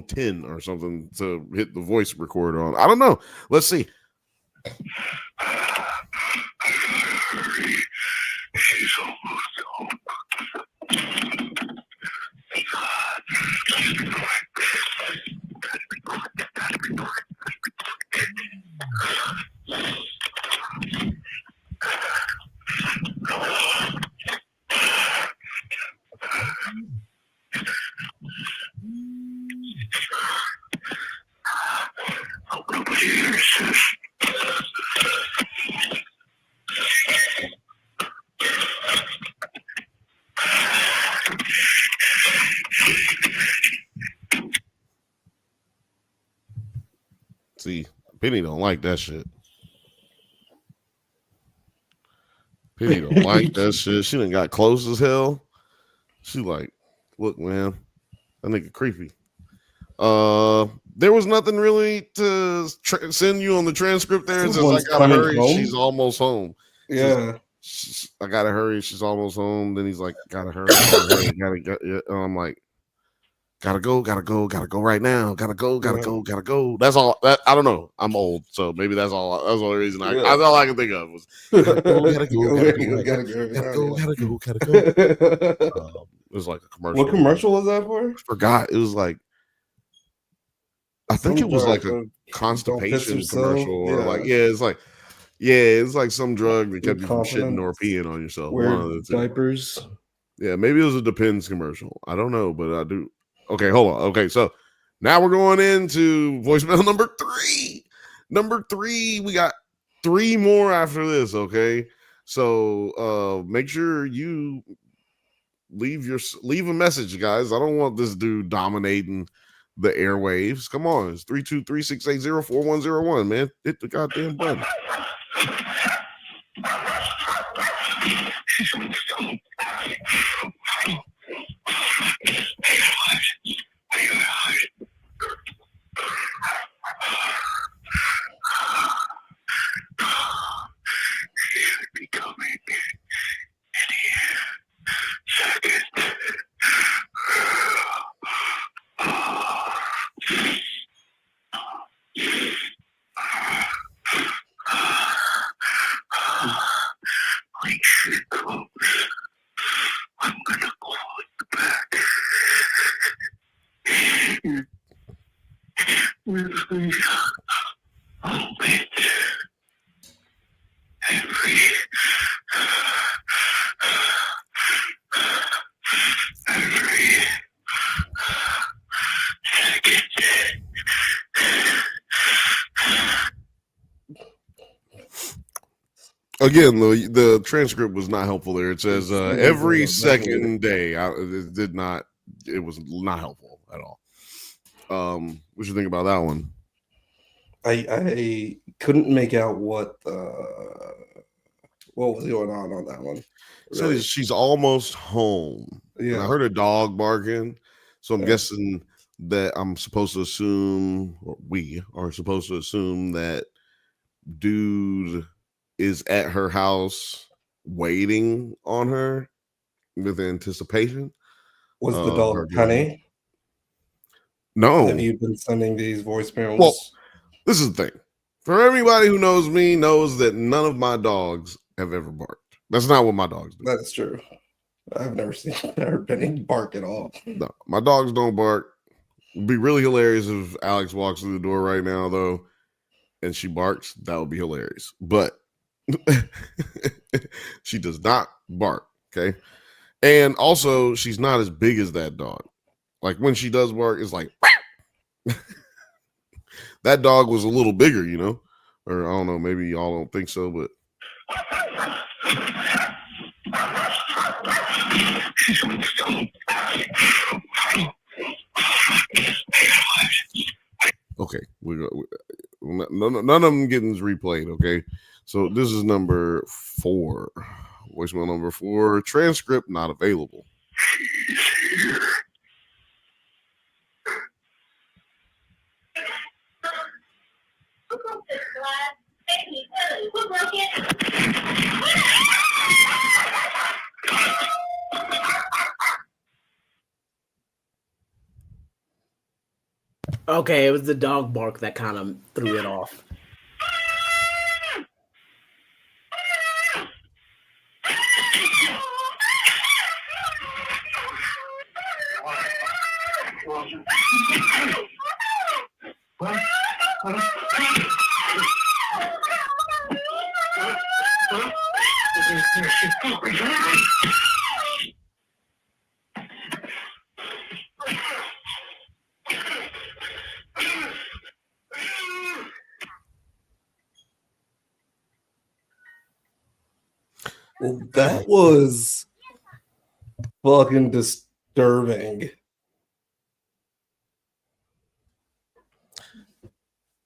10 or something to hit the voice recorder on. I don't know. Let's see. She's almost home. See, Penny don't like that shit. Penny don't like that shit. She done got close as hell. She like, look, man, that nigga creepy. There was nothing really to send you on the transcript there. It says I gotta hurry. Home? She's almost home. Yeah. I gotta hurry. She's almost home. Then he's like, gotta hurry. Gotta. I'm like, gotta go right now. Gotta go. That's all. I don't know. I'm old, so maybe that's all. That's the only reason. That's all I can think of was gotta go. It was like a commercial. What commercial was that for? I forgot. It was like, I think it was like a constipation commercial, or like, it's like some drug that kept you from shitting or peeing on yourself. Wear diapers. Yeah, maybe it was a Depends commercial. I don't know, but I do. Okay, hold on. Okay, so now we're going into voicemail number 3. Number 3, we got 3 more after this. Okay, so make sure you leave a message, guys. I don't want this dude dominating the airwaves. Come on, it's 323-680-4101, man. Hit the goddamn button. Again, the transcript was not helpful there. It says every second day. It was not helpful at all. What you think about that one? I couldn't make out what was going on that one. Really? So she's almost home. Yeah, and I heard a dog barking, so I'm guessing that I'm supposed to assume, or we are supposed to assume, that dude is at her house waiting on her with anticipation. Was the dog Penny? No. Have you been sending these voicemails? Well, this is the thing. For everybody who knows me, knows that none of my dogs have ever barked. That's not what my dogs do. That's true. I've never seen Penny bark at all. No, my dogs don't bark. It'd be really hilarious if Alex walks through the door right now, though, and she barks. That would be hilarious. But she does not bark. Okay. And also, she's not as big as that dog. Like when she does bark, it's like that dog was a little bigger, you know, or I don't know, maybe y'all don't think so, but okay, none of them getting replayed. Okay, so this is number 4, voicemail number 4. Transcript not available. Okay, it was the dog bark that kind of threw it off. Well, that was fucking disturbing.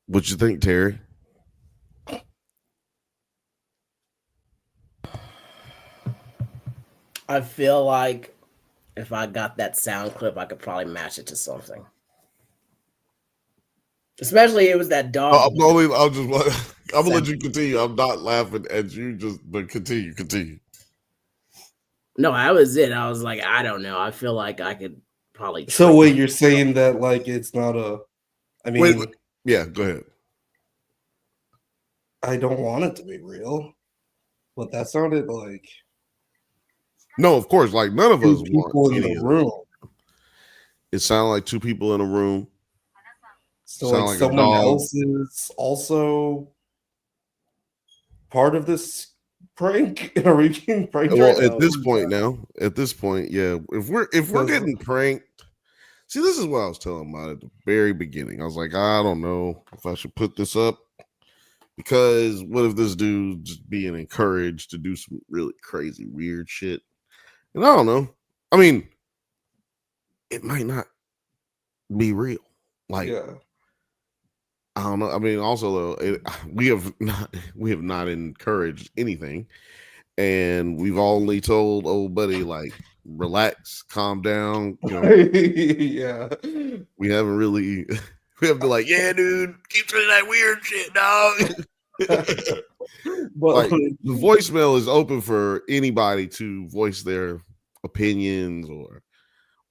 What you think, Terry? I feel like if I got that sound clip, I could probably match it to something. Especially it was that dog. I'm gonna let you continue. I'm not laughing at you, but continue. No, that was it. I was like, I don't know. I feel like I could probably. So wait, you're saying that like it's not a? I mean, wait. Yeah, go ahead. I don't want it to be real, but that sounded like. No, of course. Like none of us people in the room. It sounded like two people in a room. So like someone else is also part of this prank. Are we being pranked? Well, at this point, yeah. If we're getting pranked, see, this is what I was telling about at the very beginning. I was like, I don't know if I should put this up because what if this dude just being encouraged to do some really crazy, weird shit? And I don't know. I mean, it might not be real. Like, I don't know. I mean, also though, we have not encouraged anything, and we've only told old buddy like, relax, calm down. You know, yeah. We haven't really. We have to like, yeah, dude, keep doing that weird shit, dog. But like, the voicemail is open for anybody to voice their opinions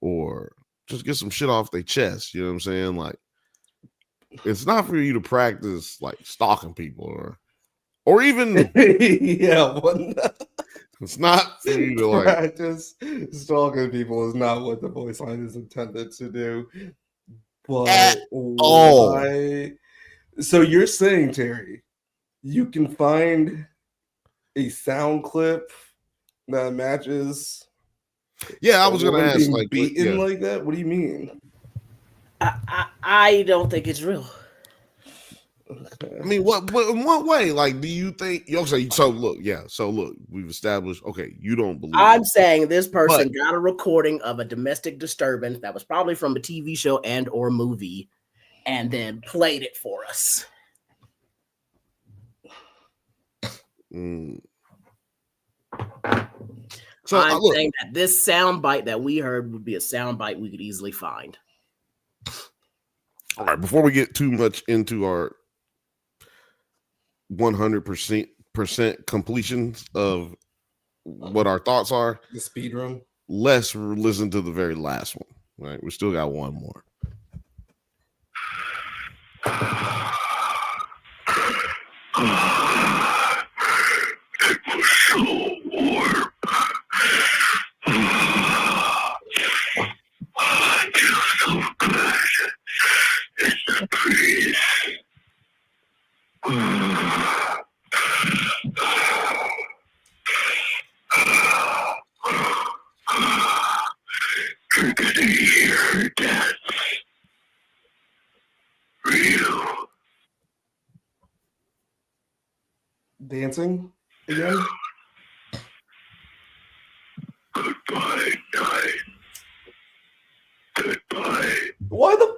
or just get some shit off their chest. You know what I'm saying? Like, it's not for you to practice like stalking people or even it's not for you to like practice stalking people is not what the voice line is intended to do. But so you're saying, Terry, you can find a sound clip that matches. Yeah, I was gonna ask like beaten like that. What do you mean? I don't think it's real. Okay. I mean, in what way? Like, do you think? Okay, so look, we've established. Okay, you don't believe. I'm saying this person got a recording of a domestic disturbance that was probably from a TV show and or movie, and then played it for us. So I'm saying that this soundbite that we heard would be a soundbite we could easily find. All right, before we get too much into our 100% completions of what our thoughts are, the speed run, let's listen to the very last one. All right, we still got one more. It was so warm. I feel so good in the breeze. You're gonna hear her dance. Real. Dancing again? Goodbye, night. Goodbye. Why the?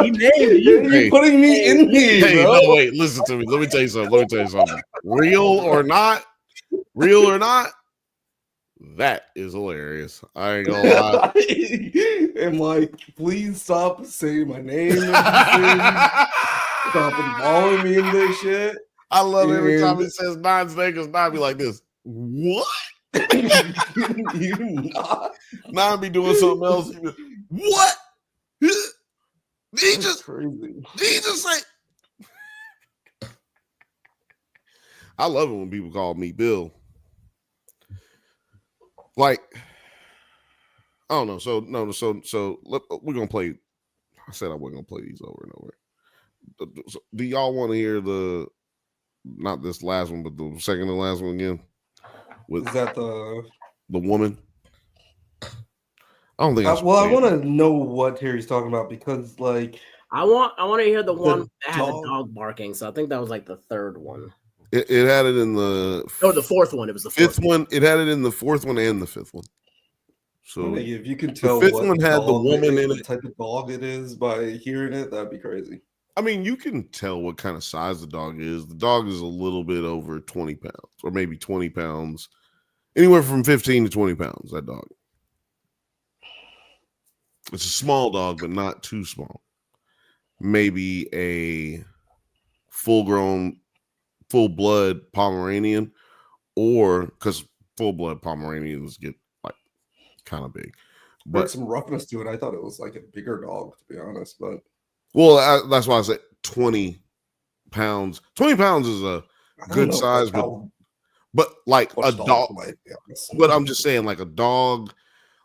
He named you. You're putting me in here. Hey, bro. no, wait, listen to me. Let me tell you something. Real or not, that is hilarious. I ain't gonna lie. I'm like, please stop saying my name. Stop involving me in this shit. I love every time he says nine snakes, nine be like this. What? You not? Nine be doing something else. What? He just say. I love it when people call me Bill. Like, I don't know. So we're gonna play. I said I wasn't gonna play these over and over. So, do y'all want to hear not this last one, but the second to last one again? Is that the woman? I don't think. I want to know what Terry's talking about because, like, I want to hear the one that had the dog barking. So I think that was like the third one. It had it in the the fourth one. It was the fifth one. It had it in the fourth one and the fifth one. So if you can tell the fifth one had the woman in it, type of dog it is by hearing it, that'd be crazy. I mean, you can tell what kind of size the dog is. The dog is a little bit over 20 pounds, or maybe 20 pounds, anywhere from 15 to 20 pounds. That dog. It's a small dog, but not too small. Maybe a full-grown, full-blood Pomeranian, or because full-blood Pomeranians get like kind of big. But some roughness to it. I thought it was like a bigger dog, to be honest. But that's why I said 20 pounds. 20 pounds is a good size, but like a dog. But I'm just saying, like a dog.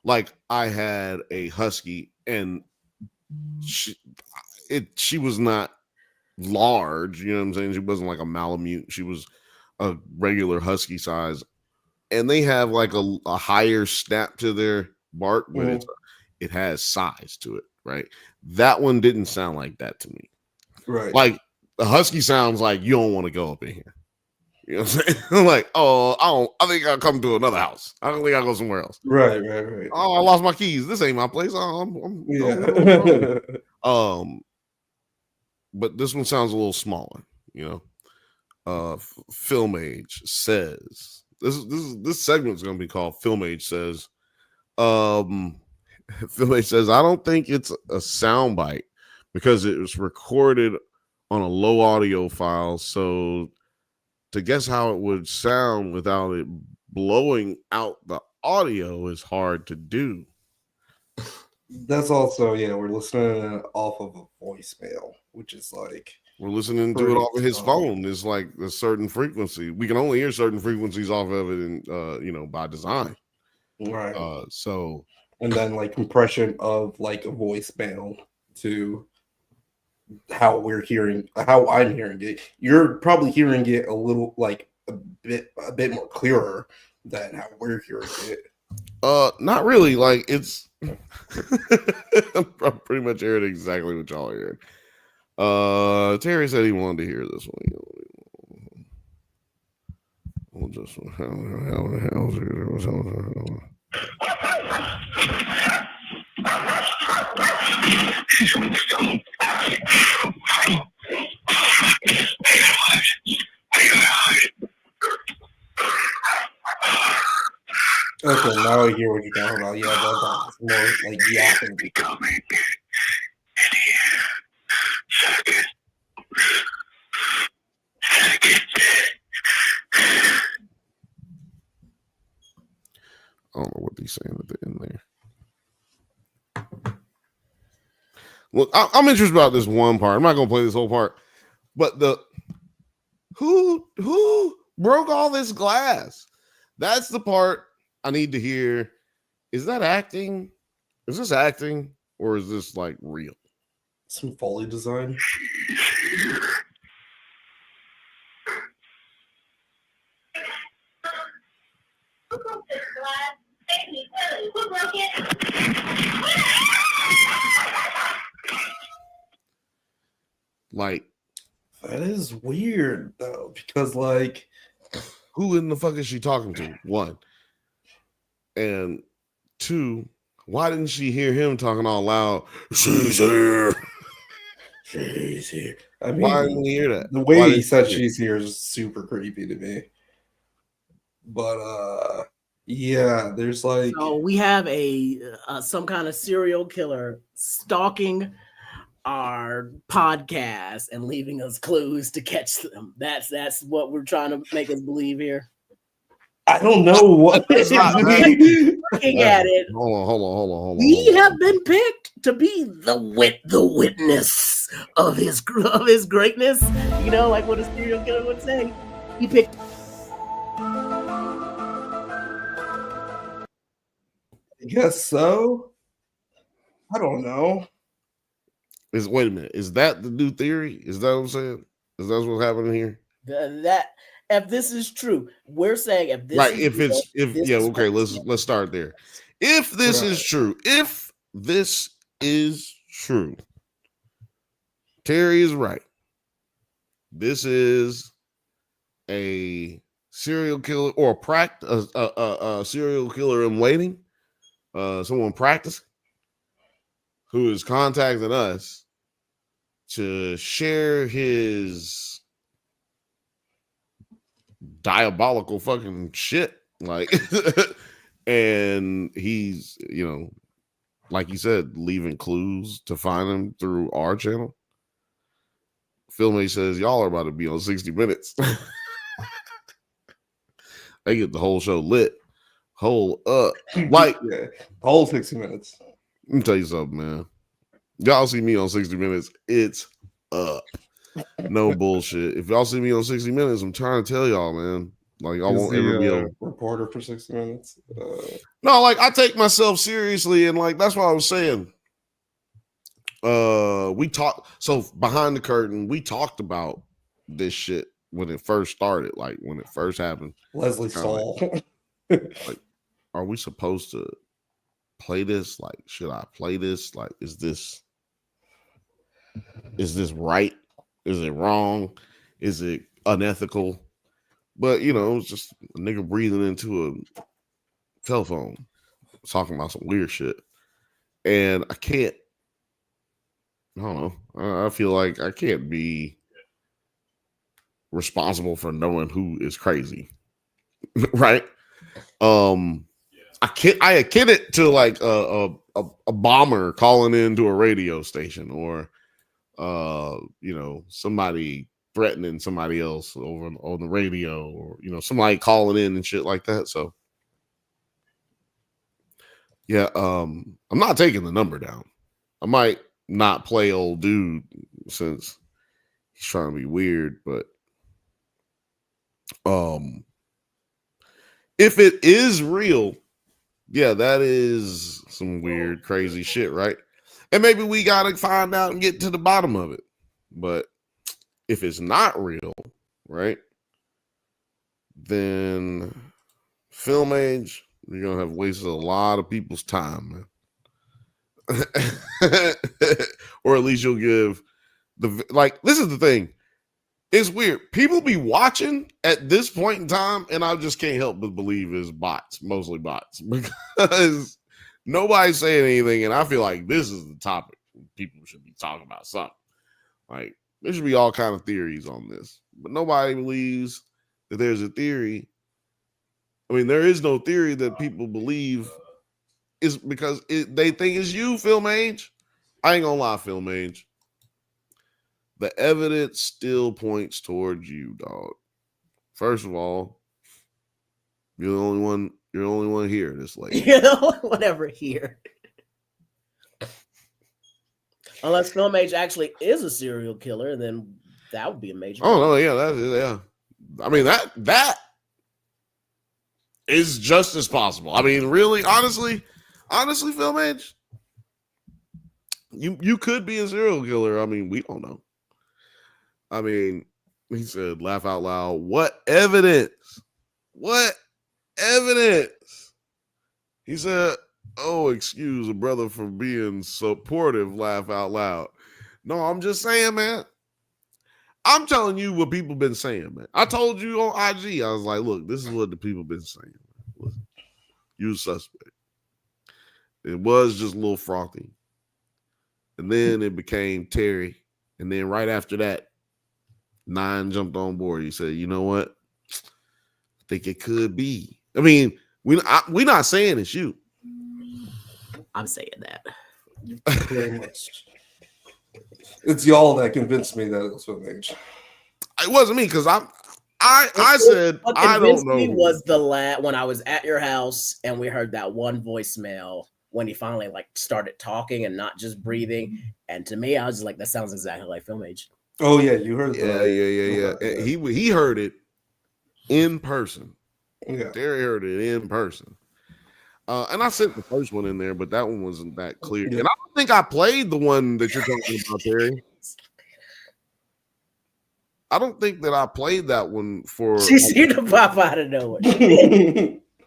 Like I had a husky, and she was not large. You know what I'm saying? She wasn't like a Malamute. She was a regular husky size, and they have like a higher snap to their bark, but it has size to it, right? That one didn't sound like that to me, right? Like the husky sounds like you don't want to go up in here. You know what I'm saying? Like, oh, I think I'll come to another house. I don't think I'll go somewhere else. Right. Oh, I lost my keys. This ain't my place. But this one sounds a little smaller, you know. Film Age says this segment is going to be called Film Age says. Film Age says I don't think it's a soundbite because it was recorded on a low audio file. So to guess how it would sound without it blowing out the audio is hard to do. That's also, we're listening off of a voicemail, which is like we're listening to it off of his phone. It's like a certain frequency. We can only hear certain frequencies off of it, and by design. Right. And then like compression of like a voicemail to how I'm hearing it. You're probably hearing it a little like a bit more clearer than how we're hearing it. Not really. Like it's I'm pretty much hearing exactly what y'all are hearing. Terry said he wanted to hear this one. We'll just Okay, now I hear what you're talking about. Yeah, that's more like yapping. Becoming in here. Second. I don't know what he's saying at the end there. Look, I'm interested about this one part. I'm not gonna play this whole part, but who broke all this glass? That's the part I need to hear. Is that acting? Is this acting or is this like real? Some Foley design. Like that is weird though, because like who in the fuck is she talking to? One. And two, why didn't she hear him talking all loud? She's here. She's here. I mean, why didn't he hear that? The way he said she's here is super creepy to me. But yeah, there's like so we have some kind of serial killer stalking our podcast and leaving us clues to catch them. That's what we're trying to make us believe here. I don't know what it's not looking at it. Hold on. We have been picked to be the witness of his greatness. You know, like what a serial killer would say. He picked. Guess so. I don't know. Wait a minute. Is that the new theory? Is that what I'm saying? Is that what's happening here? That if this is true, we're saying if this Right. is If real, it's okay, let's start there. If this is true, if this is true, Terry is right. This is a serial killer or a serial killer in waiting, someone practicing who is contacting us to share his diabolical fucking shit. Like, and he's, like you said, leaving clues to find him through our channel. Filmate says y'all are about to be on 60 Minutes. They get the whole show lit. Hold up. Like, the whole 60 Minutes. Let me tell you something, man. Y'all see me on 60 Minutes, it's up. No bullshit. If y'all see me on 60 Minutes, I'm trying to tell y'all, man. Like, I won't ever be a reporter for 60 Minutes. No, like, I take myself seriously, and like that's what I was saying. We talked. So behind the curtain, we talked about this shit when it first started, like when it first happened. Leslie Saul. Like, are we supposed to play this? Like, should I play this? Like, is this right? Is it wrong? Is it unethical? But it's just a nigga breathing into a telephone, talking about some weird shit. And I don't know. I feel like I can't be responsible for knowing who is crazy. Right? I akin it to like a bomber calling into a radio station, or somebody threatening somebody else over on the radio, or somebody calling in and shit like that. So yeah, I'm not taking the number down. I might not play old dude since he's trying to be weird, but if it is real, yeah, that is some weird, crazy shit, right? And maybe we gotta find out and get to the bottom of it. But if it's not real, right, then Film Age, you're gonna have wasted a lot of people's time, man. Or at least you'll give this is the thing. It's weird. People be watching at this point in time, and I just can't help but believe it's bots, mostly bots, because nobody's saying anything, and I feel like this is the topic. People should be talking about something. Like, there should be all kind of theories on this, but nobody believes that there's a theory. I mean, there is no theory that people believe is because they think it's you, Film Age. I ain't gonna lie, Film Age. The evidence still points towards you, dog. First of all, you're the only one. You're the only one here this late. Whatever here. Unless Film Age actually is a serial killer, then that would be a major. Oh no, yeah. I mean that is just as possible. I mean, really, honestly, Film Age, you could be a serial killer. I mean, we don't know. I mean, he said, laugh out loud. What evidence? What evidence? He said, oh, excuse a brother for being supportive, laugh out loud. No, I'm just saying, man. I'm telling you what people been saying, man. I told you on IG, I was like, look, this is what the people been saying. Listen, you suspect. It was just a little frothy. And then it became Terry. And then right after that, 9 jumped on board. He said, you know what? I think it could be. I mean, we're not saying it's you. I'm saying that. Very much. It's y'all that convinced me that it was Film Age. It wasn't me, because I said I don't know. Me was the when I was at your house and we heard that one voicemail when he finally started talking and not just breathing. And to me, I was just like, that sounds exactly like Film Age. Oh yeah, you heard that. Yeah. He heard it in person. Yeah. Terry heard it in person. And I sent the first one in there, but that one wasn't that clear. And I don't think I played the one that you're talking about, Terry. I don't think that I played that one for. She seemed to pop out of nowhere.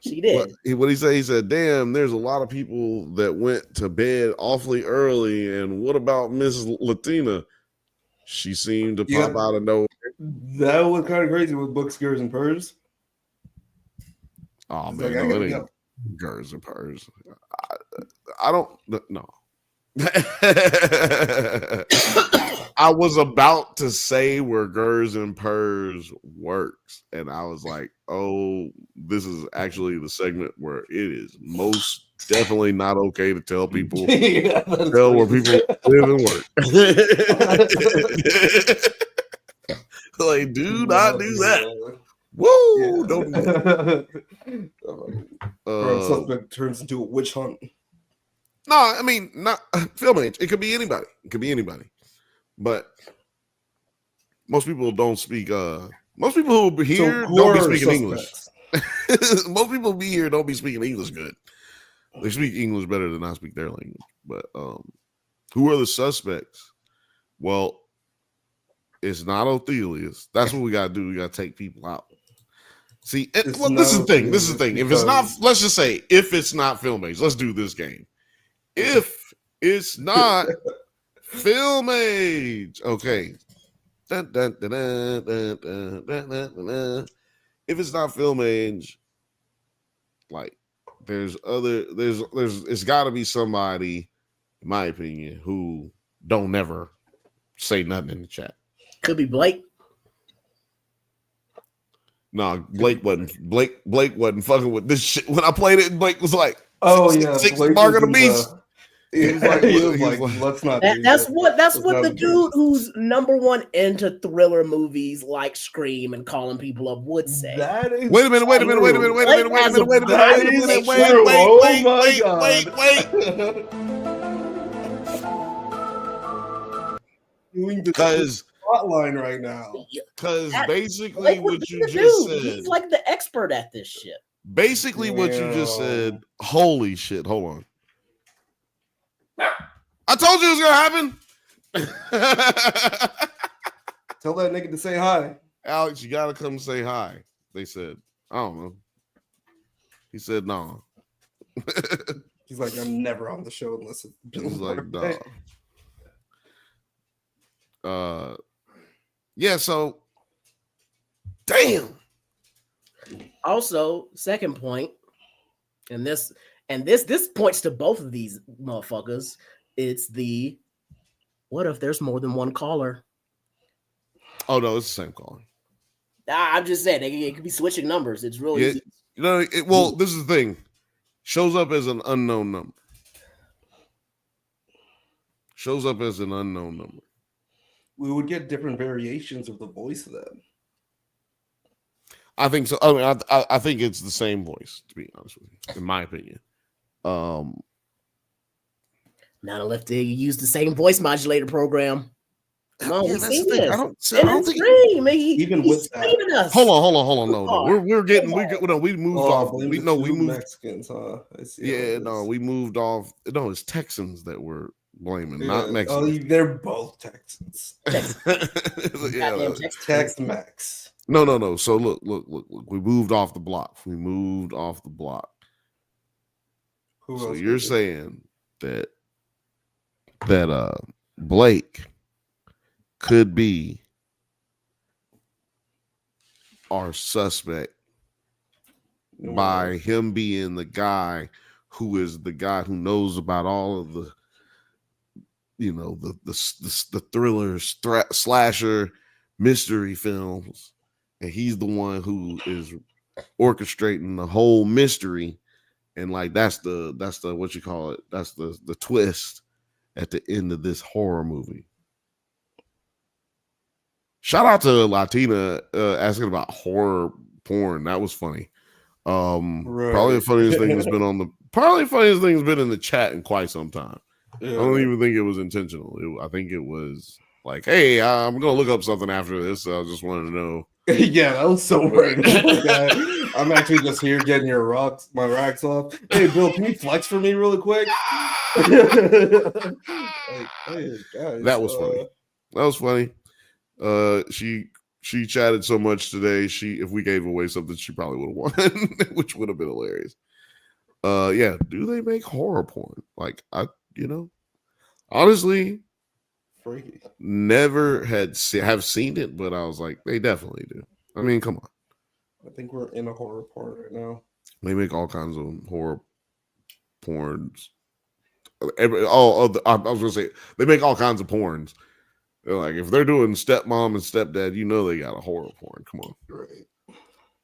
She did. What he said? He said, "Damn, there's a lot of people that went to bed awfully early. And what about Miss Latina? She seemed to pop out of nowhere." That was kind of crazy with Books, Gears, and Purrs. Oh man, no, it ain't Gers and Purrs. I don't know. I was about to say where Gers and Purrs works, and I was like, "Oh, this is actually the segment where it is most definitely not okay to tell people tell where people live and work." Like, do not do that. Woo! Don't do that. Suspect turns into a witch hunt. No, I mean, not film age. It could be anybody. It could be anybody. But most people don't speak. Most people who are here don't be speaking English. Most people be here don't be speaking English good. They speak English better than I speak their language. But who are the suspects? Well, it's not Othelius. That's what we gotta do. We gotta take people out. See, this is the thing. This is the thing. If it's not, let's just say, if it's not film age, let's do this game. If it's not film age, okay. If it's not film age, like it's got to be somebody, in my opinion, who don't never say nothing in the chat. Could be Blake. No, Blake wasn't fucking with this shit. When I played it, Blake was like, "Oh yeah, six Mark of the Beast." He was like, let's not. That's what the dude who's number one into thriller movies like Scream and calling people up would say. Wait a minute. Because Hotline right now. Because basically what you just said, he's like the expert at this shit. Basically what you just said, holy shit, hold on. I told you it was gonna happen. Tell that nigga to say hi. Alex, you gotta come say hi. They said, I don't know. He said no. He's like, I'm never on the show unless it's been like, no. Yeah, so damn. Also, second point, and this points to both of these motherfuckers. It's the what if there's more than one caller? Oh no, it's the same caller. I'm just saying it could be switching numbers. It's really easy. You know. Well, this is the thing. Shows up as an unknown number. Shows up as an unknown number. We would get different variations of the voice then. I think so. I mean, I think it's the same voice, to be honest with you, in my opinion. Not unless they use the same voice modulator program. Come on, we've seen this. I don't think even with that. Hold on. No. We moved off. We moved Mexicans, huh? We moved off. No, it's Texans that we're blaming, not Mexicans. Oh, they're both Texans. Tex-Mex. No. So look. We moved off the block. So you're saying that Blake could be our suspect by him being the guy who is the guy who knows about all of the, the thrillers, slasher, mystery films, and he's the one who is orchestrating the whole mystery, and like that's the what you call it, that's the twist at the end of this horror movie. Shout out to Latina asking about horror porn. That was funny. Probably the funniest thing that's been in the chat in quite some time. Yeah. I don't even think it was intentional. I think it was like, hey, I'm gonna look up something after this. So I just wanted to know Yeah, that was so random. I'm actually just here getting my racks off. Hey, Bill, can you flex for me really quick? Like, hey, guys. That was funny. That was funny. She chatted so much today. If we gave away something, she probably would have won, which would have been hilarious. Yeah. Do they make horror porn? Like honestly, freaky. Never have seen it, but I was like, they definitely do. I mean, come on. I think we're in a horror porn right now. They make all kinds of horror porns. I was gonna say they make all kinds of porns. They're like, if they're doing stepmom and stepdad, they got a horror porn. Come on, right?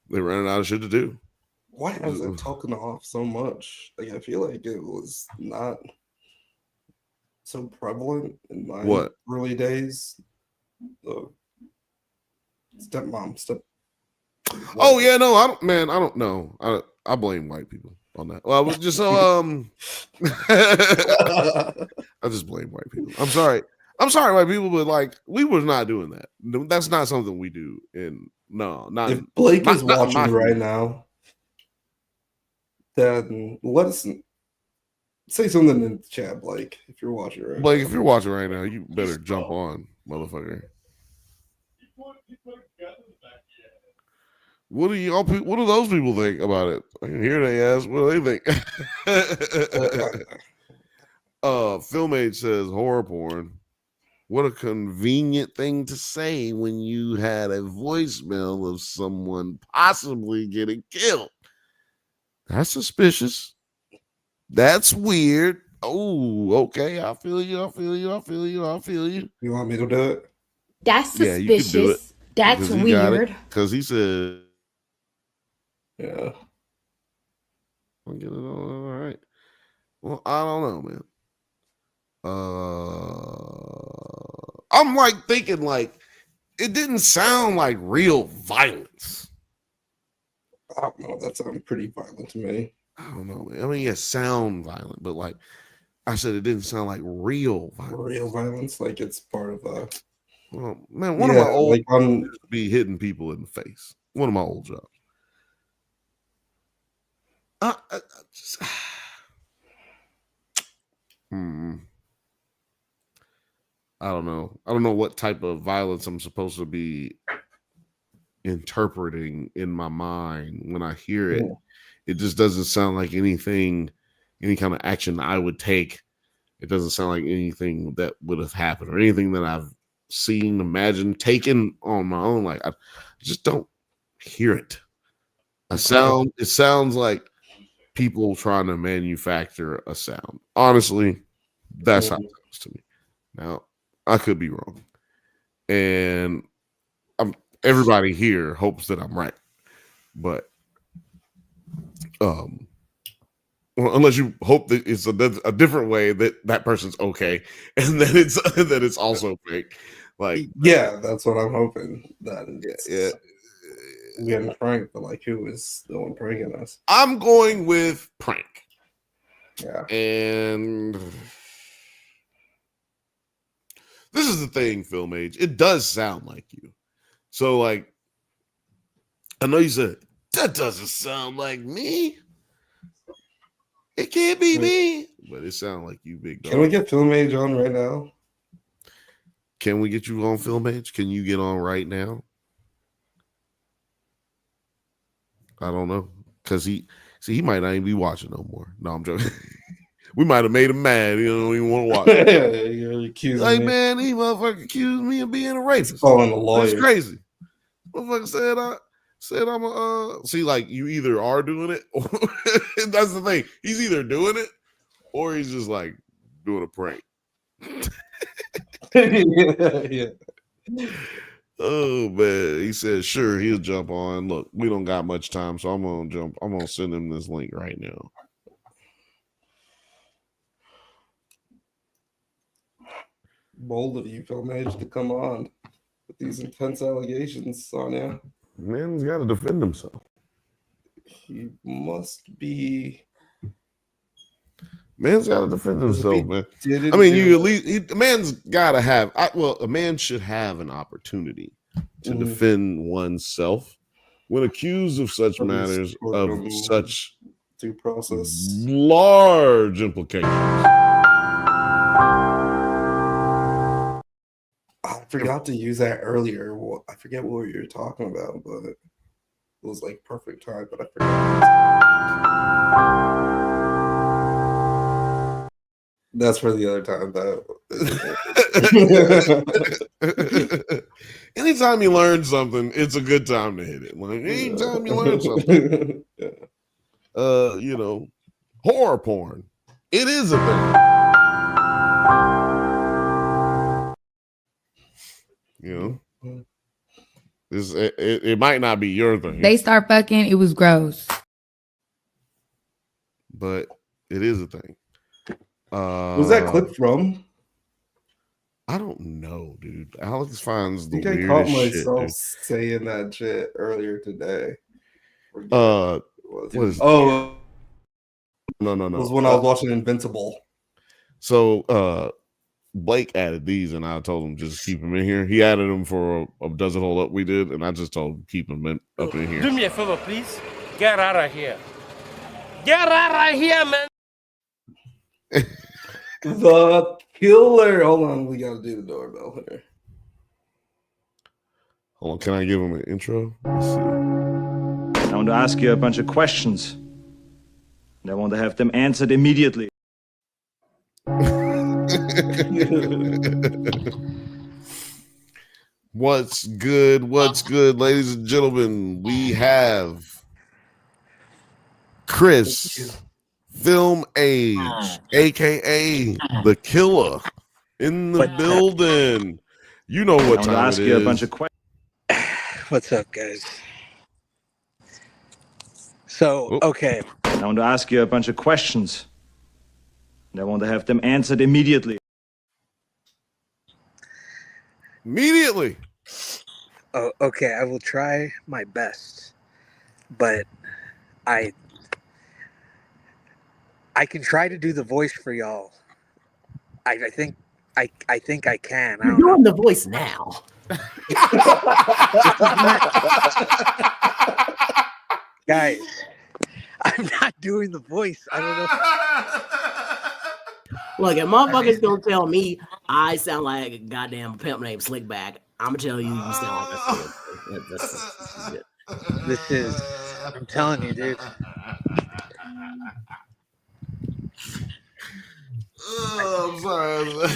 They running out of shit to do. Why has it taken off so much? Like, I feel like it was not so prevalent in my early days. Stepmom. Oh yeah, no, I don't know. I blame white people on that. Well, I was just I just blame white people. I'm sorry, white people, but like we were not doing that. That's not something we do. And no, not if Blake is watching right now, then let us say something in the chat, Blake. If you're watching right Blake, if you're watching right now, you better jump on, motherfucker. What do those people think about it? I can hear they ask. What do they think? Filmade says horror porn. What a convenient thing to say when you had a voicemail of someone possibly getting killed. That's suspicious. That's weird. Oh, okay. I feel you. You want me to do it? That's suspicious. Yeah, you can do it. That's weird. Because he said, yeah. I'll get it all right. Well, I don't know, man. I'm like thinking like it didn't sound like real violence. I don't know. That sounded pretty violent to me. I don't know, man. I mean, it sound violent, but like I said, it didn't sound like real violence. Real violence, like it's part of a. Well, man, one of my old jobs be hitting people in the face. One of my old jobs. I don't know. I don't know what type of violence I'm supposed to be interpreting in my mind when I hear it. It just doesn't sound like any kind of action I would take. It doesn't sound like anything that would have happened or anything that I've seen, imagined, taken on my own. Like I just don't hear it. It sounds like people trying to manufacture a sound. Honestly, that's how it sounds to me. Now, I could be wrong. And everybody here hopes that I'm right. But unless you hope that it's a different way that person's okay and that it's also fake. Like yeah, that's what I'm hoping. That it's getting pranked, but like who is the one pranking us? I'm going with prank. Yeah. And this is the thing, Film Age. It does sound like you. So like I know you said that doesn't sound like me. It can't be me, but it sounds like you, big dog. Can we get Film Age on right now? Can we get you on Film Age? Can you get on right now? I don't know, because he might not even be watching no more. No, I'm joking. We might have made him mad. He don't even want to watch. You're accusing like, me. Man, he motherfucker accused me of being a racist. Calling the lawyer. That's crazy. Motherfucker said I'm a see, like you either are doing it or that's the thing. He's either doing it or he's just like doing a prank. yeah. Oh man, he said sure he'll jump on. Look, we don't got much time, so I'm gonna send him this link right now. Bold of you, Film Age, to come on with these intense allegations on you. Man's got to defend himself. He must be. Man's got to defend himself, man. I mean, you at least a man's got to have. A man should have an opportunity to defend oneself when accused of such matters of such due process large implications. I forgot to use that earlier. I forget what you were talking about, but it was like perfect time, but I forgot. That's for the other time, though. Anytime you learn something, it's a good time to hit it. Like anytime you learn something, horror porn. It is a thing. It might not be your thing. They start fucking. It was gross, but it is a thing. Who's that clip from? I don't know, dude. Alex finds the I think weirdest I caught myself shit, saying that shit earlier today. No. It was when I was watching Invincible. So Blake added these, and I told him just keep them in here. He added them for a Does It Hold Up we did, and I just told him keep them up in here. Do me a favor, please. Get out of here. Get out of here, man. The killer. Hold on, we gotta do the doorbell here. Hold on, can I give him an intro? Let's see. I want to ask you a bunch of questions, and I want to have them answered immediately. What's good, ladies and gentlemen? We have Chris Film Age, aka the Killer, in the building. You know what time ask it you is. A bunch of What's up, guys? So, okay. I want to ask you a bunch of questions, and I want to have them answered immediately. Immediately. Oh, okay. I will try my best, but I can try to do the voice for y'all. I think I can. You're doing the voice now. Guys, I'm not doing the voice. I don't know. Look, if motherfuckers gonna tell me I sound like a goddamn pimp named Slickback, I'm gonna tell you sound like a I'm telling you, dude. I'm sorry.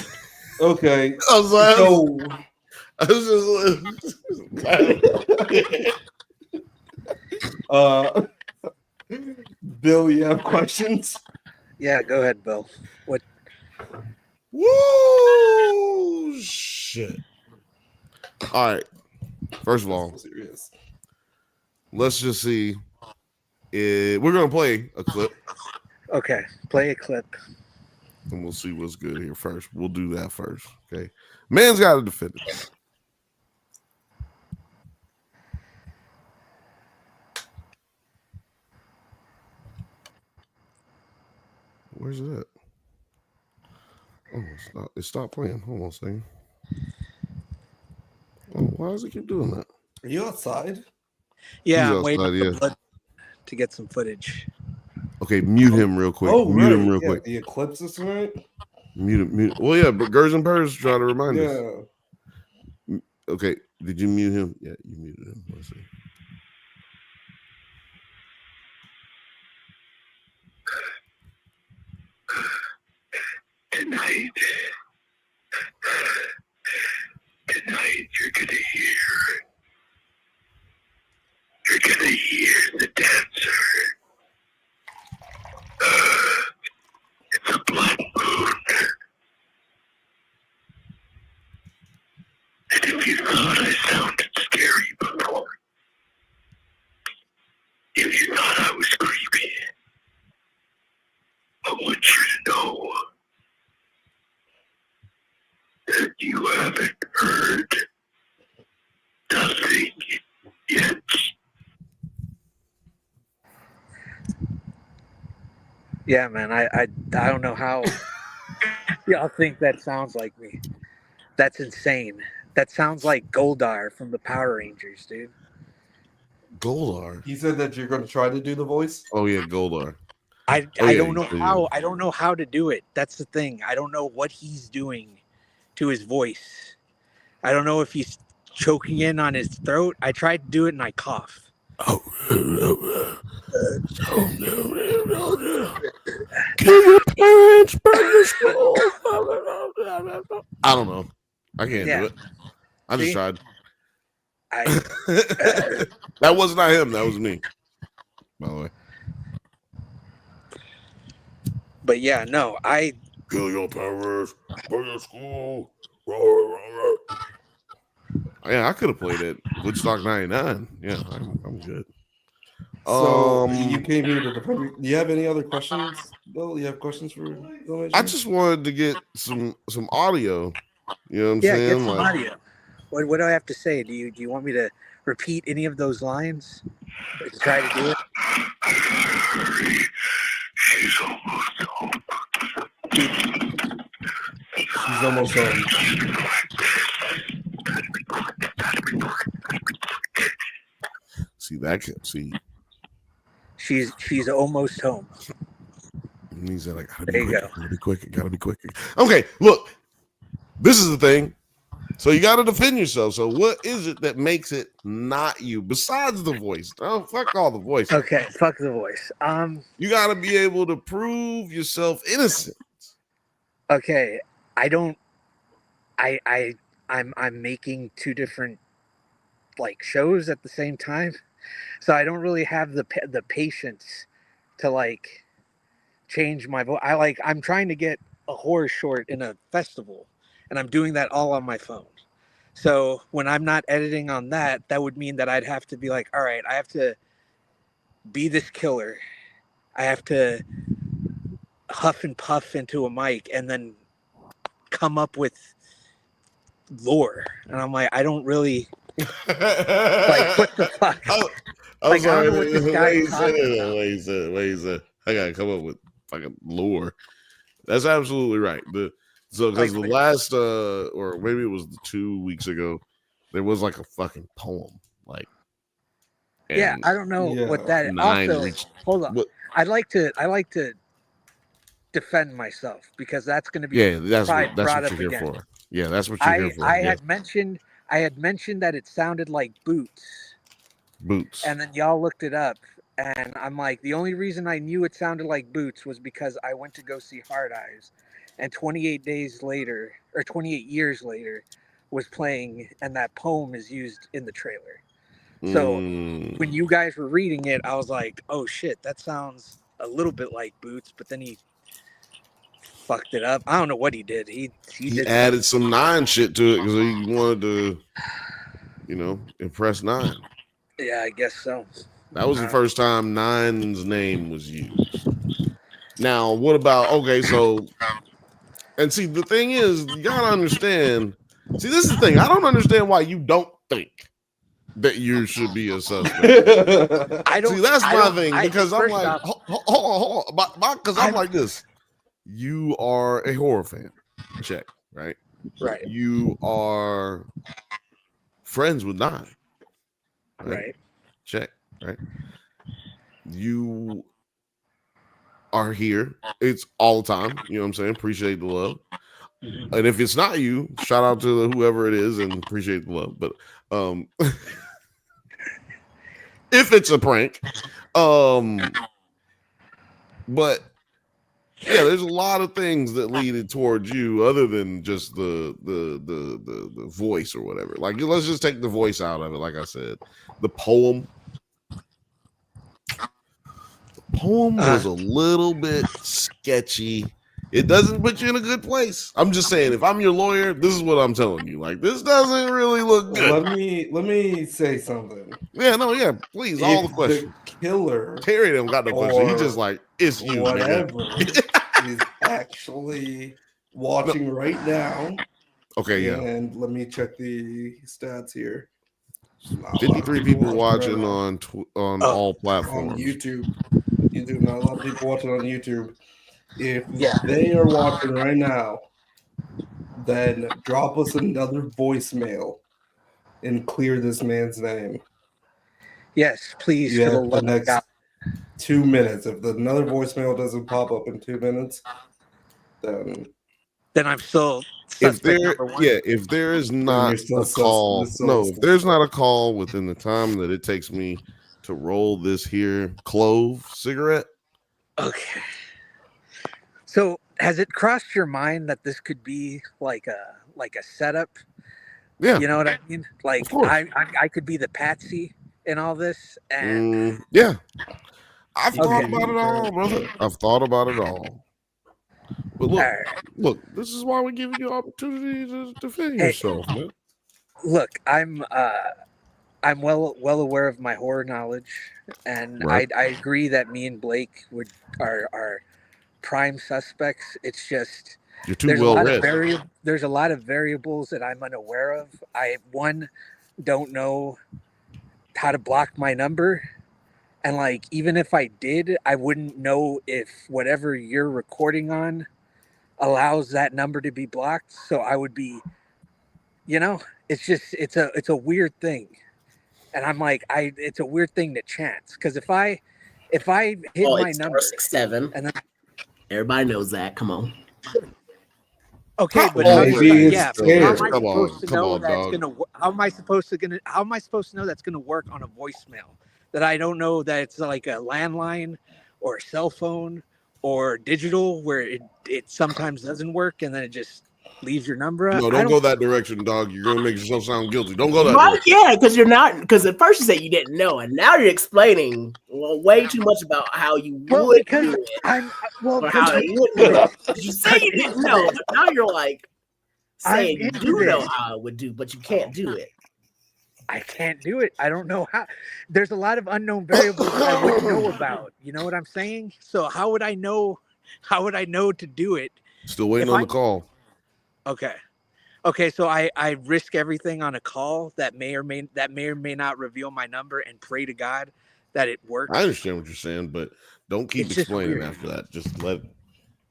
Okay. I'm sorry. So, I was just Bill, you have questions? Yeah, go ahead, Bill. What? Woo! Shit. All right. First of all, let's just see. We're gonna play a clip. Okay, play a clip. And we'll see what's good here first. We'll do that first. Okay. Man's got to defend it. Where's it at? Oh, it stopped playing. Hold on a second. Oh, why does it keep doing that? Are you outside? Yeah, He's I'm waiting outside, to get some footage. Okay, mute him real quick. Oh, mute him real quick. The eclipse is tonight? Mute him. Well, yeah, but Gers and Purrs try to remind us. Okay, did you mute him? Yeah, you muted him. Let's see. Tonight, you're gonna hear the dancer. It's a blood moon. And if you thought I sounded scary before, if you thought I was creepy, I want you to know that you haven't heard nothing yet. Yeah, man, I don't know how y'all think that sounds like me. That's insane. That sounds like Goldar from the Power Rangers, dude. Goldar. He said that you're going to try to do the voice. Oh yeah, Goldar. I don't know how. I don't know how to do it. That's the thing. I don't know what he's doing to his voice. I don't know if he's choking in on his throat. I tried to do it and I cough. Kill your parents, burn your school. I don't know. I can't do it. I just tried. That was not him. That was me. By the way. But yeah, no, I kill your parents, burn your school. Yeah, I could have played it. Woodstock 99. Yeah, I'm good. So you came here to defend me. Do you have any other questions, Bill? You have questions for Bill? I just wanted to get some audio. You know what I'm saying? Get some audio. What do I have to say? Do you want me to repeat any of those lines? To try to do it. She's almost home. She's almost home. See that? See. She's almost home. And he said, gotta be quick. Gotta be quick. Okay, look. This is the thing. So you got to defend yourself. So what is it that makes it not you besides the voice? Oh, fuck all the voice. Okay, fuck the voice. You got to be able to prove yourself innocent. Okay, I'm making two different like shows at the same time, so I don't really have the patience to like change my voice. I'm trying to get a horror short in a festival. And I'm doing that all on my phone. So when I'm not editing on that, that would mean that I'd have to be like, all right, I have to be this killer. I have to huff and puff into a mic and then come up with lore. And I'm like, I don't really like what the fuck. I'm sorry. I don't know what this guy is talking about. Wait a second. I gotta come up with fucking lore. That's absolutely right. So because the last or maybe it was 2 weeks ago, there was like a fucking poem. Like yeah, I don't know what that is. Also, hold on. I like to defend myself because that's going to be that's what you're here for. Yeah, that's what you're here for. I had mentioned that it sounded like boots. And then y'all looked it up. And I'm like, the only reason I knew it sounded like boots was because I went to go see Hard Eyes. And 28 years later, was playing, and that poem is used in the trailer. So when you guys were reading it, I was like, oh shit, that sounds a little bit like boots, but then he fucked it up. I don't know what he did. He added some Nine shit to it because he wanted to, impress Nine. Yeah, I guess so. That was the first time Nine's name was used. Now, what about and see, the thing is, you gotta understand. See, this is the thing. I don't understand why you don't think that you should be a suspect. See, that's my thing because I'm like, hold on, because I'm like this. You are a horror fan, check, right? Right. You are friends with Nine, right? Check, right? You are here. It's all the time. You know what I'm saying? Appreciate the love. And if it's not you, shout out to whoever it is and appreciate the love. But if it's a prank, but yeah, there's a lot of things that lead it towards you other than just the voice or whatever. Like, let's just take the voice out of it. Like I said, the poem was a little bit sketchy. It doesn't put you in a good place. I'm just saying, if I'm your lawyer, this is what I'm telling you. Like, this doesn't really look good. Let me say something. Yeah, please. All the questions. The killer, Terry don't got no question. He's just like, it's you, whatever. He's actually watching right now. Okay, yeah. And let me check the stats here. 53 people watching on all platforms. On YouTube. Not a lot of people watching on YouTube. If they are watching right now, then drop us another voicemail and clear this man's name. Yes, please. You have the next 2 minutes. If another voicemail doesn't pop up in 2 minutes, then I'm still if there is not a call, if there's not a call within the time that it takes me to roll this here clove cigarette. Okay. So has it crossed your mind that this could be like a setup? Yeah. You know what I mean? Like I could be the patsy in all this, and yeah. I've thought about it all, brother. I've thought about it all. But look, this is why we give you opportunity to defend yourself, man. Look, I'm well aware of my horror knowledge, and I agree that me and Blake are prime suspects. It's just you're too well read. There's a lot of variables that I'm unaware of. I don't know how to block my number, and like even if I did, I wouldn't know if whatever you're recording on allows that number to be blocked. So I would be, it's just it's a weird thing, and I'm like it's a weird thing to chance, because if I hit my number 7, and then everybody knows that. Come on. Okay, but how am I supposed to know that's gonna work on a voicemail that I don't know that it's like a landline or a cell phone or digital where it sometimes doesn't work and then it just leaves your number up? No, don't go that direction, dog. You're gonna make yourself sound guilty. Don't go that direction. Yeah, because you're not. Because at first you said you didn't know, and now you're explaining way too much about how you would do it. How you wouldn't do it. You say you didn't know, but now you're like saying you do know how it would do, but you can't do it. I can't do it. I don't know how. There's a lot of unknown variables I wouldn't know about. You know what I'm saying? So how would I know? How would I know to do it? Still waiting on the call. Okay. So I risk everything on a call that may or may not reveal my number and pray to God that it works. I understand what you're saying, but don't keep explaining after that. Just let.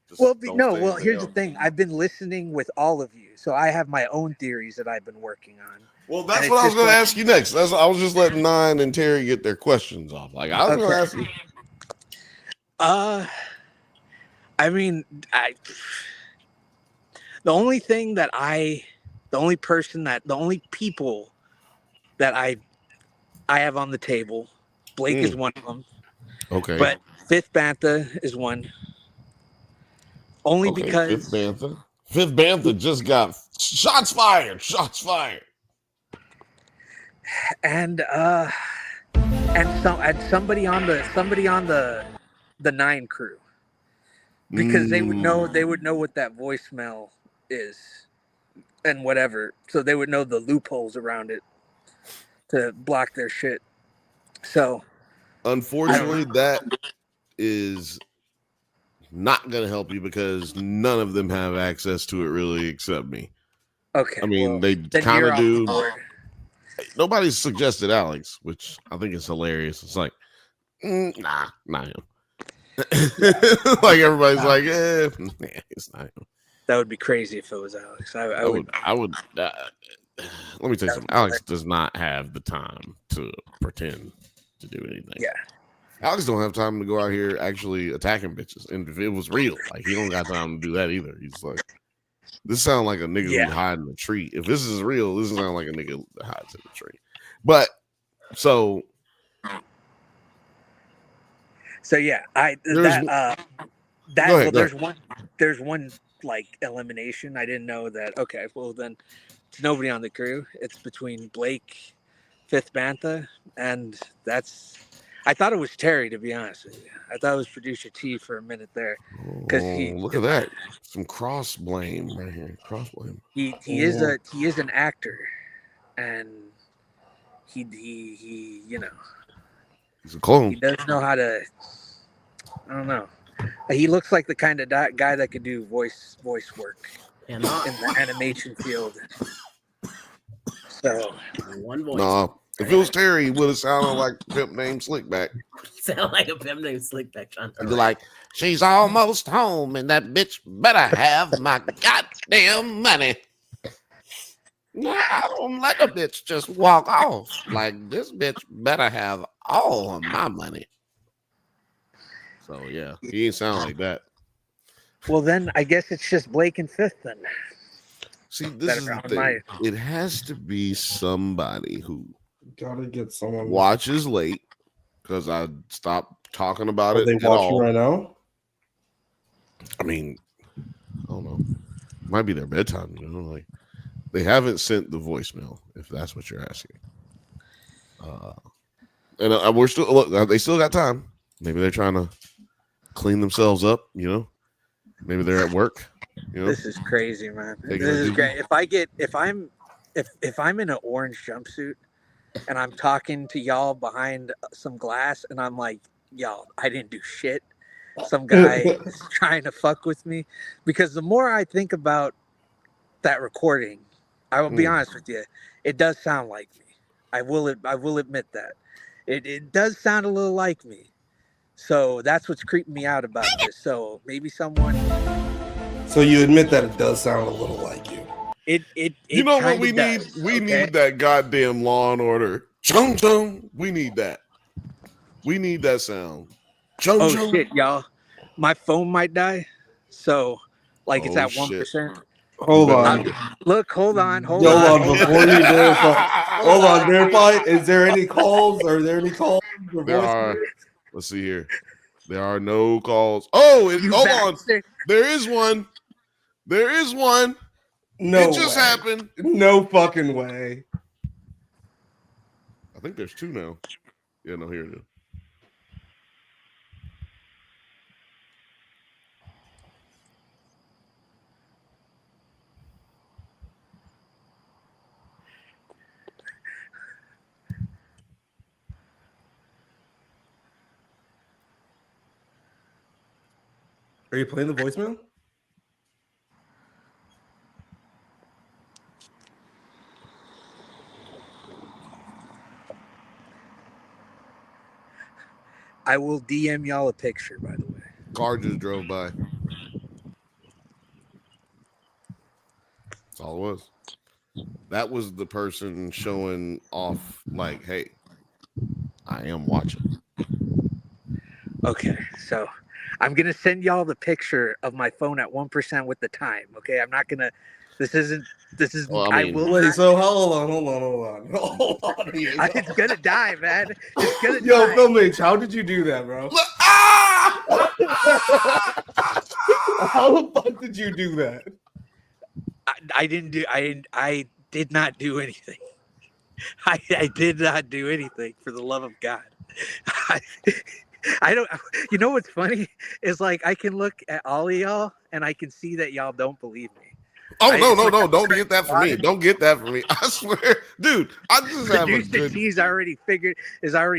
Here's the thing. I've been listening with all of you, so I have my own theories that I've been working on. Well, that's what I was going to ask you next. I was just letting Nine and Terry get their questions off. Like I was going to ask you. I mean, the only people that I have on the table, Blake is one of them. Okay. But Fifth Bantha is one. Only because Fifth Bantha just got shots fired. And somebody on the 9 crew, because they would know what that voicemail is and whatever, so they would know the loopholes around it to block their shit. So unfortunately that is not going to help you because none of them have access to it really except me. Okay. I mean, they kind of do. Nobody's suggested Alex, which I think is hilarious. It's like, nah, not him. Like everybody's like, it's not him. That would be crazy if it was Alex. I would. Let me tell you something. Alex does not have the time to pretend to do anything. Yeah. Alex don't have time to go out here actually attacking bitches. And if it was real, like he don't got time to do that either. He's like, this sounds like a nigga who hide in a tree. If this is real, this sounds like a nigga that hides in a tree. But so yeah, there's one like elimination. I didn't know that. Okay, well then it's nobody on the crew. It's between Blake, Fifth Bantha, and I thought it was Terry, to be honest with you. I thought it was Producer T for a minute there. Look at that. Some cross blame right here. Cross blame. He is an actor, and he he's a clone. He does know how to. I don't know. He looks like the kind of guy that could do voice work in the animation field. So no, If it was Terry, he would have sounded like pimp named Slickback. Sound like a pimp named Slickback. Trying to be like, she's almost home, and that bitch better have my goddamn money. I don't let the bitch just walk off. Like, this bitch better have all of my money. So yeah, he ain't sound like that. Well, then I guess it's just Blake and Fifth then. See, this is the thing. It has to be somebody who gotta get someone watches late, because I stopped talking about Are it. they watching right now? I mean, I don't know. Might be their bedtime. You know, like they haven't sent the voicemail. If that's what you're asking. And we're still look. They still got time. Maybe they're trying to clean themselves up. You know, maybe they're at work. You know? This is crazy, man. This is great. If I'm in an orange jumpsuit and I'm talking to y'all behind some glass and I'm like, y'all, I didn't do shit. Some guy is trying to fuck with me, because the more I think about that recording, I will be honest with you, it does sound like me. I will admit that it does sound a little like me. So that's what's creeping me out about this. So maybe someone. So you admit that it does sound a little like you. You know what we need? We need that goddamn Law and Order. Chung chung. We need that. We need that sound. Chung Oh chung. shit, y'all! My phone might die. So, like, it's at 1%. Hold on. Look, hold on. Hold on. Before you verify, hold on. Verify. Is there any calls? Are there any calls? There are. Let's see here. There are no calls. Oh, hold on. There is one. There is one. No, it just happened. No fucking way. I think there's two now. Yeah, no, here it is. Are you playing the voicemail? I will DM y'all a picture, by the way. Car just drove by. That's all it was. That was the person showing off, like, hey, I am watching. Okay, so I'm gonna send y'all the picture of my phone at 1% with the time. Okay, I'm not gonna. This isn't. Well, I will. Wait. So hold on. It's gonna die, man. It's gonna die. Yo, Phil Mitch, how did you do that, bro? How the fuck did you do that? I did not do anything. I did not do anything, for the love of God. I don't. You know what's funny is, like, I can look at all of y'all and I can see that y'all don't believe me. Oh, no! Don't get that for me. Don't get that for me. I swear, dude. I just have a good. He's already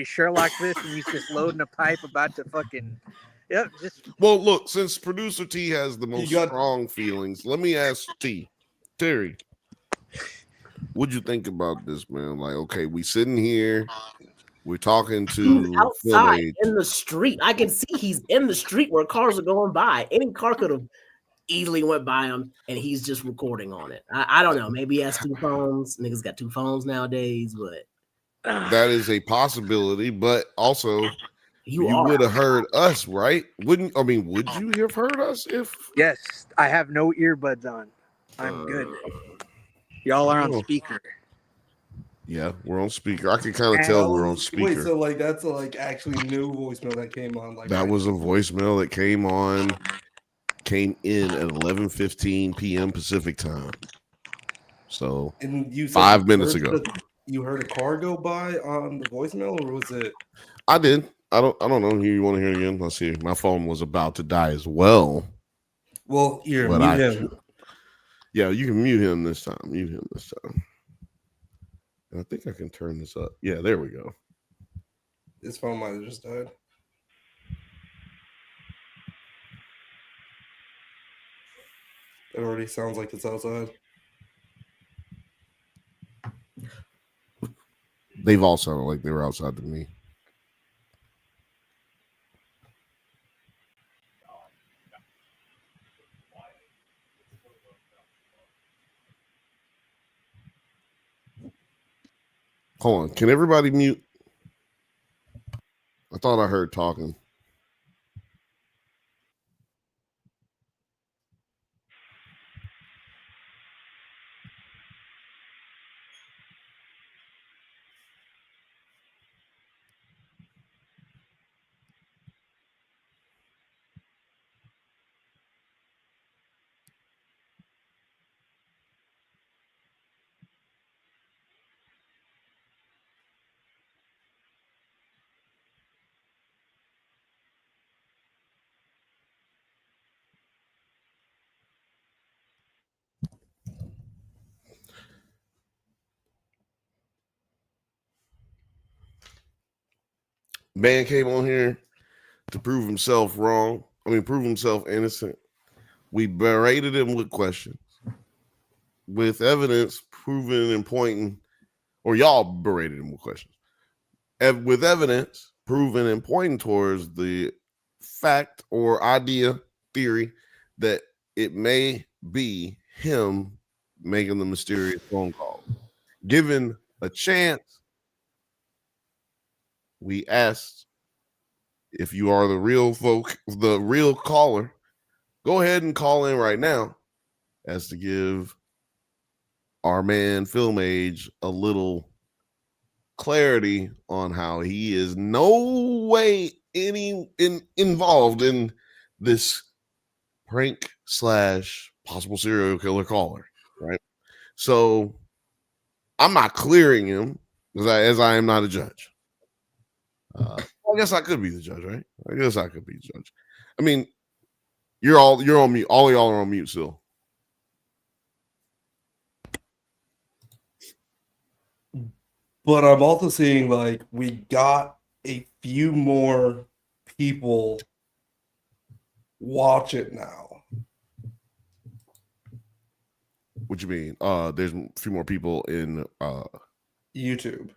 Sherlock this, and he's just loading a pipe about to fucking. Yep. Well, look. Since producer T has the most strong feelings, let me ask Terry. What'd you think about this, man? Like, okay, we sitting here, we're talking to outside in the street. I can see he's in the street where cars are going by. Any car could have easily went by him, and he's just recording on it. I don't know. Maybe he has two phones. Niggas got two phones nowadays, but that is a possibility. But also, you would have heard us, right? Would you have heard us if? Yes, I have no earbuds on. I'm good. Y'all are on speaker. Yeah, we're on speaker. I can kind of tell we're on speaker. Wait, so like that's actually new voicemail that came on. Like that was a voicemail that came in at 11:15 p.m. Pacific time. So and you 5 minutes ago. You heard a car go by on the voicemail, or was it? I did. I don't know. You want to hear it again? Let's see. My phone was about to die as well. Well, mute him. Yeah, you can mute him this time. And I think I can turn this up. Yeah, there we go. His phone might have just died. It already sounds like it's outside. They've all sounded like they were outside to me. Hold on. Can everybody mute? I thought I heard talking. Man came on here to prove himself wrong. Prove himself innocent. We berated him with questions, with evidence proven and pointing, or y'all berated him with questions, with evidence proven and pointing towards the fact or idea, theory, that it may be him making the mysterious phone call. Given a chance, we asked, if you are the real caller, go ahead and call in right now, as to give our man Film Age a little clarity on how he is no way involved in this prank / possible serial killer caller, right? So I'm not clearing him as I am not a judge. I guess I could be the judge, right? I guess I could be the judge. You're on mute. All of y'all are on mute still. But I'm also seeing we got a few more people watch it now. What you mean? There's a few more people in YouTube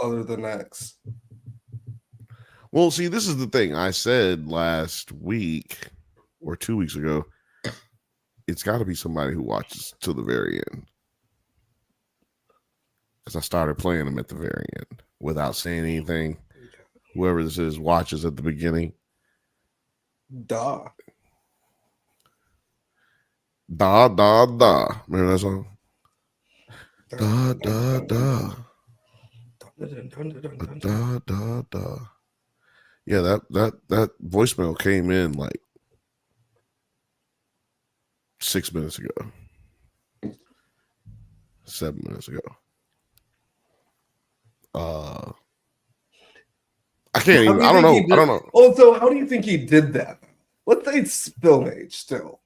other than X. Well, see, this is the thing I said last week or 2 weeks ago. It's got to be somebody who watches to the very end, because I started playing them at the very end without saying anything. Whoever this is watches at the beginning. Da. Remember that song? Da. Yeah, that voicemail came in 6 minutes ago. 7 minutes ago. I can't even. I don't know. Oh, so how do you think he did that? Let's say Film Age still.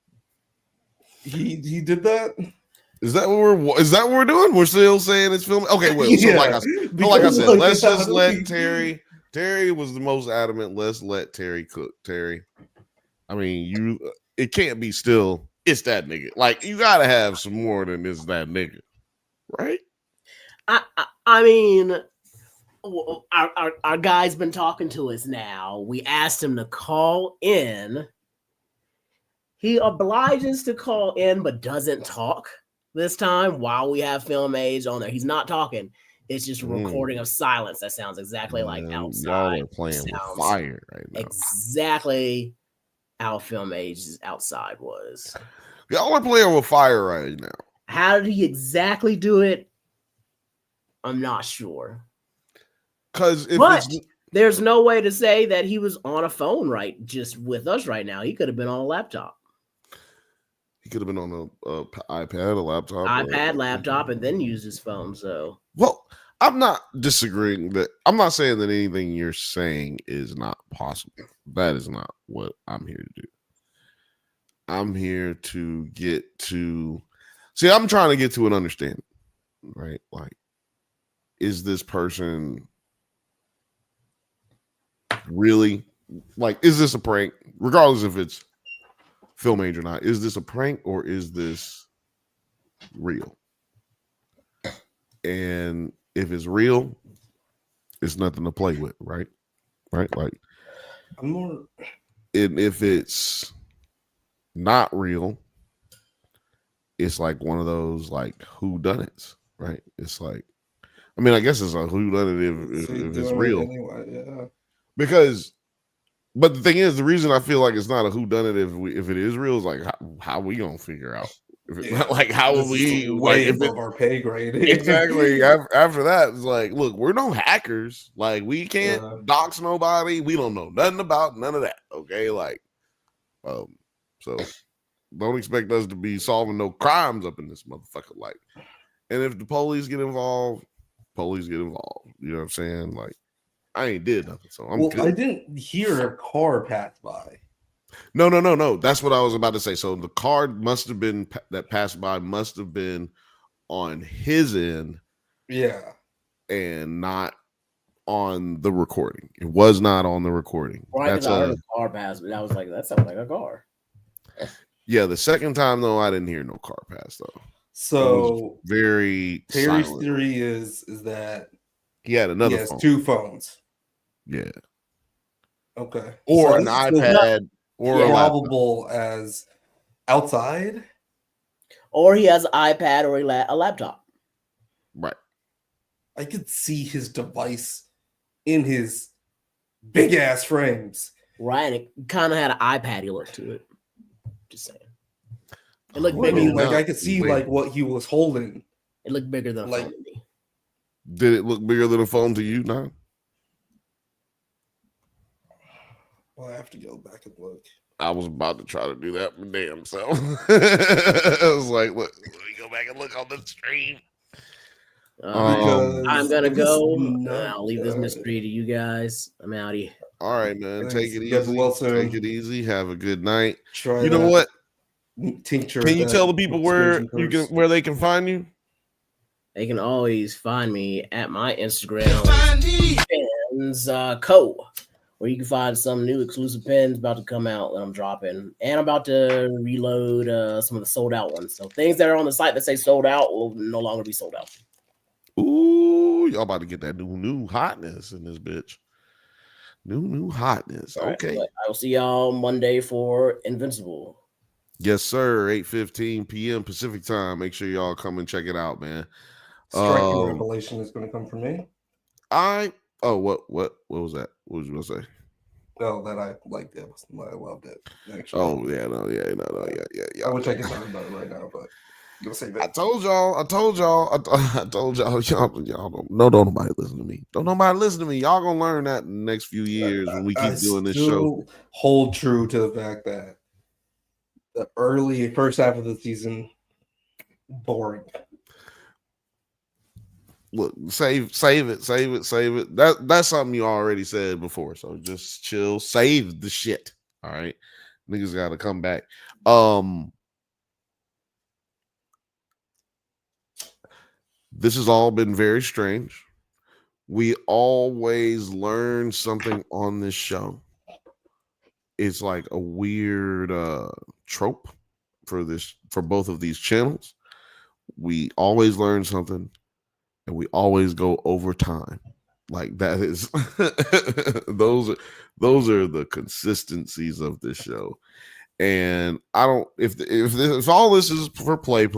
He did that. Is that what we're doing? We're still saying it's film. Okay, well, so like I said, let's just let Terry. Terry was the most adamant. Let's let Terry cook. Terry, it can't be still. It's that nigga. You gotta have some more than it's that nigga, right? Our guy's been talking to us now. We asked him to call in. He obliges to call in, but doesn't talk this time while we have Film Age on there. He's not talking. It's just a recording of silence that sounds exactly like outside. Y'all are playing with fire right now. Exactly how Film Age's outside was. Y'all are playing with fire right now. How did he exactly do it? I'm not sure. There's no way to say that he was on a phone just with us right now. He could have been on a laptop. He could have been on a iPad, a laptop, and then used his phone. So, well, I'm not disagreeing that. I'm not saying that anything you're saying is not possible. That is not what I'm here to do. I'm here to get to. See, I'm trying to get to an understanding, right? Is this person really is this a prank? Regardless if it's Film Age or not, is this a prank or is this real? And if it's real, it's nothing to play with, right? Right? Like, I'm more. And if it's not real, it's like one of those like whodunits, right? It's like, I mean, I guess it's a whodunit if it's real. Anyway, yeah. Because, but the thing is, the reason I feel like it's not a whodunit if it is real is like how we gonna figure out if it's not like how this we way like, above our pay grade. Exactly. After that, it's like, look, we're no hackers. Like, we can't dox nobody. We don't know nothing about none of that. Okay, like, so don't expect us to be solving no crimes up in this motherfucker. Like, and if the police get involved, police get involved. You know what I'm saying? Like, I ain't did nothing, so I'm good. I didn't hear a car pass by. No. That's what I was about to say. So the car must have been that passed by must have been on his end, yeah, and not on the recording. It was not on the recording. Right, because I heard a car pass, but I was like, that sounds like a car. Yeah, the second time though, I didn't hear no car pass though. So very Terry's silent. theory is that he had another. He has phone. 2 phones. Yeah. Okay. Or so an iPad, or probable as outside, or he has an iPad or a laptop. Right. I could see his device in his big ass frames. Right, and it kind of had an iPad look to it. Just saying. It looked bigger. bigger. Like I could see like what he was holding. It looked bigger than a phone to me. Did it look bigger than a phone to you now? Well, I have to go back and look. I was about to try to do that, but damn, so I was like, look, let me go back and look on the stream. I'm gonna go. I'll leave this mystery to you guys. I'm out here. All right, man. Thanks. Take it easy. Take it easy. Have a good night. Try you know what? Tincture. Can you tell the people where they can find you? They can always find me at my Instagram, Pens Co, where you can find some new exclusive pens about to come out that I'm dropping, and I'm about to reload some of the sold out ones. So things that are on the site that say sold out will no longer be sold out. Ooh, y'all about to get that new hotness in this bitch. New hotness. All okay. Right, I will see y'all Monday for Invincible. Yes, sir. 8:15 p.m. Pacific time. Make sure y'all come and check it out, man. Striking revelation is going to come from me. What was that? What was you gonna say? Oh, that I liked it. I loved it. Actually. Oh yeah, yeah. I wish I could talk about it right now, but you'll say that. I told y'all. Y'all don't nobody listen to me. Don't nobody listen to me. Y'all gonna learn that in the next few years when we keep doing this show. Hold true to the fact that the early first half of the season, boring. Look, save it. That's something you already said before. So just chill, save the shit. All right, niggas got to come back. This has all been very strange. We always learn something on this show. It's like a weird trope for both of these channels. We always learn something. And we always go over time. Like that is those are the consistencies of this show. And I don't if all this is for play,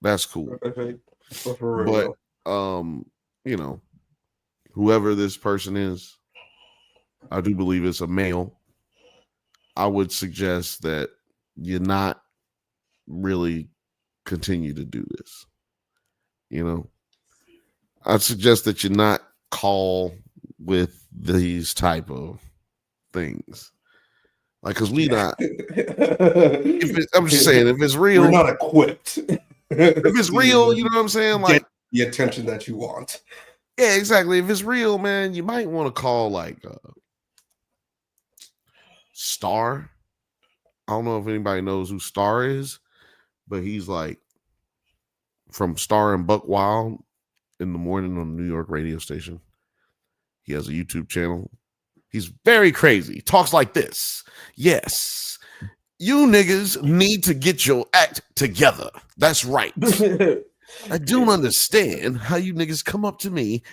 that's cool. But you know, whoever this person is, I do believe it's a male. I would suggest that you not really continue to do this. You know, I'd suggest that you not call with these type of things. Like, because we not. I'm just saying, if it's real, we're not equipped. If it's real, you know what I'm saying? Like the attention that you want. Yeah, exactly. If it's real, man, you might want to call like Star. I don't know if anybody knows who Star is, but he's like from Star and Buck Wild in the morning on the New York radio station. He has a YouTube channel. He's very crazy. He talks like this. Yes, you niggas need to get your act together. That's right. I don't understand how you niggas come up to me.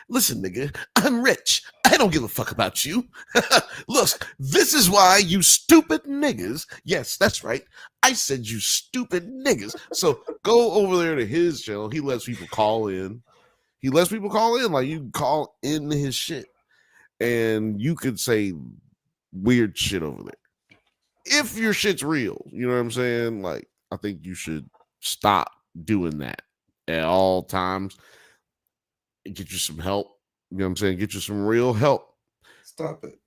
Listen, nigga, I'm rich. I don't give a fuck about you. Look, this is why you stupid niggas. Yes, that's right. I said you stupid niggas. So go over there to his channel. He lets people call in. Like you can call in his shit. And you could say weird shit over there. If your shit's real, you know what I'm saying? Like, I think you should stop doing that at all times. Get you some help. You know what I'm saying? Get you some real help. Stop it.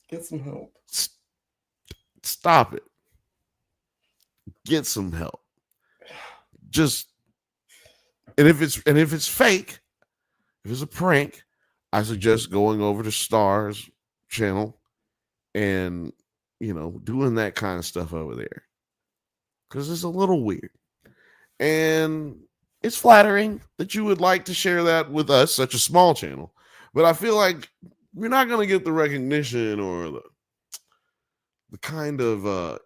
Get some help. Stop it. Get some help. Just and if it's fake, if it's a prank, I suggest going over to Star's channel and doing that kind of stuff over there. Because it's a little weird. And it's flattering that you would like to share that with us, such a small channel. But I feel like you're not going to get the recognition or the kind of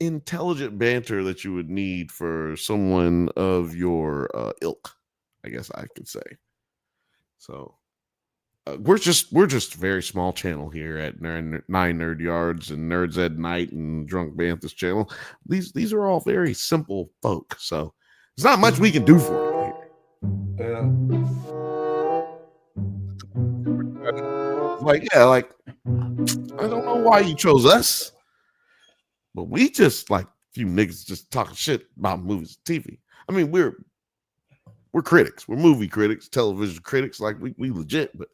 intelligent banter that you would need for someone of your ilk, I guess I could say. So we're just a very small channel here at Nine Nerd Yards and Nerds at Night and Drunk Bantha's channel. These are all very simple folk, so there's not much we can do for you here. Like I don't know why you chose us, but we just like a few niggas just talking shit about movies and TV. I mean, we're critics. We're movie critics, television critics. Like we legit, but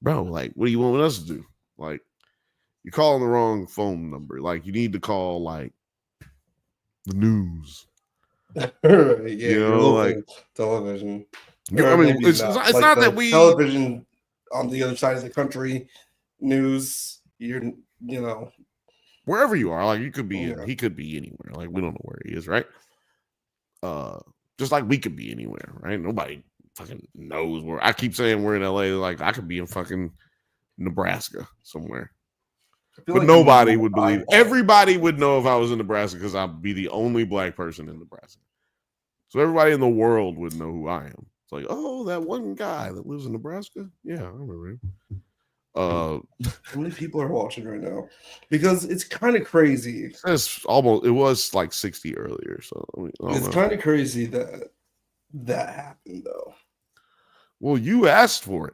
bro, like, what do you want us to do? Like, you're calling the wrong phone number. Like, you need to call like the news. Like television. I mean, it's not that we television on the other side of the country, news. Wherever you are, like you could be, he could be anywhere. Like we don't know where he is, right? Just like we could be anywhere, right? Nobody fucking knows where. I keep saying we're in LA. Like I could be in fucking Nebraska somewhere, but like nobody would believe. Everybody would know if I was in Nebraska because I'd be the only black person in Nebraska. So everybody in the world would know who I am. It's like, oh, that one guy that lives in Nebraska. Yeah, I remember him. How many people are watching right now? Because it's kind of crazy. It was like 60 earlier. So it's kind of crazy that happened though. Well, you asked for it.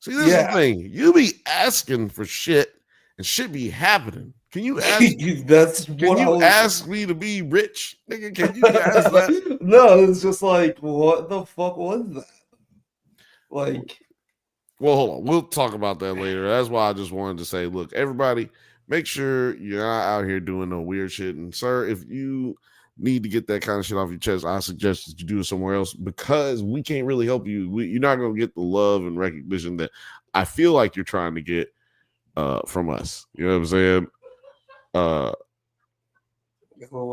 See, this is the thing. You be asking for shit and shit be happening. Can you ask? Ask me to be rich, nigga? Can you ask that? No, it's just like, what the fuck was that? Like, well, hold on. We'll talk about that later. That's why I just wanted to say, look, everybody, make sure you're not out here doing no weird shit. And sir, if you need to get that kind of shit off your chest, I suggest that you do it somewhere else because we can't really help you. You're not going to get the love and recognition that I feel like you're trying to get from us. You know what I'm saying? What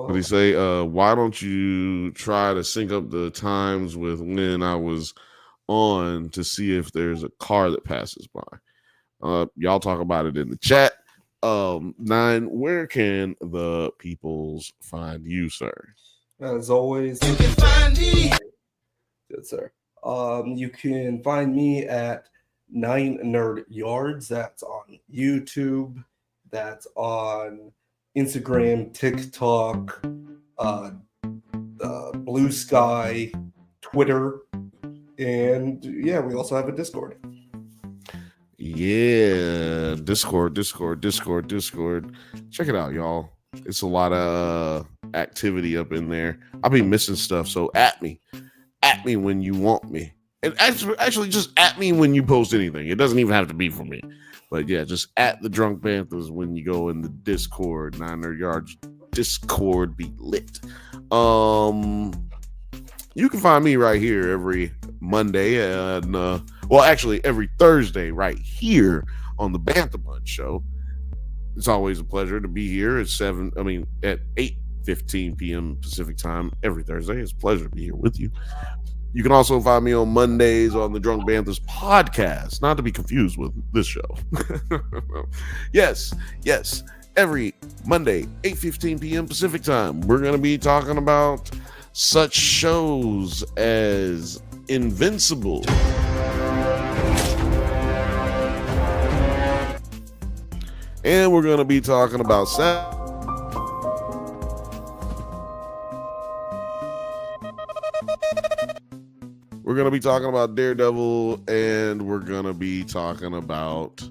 do you say? Why don't you try to sync up the times with when I was on to see if there's a car that passes by? Y'all talk about it in the chat. Nine, where can the peoples find you, sir? As always, you can find me. Good, sir. You can find me at 9 Nerd Yards. That's on YouTube. That's on Instagram, TikTok, Blue Sky, Twitter, and yeah, we also have a Discord. Yeah, Discord. Check it out, y'all. It's a lot of activity up in there. I'll be missing stuff, so at me when you want me. And actually just at me when you post anything. It doesn't even have to be for me. But yeah, just at the Drunk Banthas when you go in the Discord. 9 Nerd Yards Discord be lit. You can find me right here every Monday and actually every Thursday right here on the Bantha Bunch show. It's always a pleasure to be here at 8:15 p.m. Pacific time every Thursday. It's a pleasure to be here with you. You can also find me on Mondays on the Drunk Banthas podcast, not to be confused with this show. Yes. Every Monday, 8:15 p.m. Pacific time, we're going to be talking about such shows as Invincible, and we're going to be talking about we're going to be talking about Daredevil, and we're going to be talking about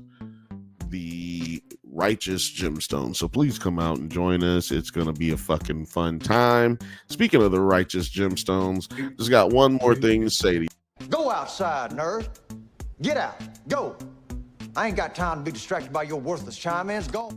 the Righteous Gemstone. So please come out and join us. It's going to be a fucking fun time. Speaking of the Righteous Gemstones, just got one more thing to say to you. Go outside, nerd. Get out. Go. I ain't got time to be distracted by your worthless chime-ins. Go.